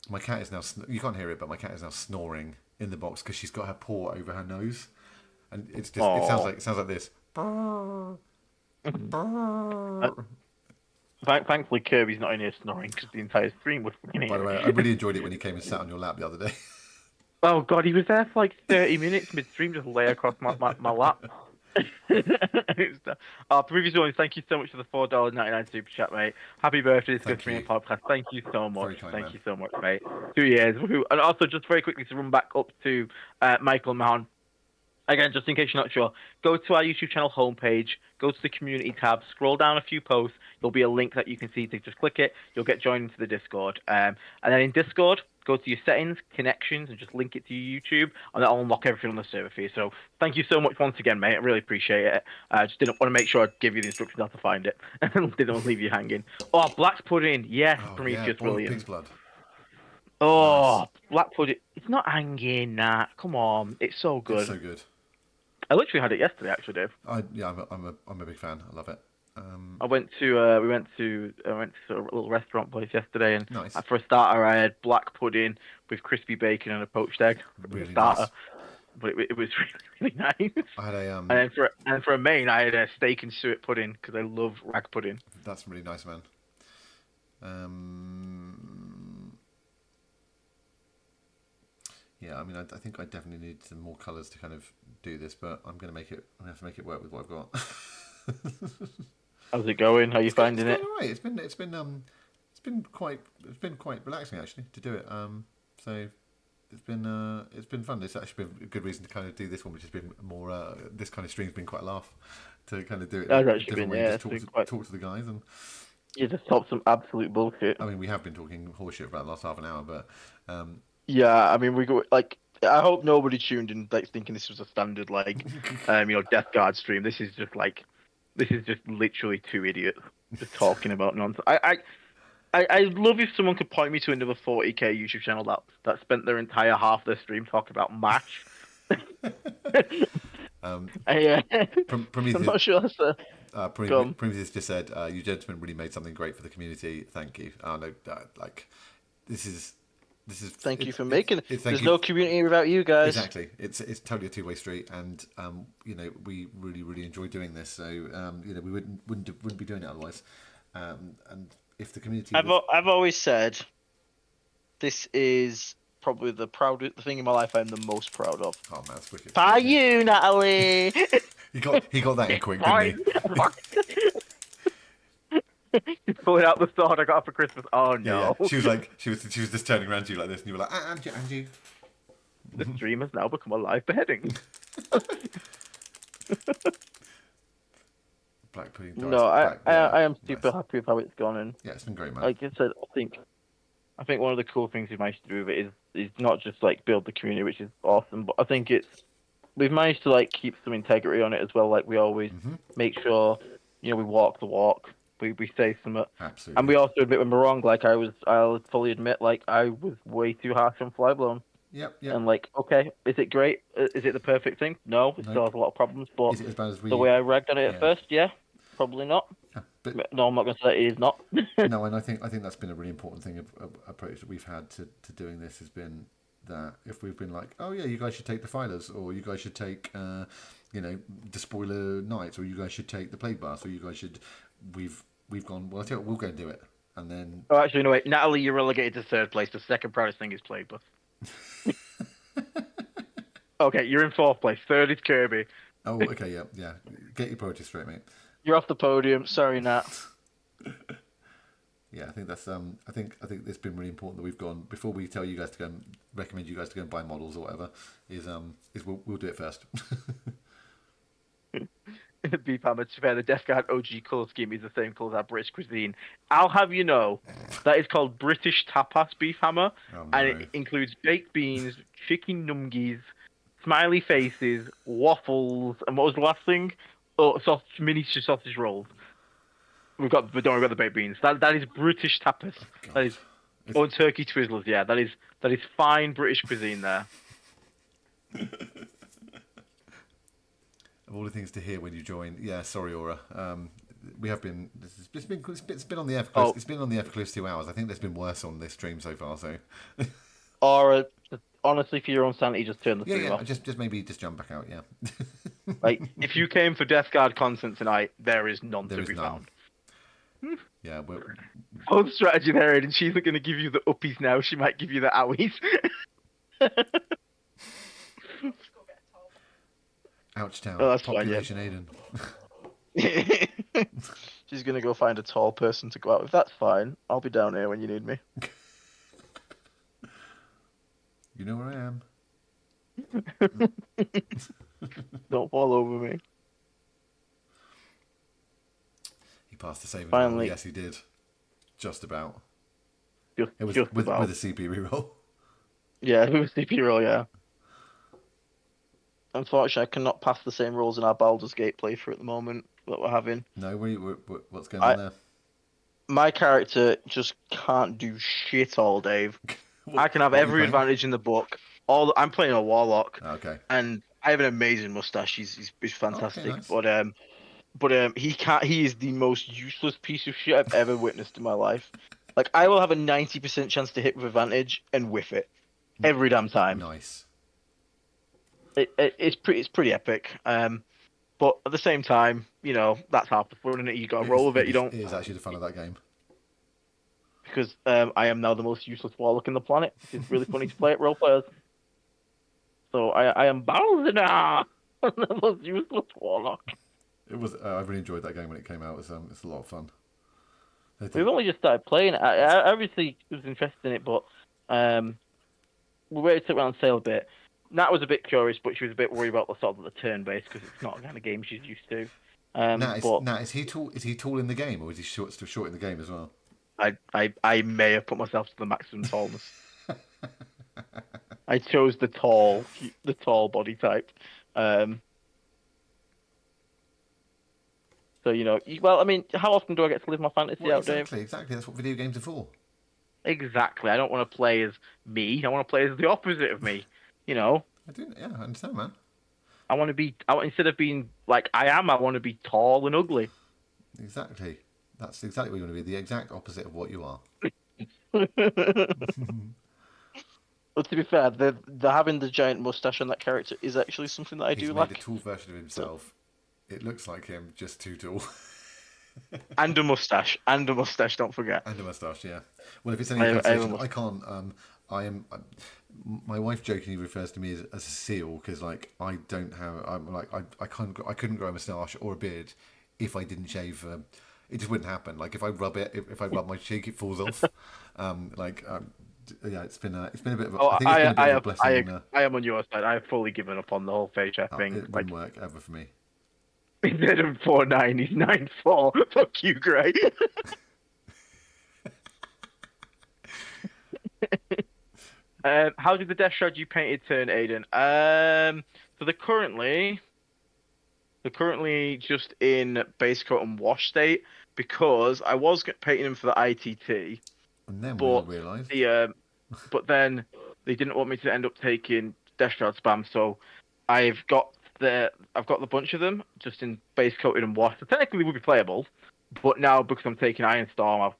My cat is now you can't hear it, but my cat is now snoring in the box because she's got her paw over her nose, and it's just it sounds like this. Thankfully, Kirby's not in here snoring because the entire stream was fucking By the way, I really enjoyed it when he came and sat on your lap the other day. Oh god, he was there for like 30 minutes mid-stream, just lay across my lap. Previous one, thank you so much for the $4.99 super chat, mate. Happy birthday to the Stream Podcast. Thank you so much. Thank you so much, mate. 2 years. And also, just very quickly to run back up to Michael Mahon. Again, just in case you're not sure, go to our YouTube channel homepage, go to the community tab, scroll down a few posts. There'll be a link that you can see to just click it. You'll get joined into the Discord. And then in Discord, go to your settings, connections, and just link it to your YouTube, and that'll unlock everything on the server for you. So thank you so much once again, mate. I really appreciate it. I just didn't want to make sure I'd give you the instructions how to find it. Didn't want to leave you hanging. Oh, Black's Pudding. Yes, Prometheus Williams. Pig's blood. Oh, nice. Black Pudding. It's not hanging, nah. Come on. It's so good. It's so good. I literally had it yesterday, actually, Dave. I'm a big fan. I love it. I went to a little restaurant place yesterday, and nice. For a starter, I had black pudding with crispy bacon and a poached egg. Really starter, nice. But it was really nice. I had a and for a main, I had a steak and suet pudding because I love rag pudding. That's really nice, man. Yeah, I mean, I think I definitely need some more colours to kind of do this, but I'm gonna have to make it work with what I've got. How's it going? How are you finding it? All right. It's been quite relaxing actually to do it. So it's been fun. It's actually been a good reason to kind of do this one, which has been more. This kind of stream's been quite a laugh to kind of do it. That's actually been, yeah. Talk to the guys and. You just talk some absolute bullshit. I mean, we have been talking horseshit for the last half an hour, but. Yeah, I mean, we go like. I hope nobody tuned in like thinking this was a standard like, Deathguard stream. This is just literally two idiots just talking about nonsense. I'd love if someone could point me to another 40k YouTube channel that spent their entire half their stream talking about match. I'm not sure that's Prometheus just said, "You gentlemen really made something great for the community. Thank you." Oh no, this is. Thank you for making it. There's no community without you guys. Exactly. It's totally a two-way street, and we really enjoy doing this. So we wouldn't be doing it otherwise. And if the community, I've always said, this is probably the thing in my life I'm the most proud of. Oh man, that's wicked. By you, Natalie. he got that in quick, didn't he? She's pulling out the sword I got for Christmas. Oh no! Yeah. She was just turning around to you like this, and you were like, Angie. The stream has now become a live beheading. Black pudding. No, I am super happy with how it's gone, and yeah, it's been great, man. Like I said, I think one of the cool things we've managed to do with it is not just like build the community, which is awesome, but I think we've managed to like keep some integrity on it as well. Like we always make sure we walk the walk. We say something. Absolutely. And we also admit when we're wrong. Like I'll fully admit, like I was way too harsh on Flyblown. Yep. And like, okay, is it great? Is it the perfect thing? No, it still has a lot of problems. But is it as bad as the way I ragged on it at first, yeah, probably not. Yeah, but no, I'm not going to say it is not. No, and I think that's been a really important thing of approach that we've had to doing this has been that if we've been like, oh yeah, you guys should take the filers, or you guys should take the spoiler knights, or you guys should take the plague bars, or you guys should. We've gone, well, I tell you what, we'll go and do it. And then... Oh, actually, no, wait. Natalie, you're relegated to third place. The second proudest thing is Plague Buff. Okay, you're in fourth place. Third is Kirby. Oh, okay, yeah. Get your priorities straight, mate. You're off the podium. Sorry, Nat. Yeah, I think that's... I think it's been really important that we've gone... Before we tell you guys to go and recommend you guys to go and buy models or whatever, is we'll do it first. Beef hammer, to fair, the Deathguard OG colour scheme is the same colour as our British cuisine. I'll have you know that is called British tapas beef hammer, and it includes baked beans, chicken nungies, smiley faces, waffles, and what was the last thing? Oh, miniature sausage rolls. We've got the baked beans. That is British tapas. Oh, that is and turkey twizzlers. Yeah, that is fine British cuisine there. Of all the things to hear when you join, yeah. Sorry, Aura. We have been. It's been on the F. It's been on the F close 2 hours. I think there's been worse on this stream so far. So. Aura, honestly, for your own sanity, just turn the thing off. Just maybe just jump back out. Yeah. Like, if you came for Deathguard content tonight, there is none There to is be none. found. Yeah, well, Old strategy there, Aiden. She's not going to give you the uppies now. She might give you the owies. ouch town. Oh, that's fine, Population Aiden. She's going to go find a tall person to go out with. That's fine. I'll be down here when you need me. You know where I am. Don't fall over me. He passed the saving Finally. roll. Yes, he did. Just about. Just, It was just with about. a CP reroll. Yeah, it was CP roll, yeah. Unfortunately, I cannot pass the same rules in our Baldur's Gate playthrough at the moment that we're having. No, what's going on there? My character just can't do shit all, Dave. I can have What are you every playing? advantage in the book. I'm playing a warlock, Okay. and I have an amazing mustache. He's fantastic, nice. but he can't. He is the most useless piece of shit I've ever witnessed in my life. Like, I will have a 90% chance to hit with advantage and whiff it every damn time. Nice. It's pretty epic. But at the same time, you know, that's half the fun, isn't it? You got to roll with it. You don't, It is actually the fun of that game. because I am now the most useless warlock in the planet. It's really funny to play at role players. So I am Bowser now. I'm the most useless warlock. It was. I really enjoyed that game when it came out. It's a lot of fun. We've only just started playing it. I obviously was interested in it, but we waited till it went on sale a bit. Nat was a bit curious, but she was a bit worried about the sort of the turn base because it's not the kind of game she's used to. Nat, is he tall? Is he tall in the game, or is he still short in the game as well? I may have put myself to the maximum tallness. I chose the tall body type. So, you know, well, I mean, how often do I get to live my fantasy out, Dave? Exactly. That's what video games are for. Exactly. I don't want to play as me. I want to play as the opposite of me. You know. I understand, man. Instead of being like I am, I want to be tall and ugly. Exactly. That's exactly what you want to be. The exact opposite of what you are. Well, to be fair, the having the giant mustache on that character is actually something that I do like. He's made a tall version of himself. It looks like him, just too tall. And a mustache. Don't forget. And a moustache, yeah. Well, if it's any consolation, I can't. My wife jokingly refers to me as a seal because, like, I don't have. I couldn't grow a moustache or a beard if I didn't shave. It just wouldn't happen. Like, if I rub it, if I rub my cheek, it falls off. Yeah, it's been a bit of. I think it's been a bit of a blessing. I am on your side. I have fully given up on the whole face thing. It wouldn't work ever for me. Instead of 4'9", he's 9'4". Fuck you, Gray. How did the Deathroud you painted turn, Aiden? So they're currently just in base coat and wash state because I was painting them for the ITT, And then we realised. but then they didn't want me to end up taking Deathroud spam, so I've got the bunch of them just in base coated and washed. So technically, they would be playable, but now because I'm taking Iron Storm, I've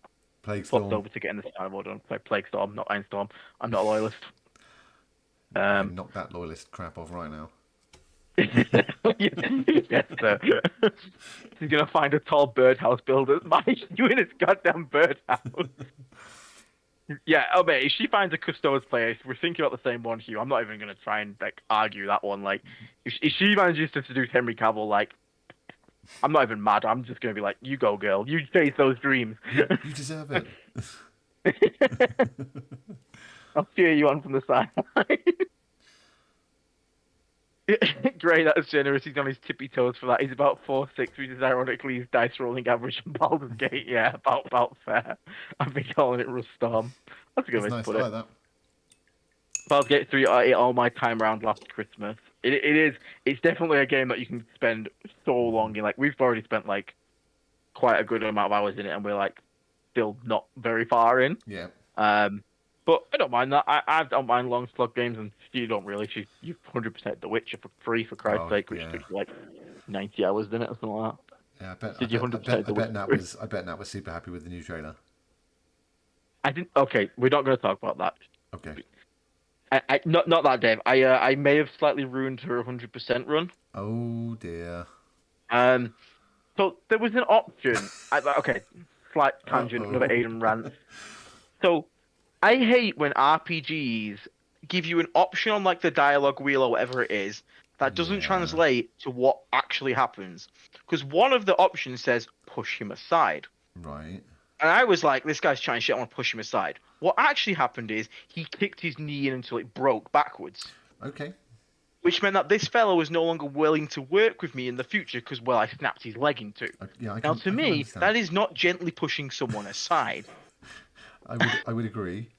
Plague swapped Storm. over to getting the style mode on. Play Plague Storm, not Iron Storm. I'm not a loyalist. Knock that loyalist crap off right now. Yes, sir. He's gonna find a tall birdhouse builder. You in his goddamn birdhouse. Yeah, oh mate, if she finds a Custodes place, we're thinking about the same one, Hugh. I'm not even gonna try and like argue that one. Like, if she manages to seduce Henry Cavill, like, I'm not even mad. I'm just gonna be like, you go, girl. You chase those dreams. You deserve it. I'll cheer you on from the side. Gray, that was generous. He's on his tippy toes for that. He's about 4'6", which is ironically his dice rolling average in Baldur's Gate. Yeah, about fair. I've been calling it Rust Storm. That's a good way to put I it. like that. Baldur's Gate 3, I ate all my time around last Christmas. It's definitely a game that you can spend so long in. Like, we've already spent like quite a good amount of hours in it, and we're like still not very far in. Yeah. But I don't mind that. I don't mind long slug games, and you don't really. You've 100% The Witcher for free, for Christ's sake, which took like 90 hours, didn't it, or something like that? Yeah, I bet. Did you 100% I bet Nat was super happy with the new trailer. I didn't. Okay, we're not going to talk about that. Okay. Not that, Dave. I may have slightly ruined her 100% run. Oh dear. So there was an option. Okay, slight tangent, another Aiden rant. So I hate when RPGs give you an option on like the dialogue wheel or whatever it is that doesn't translate to what actually happens. Because one of the options says push him aside. Right. And I was like, this guy's trying shit, I want to push him aside. What actually happened is he kicked his knee in until it broke backwards. Okay. Which meant that this fellow was no longer willing to work with me in the future because, well, I snapped his leg in two. Now, to me, that is not gently pushing someone aside. I would agree.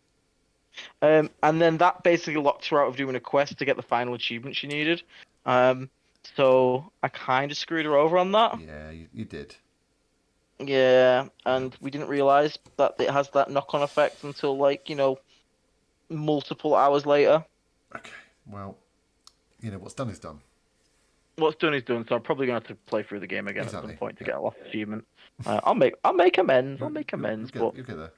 And then that basically locked her out of doing a quest to get the final achievement she needed. So I kind of screwed her over on that. Yeah, you did. Yeah, and we didn't realize that it has that knock-on effect until, like, multiple hours later. Okay, well, what's done is done. What's done is done, so I'm probably going to have to play through the game again at some point to get a lost achievement. I'll make amends. I'll make amends, You'll but get there.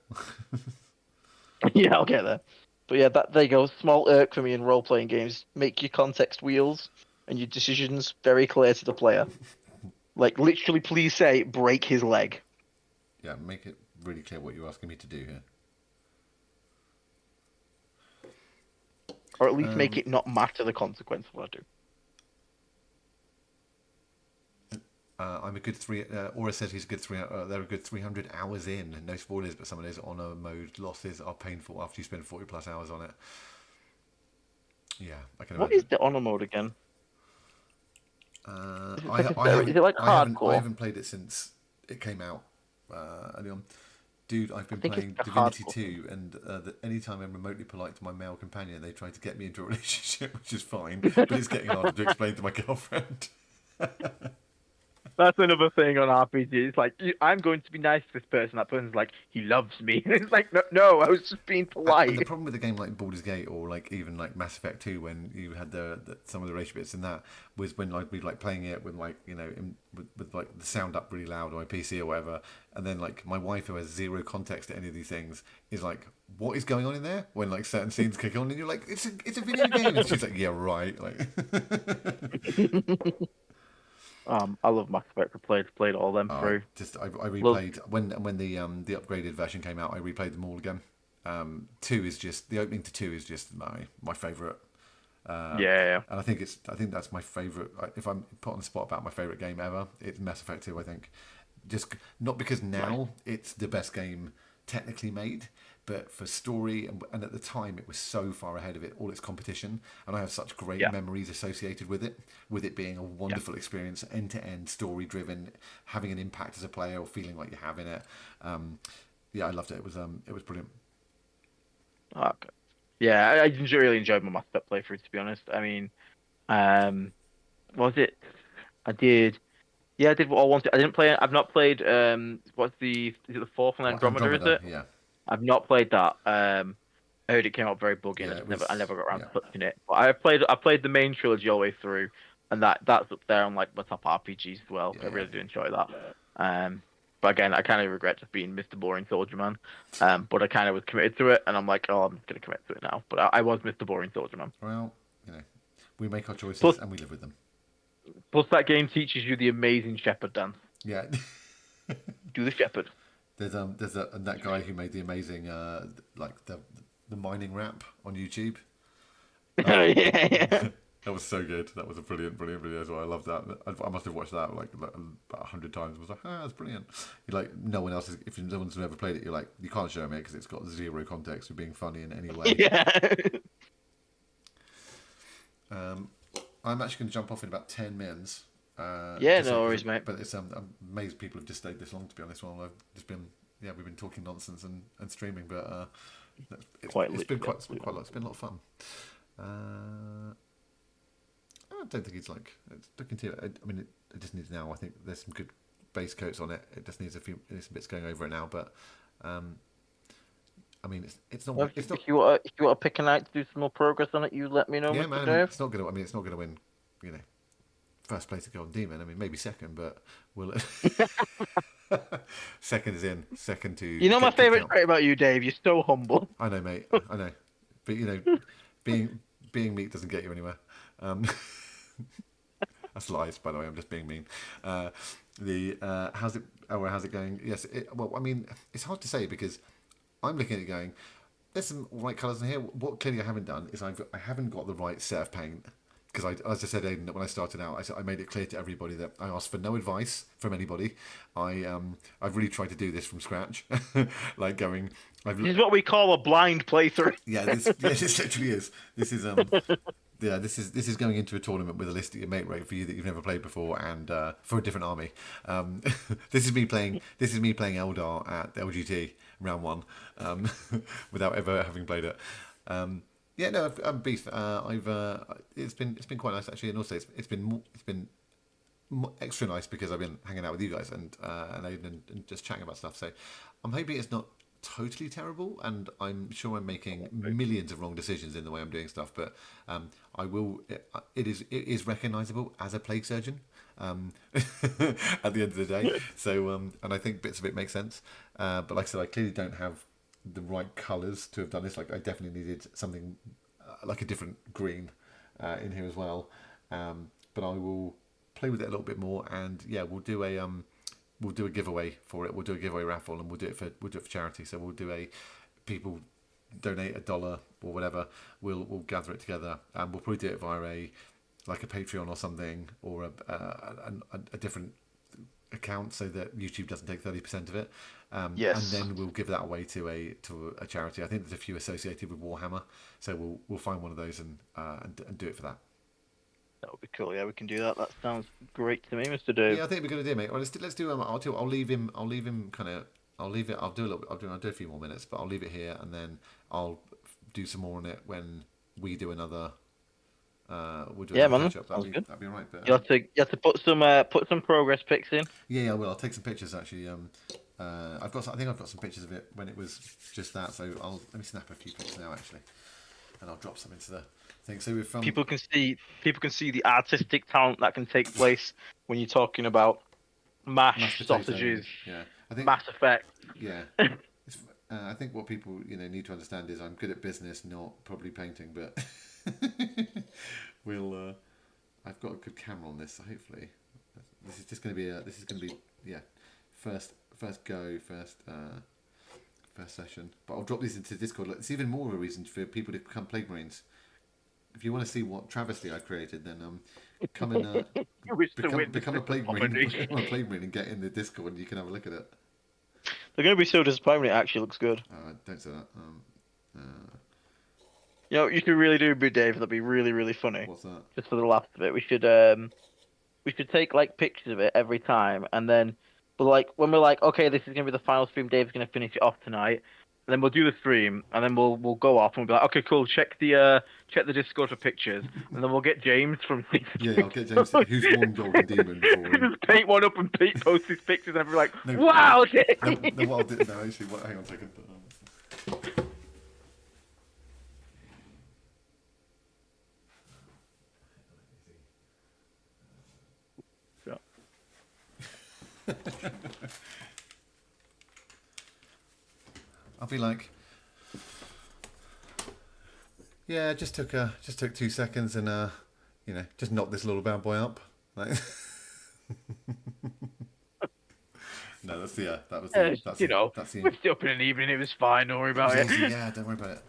yeah, I'll get there. But yeah, there you go. Small irk for me in role-playing games. Make your context wheels and your decisions very clear to the player. Like, literally, please say, break his leg. Yeah, make it really clear what you're asking me to do here. Or at least make it not matter the consequence of what I do. I'm a good Aura says he's a good they're a good 300 hours in. No spoilers, but some of those honor mode losses are painful after you spend 40 plus hours on it. Yeah, I can imagine. What is the honor mode again? Is it like hardcore? I haven't played it since it came out early on. Dude, I've been playing it's Divinity hardcore. 2, and anytime I'm remotely polite to my male companion, they try to get me into a relationship, which is fine, but it's getting harder to explain to my girlfriend. That's another thing on RPG. It's like, I'm going to be nice to this person. That person's like, he loves me. And it's like, no, I was just being polite. And the problem with a game like Baldur's Gate or like even like Mass Effect 2, when you had some of the racial bits in that, was when I'd be like playing it with like with like the sound up really loud on my PC or whatever, and then like my wife, who has zero context to any of these things, is like, what is going on in there when like certain scenes kick on, and you're like, it's a video game, and she's like, yeah, right, like. I love Mass Effect. I played all them through. I replayed when the upgraded version came out. I replayed them all again. 2 is just the opening to 2 is just my favorite. Yeah. And I think that's my favorite. If I'm put on the spot about my favorite game ever, it's Mass Effect 2. I think just not because now it's the best game technically made, but for story and at the time it was so far ahead of all its competition, and I have such great memories associated with it being a wonderful experience, end to end, story driven, having an impact as a player or feeling like you have in it. I loved it. It was brilliant. Okay. Yeah, I really enjoyed my Mass Effect playthrough, to be honest. I mean, what was it? I did what I wanted. I didn't play. I've not played. Is it the fourth one, Andromeda? Is it? Yeah. I've not played that. I heard it came out very buggy, and I never got around to touching it. But I played the main trilogy all the way through, and that's up there on like my top RPGs as well. I really do enjoy that. But again, I kind of regret just being Mr. Boring Soldier Man. But I kind of was committed to it, and I'm like, I'm going to commit to it now. But I was Mr. Boring Soldier Man. Well, we make our choices and we live with them. Plus, that game teaches you the amazing shepherd dance. Yeah. Do the shepherd. There's that guy who made the amazing like the mining rap on YouTube. Yeah. That was so good. That was a brilliant video as well. I loved that. I must have watched that like about 100 times. I was like, that's brilliant. You're like, no one else is. If no one's ever played it, you're like, you can't show me it because it's got zero context for being funny in any way. Yeah. I'm actually going to jump off in about 10 minutes. No worries, mate. But I'm amazed people have just stayed this long, to be honest. Well, I've just been, we've been talking nonsense and streaming, but it's been quite a lot. It's been a lot of fun. I don't think it's like looking to. I mean, it just needs now. I think there's some good base coats on it. It just needs some bits going over it now. But I mean, it's not. Well, it's not. If you want to pick a night to do some more progress on it, you let me know. Yeah, Mr. man. Dave. It's not gonna. I mean, it's not gonna win. First place to Golden Demon. I mean, maybe second, but we'll. Second is in. Second to. My favourite trait about you, Dave. You're so humble. I know, mate. I know, but being meek doesn't get you anywhere. That's lies, by the way. I'm just being mean. How's it going? Yes. Well, I mean, it's hard to say because I'm looking at it going, there's some right colours in here. What clearly I haven't done is I haven't got the right set of paint. Because as I said, Aiden, that when I started out, I made it clear to everybody that I asked for no advice from anybody. I've really tried to do this from scratch, like going. This is what we call a blind playthrough. Yeah, this literally is. This is yeah, this is going into a tournament with a list at your mate rate for you that you've never played before, and for a different army. This is me playing Eldar at LGT round 1, without ever having played it. Yeah, no, Beef. It's been quite nice actually, and also it's been extra nice because I've been hanging out with you guys and Aiden and just chatting about stuff. So I'm hoping it's not totally terrible, and I'm sure I'm making millions of wrong decisions in the way I'm doing stuff, but I will. It is recognisable as a plague surgeon at the end of the day. So and I think bits of it make sense, but like I said, I clearly don't have the right colours to have done this. Like I definitely needed something like a different green in here as well, but I will play with it a little bit more, and yeah, we'll do a giveaway for it. We'll do a giveaway raffle, and we'll do it for charity. So we'll do people donate $1 or whatever, we'll gather it together, and we'll probably do it via a Patreon or something, or a different account so that YouTube doesn't take 30% of it. Yes. And then we'll give that away to a charity. I think there's a few associated with Warhammer, so we'll find one of those and do it for that. That would be cool. Yeah, we can do that. That sounds great to me, Mr. Dave. Yeah, I think we're gonna do, mate. Well, let's do. I'll leave him. I'll leave it. I'll do a few more minutes, but I'll leave it here, and then I'll do some more on it when we do another. We'll do another catch-up. That'd be all right. But, you have to put some progress pics in. Yeah, I will. I'll take some pictures actually. I think I've got some pictures of it when it was just that. So let me snap a few pictures now actually, and I'll drop some into the thing. So we've people can see the artistic talent that can take place when you're talking about mashed sausages. Yeah, I think Mass Effect. Yeah. I think what people need to understand is I'm good at business, not probably painting, but I've got a good camera on this, so hopefully this is just going to be first session. But I'll drop these into Discord. It's even more of a reason for people to become Plague Marines. If you want to see what travesty I've created, then come and become a Plague Marine and get in the Discord, and you can have a look at it. They're going to be so disappointed. It actually looks good. Don't say that. You should really do, Dave. That'd be really, really funny. What's that? Just for the laughs of it, we should take pictures of it every time, and then when we're okay, this is going to be the final stream. Dave's going to finish it off tonight. And then we'll do the stream, and then we'll go off and we'll be okay, cool. Check the Discord for pictures, and then we'll get James from. Yeah, I'll get James. Who's one golden demon? Just paint one up and post his pictures, and I'll be like, wow. No, what I'll do, actually, hang on a second. I'll be like, yeah, just took 2 seconds and just knocked this little bad boy up. Like, no, that's the we're still up in an evening. It was fine. Don't worry about it. Yeah, don't worry about it.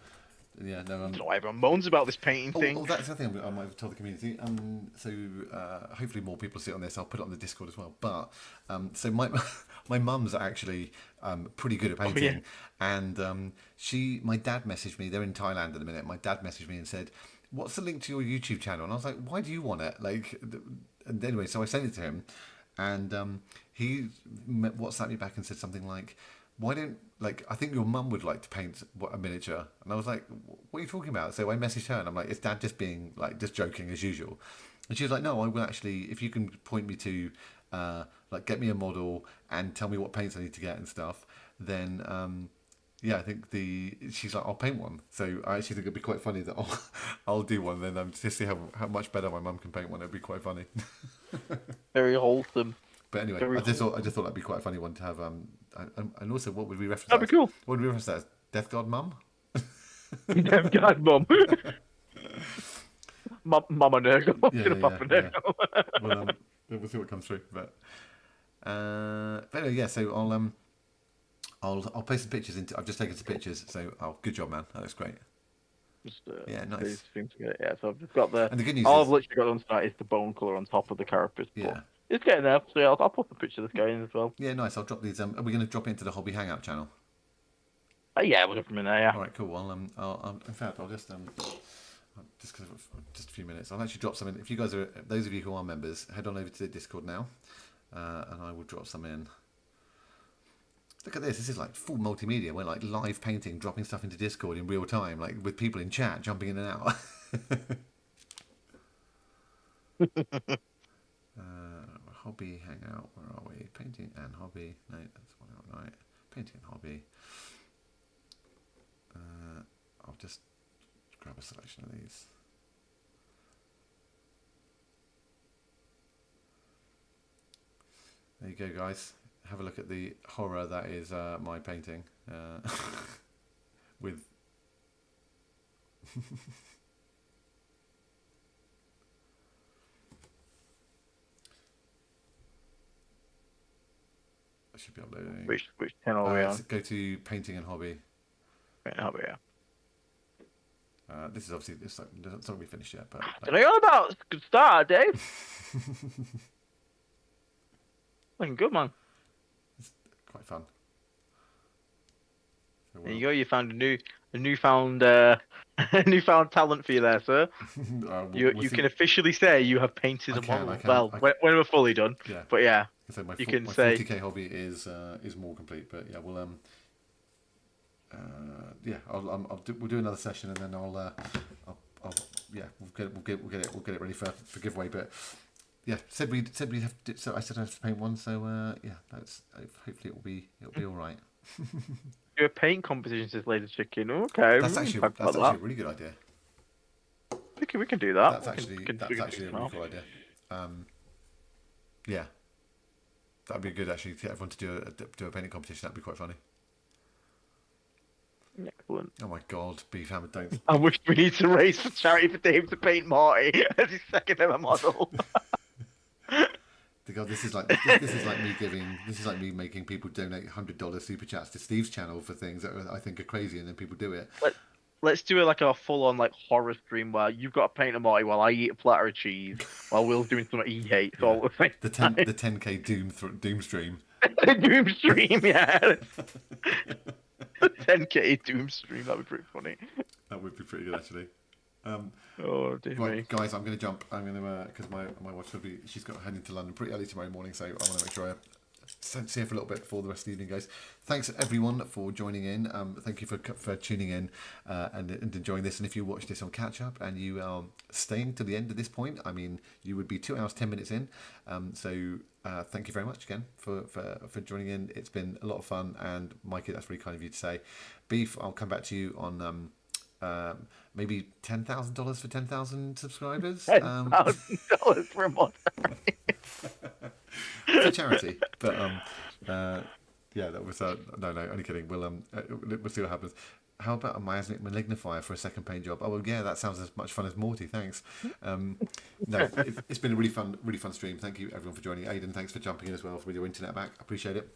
Yeah, no. Everyone moans about this painting thing. Oh, that's the thing I might have told the community. So hopefully more people see it on this. I'll put it on the Discord as well. But so my mum's actually pretty good at painting, and my dad messaged me. They're in Thailand at the minute. My dad messaged me and said, "What's the link to your YouTube channel?" And I was like, "Why do you want it?" And anyway, so I sent it to him, and he WhatsApped me back and said something like, "Why don't I think your mum would like to paint a miniature?" And I was like, "What are you talking about?" So I messaged her and I'm like, "Is Dad just being just joking as usual?" And she was like, "No, I will actually. If you can point me to get me a model and tell me what paints I need to get and stuff, then I think she's like, I'll paint one." So I actually think it'd be quite funny that I'll do one. Then to see how much better my mum can paint one. It'd be quite funny. Very wholesome. But anyway, I just thought that'd be quite a funny one to have. And also, what would we reference? That'd be cool. What would we reference that as? Deathguard mum? Deathguard mum. Mama Nurgle. Yeah, Papa yeah. Nurgle. Well, we'll see what comes through. But anyway, yeah. So I'll post some pictures into. I've just taken some pictures. So good job, man. That looks great. Just, Yeah, nice. Yeah, so I've just got the. And the good news all is, I've literally got on tonight is the bone colour on top of the carapace. yeah. It's getting there, so yeah, I'll put the picture of this guy in as well. Yeah, nice. I'll drop these. Are we going to drop it into the Hobby Hangout channel? Yeah, we'll go from in there, yeah. All right, cool. Well, in fact, I'll just because just a few minutes, I'll actually drop some in. If you guys are, those of you who are members, head on over to the Discord now, and I will drop some in. Look at this. This is like full multimedia. We're like live painting, dropping stuff into Discord in real time, like with people in chat jumping in and out. Hobby Hangout. Where are we? Painting and hobby. No, that's one out right. Painting and hobby. I'll just grab a selection of these. There you go, guys. Have a look at the horror that is my painting with. I should be uploading. Which channel are we on? Go to painting and hobby. Hobby, yeah. This is obviously it's not going to be finished yet, but Don't know about good start, Dave. Looking good, man. it's quite fun. So There you go. You found a newfound talent for you there, sir. You can officially say you have painted a model. Well, when we're fully done. Yeah. But yeah, So my you can say 40k hobby is more complete, but yeah, we'll we'll do another session, and then I'll we'll get it ready for giveaway. But yeah, said we have to, so I said I have to paint one, so yeah, that's hopefully it'll be all right. do a paint competition, says Lady Chicken. Okay, That's actually a really good idea. We can do that. That's actually a really cool idea. Yeah, that'd be good actually to get everyone to do a painting competition. That'd be quite funny. Excellent. Oh my god, Beef Hammer, don't. I wish we need to raise for charity for Dave to paint Marty as his second ever model. God, this is like me making people donate $100 super chats to Steve's channel for things that I think are crazy, and then people do it. Let's do it like a full-on like horror stream where you've got to paint a Marty while I eat a platter of cheese while Will's doing something he hates. Yeah. All the 10k doom stream. Doom stream, yeah. 10k Doom stream, that'd be pretty funny. That would be pretty good actually. Oh dear me. Right, guys, I'm going to jump. I'm going to because my wife's going to be. She's got heading to London pretty early tomorrow morning, so I want to make sure I see her for a little bit before the rest of the evening, guys. Thanks everyone for joining in. Thank you for tuning in and enjoying this. And if you watch this on catch up and you are staying to the end of this point, I mean, you would be 2 hours 10 minutes in. So thank you very much again for joining in. It's been a lot of fun, and Mikey, that's really kind of you to say. Beef, I'll come back to you on maybe $10,000 for 10,000 subscribers. $10,000 for a month. For charity, but yeah, that was no, only kidding. We'll see what happens. How about a miasmic malignifier for a second paint job? Oh well, yeah, that sounds as much fun as Morty. Thanks. No, it's been a really fun stream. Thank you everyone for joining. Aiden, thanks for jumping in as well with your internet back. I appreciate it.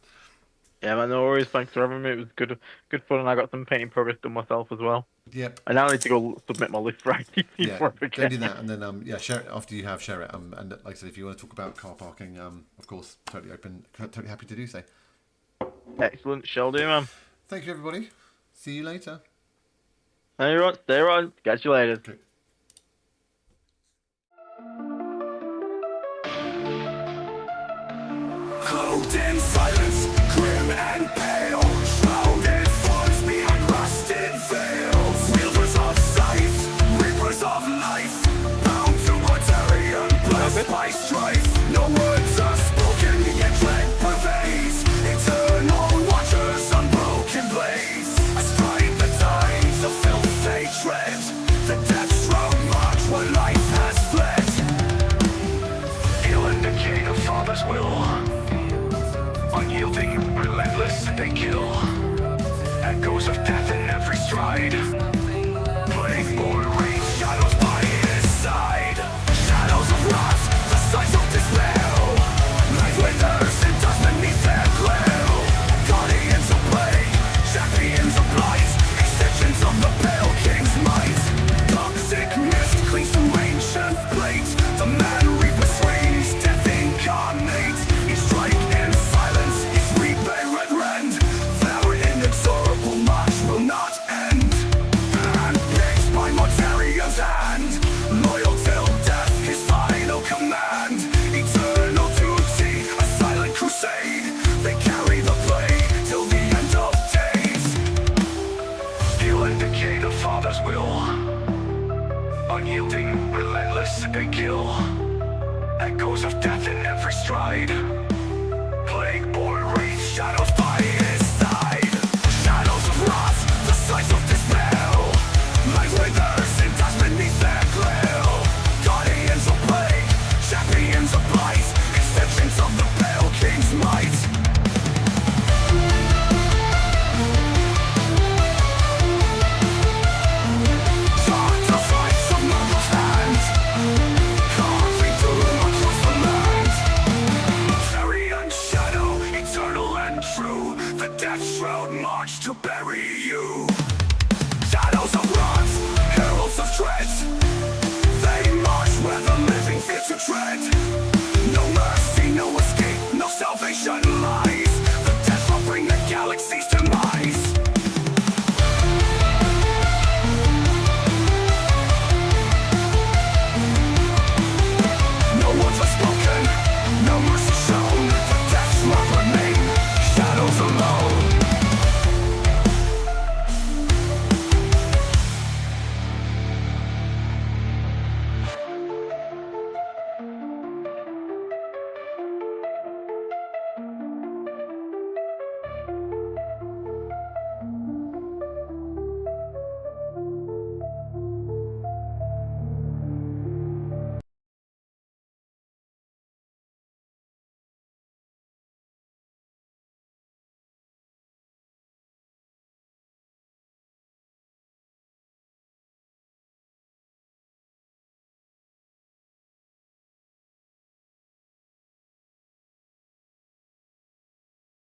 Yeah, man, no worries. Thanks for having me. It was good fun, and I got some painting progress done myself as well. Yep. I now need to go submit my list for ITC before I forget. Go do that, and then yeah, share it after you have share it. And like I said, if you want to talk about car parking, of course, totally happy to do so. Excellent, shall do, man. Thank you, everybody. See you later. Stay on. Catch you later. Okay. Cloaked in silence, grim and pale, shrouded forms behind rusted veils, wielders of scythe, reapers of life, bound to mortarian, blessed by strife. No words are spoken, yet dread pervades, eternal watchers, unbroken blades. Astride the tides of filth they tread, the Deathroud march where life has fled. Ill and decay the Father's will. Unyielding, relentless, they kill. Echoes of death in every stride. Plague-born rage shadows by his side. malice and kill. Echoes of death in every stride. Plague-born wraith, shadows by his side. Shadows of wrath, the sights of despair. Life withers and dies beneath their grill. Guardians of plague, champions of blight, extensions of the Pale King's might. Deathroud march to bury you. Shadows of wrath, heralds of dread. They march where the living fear to tread. No mercy, no escape, no salvation lies. The death will bring the galaxy's demise. No words are spoken, no mercy shown. The death's mark remain, shadows alone.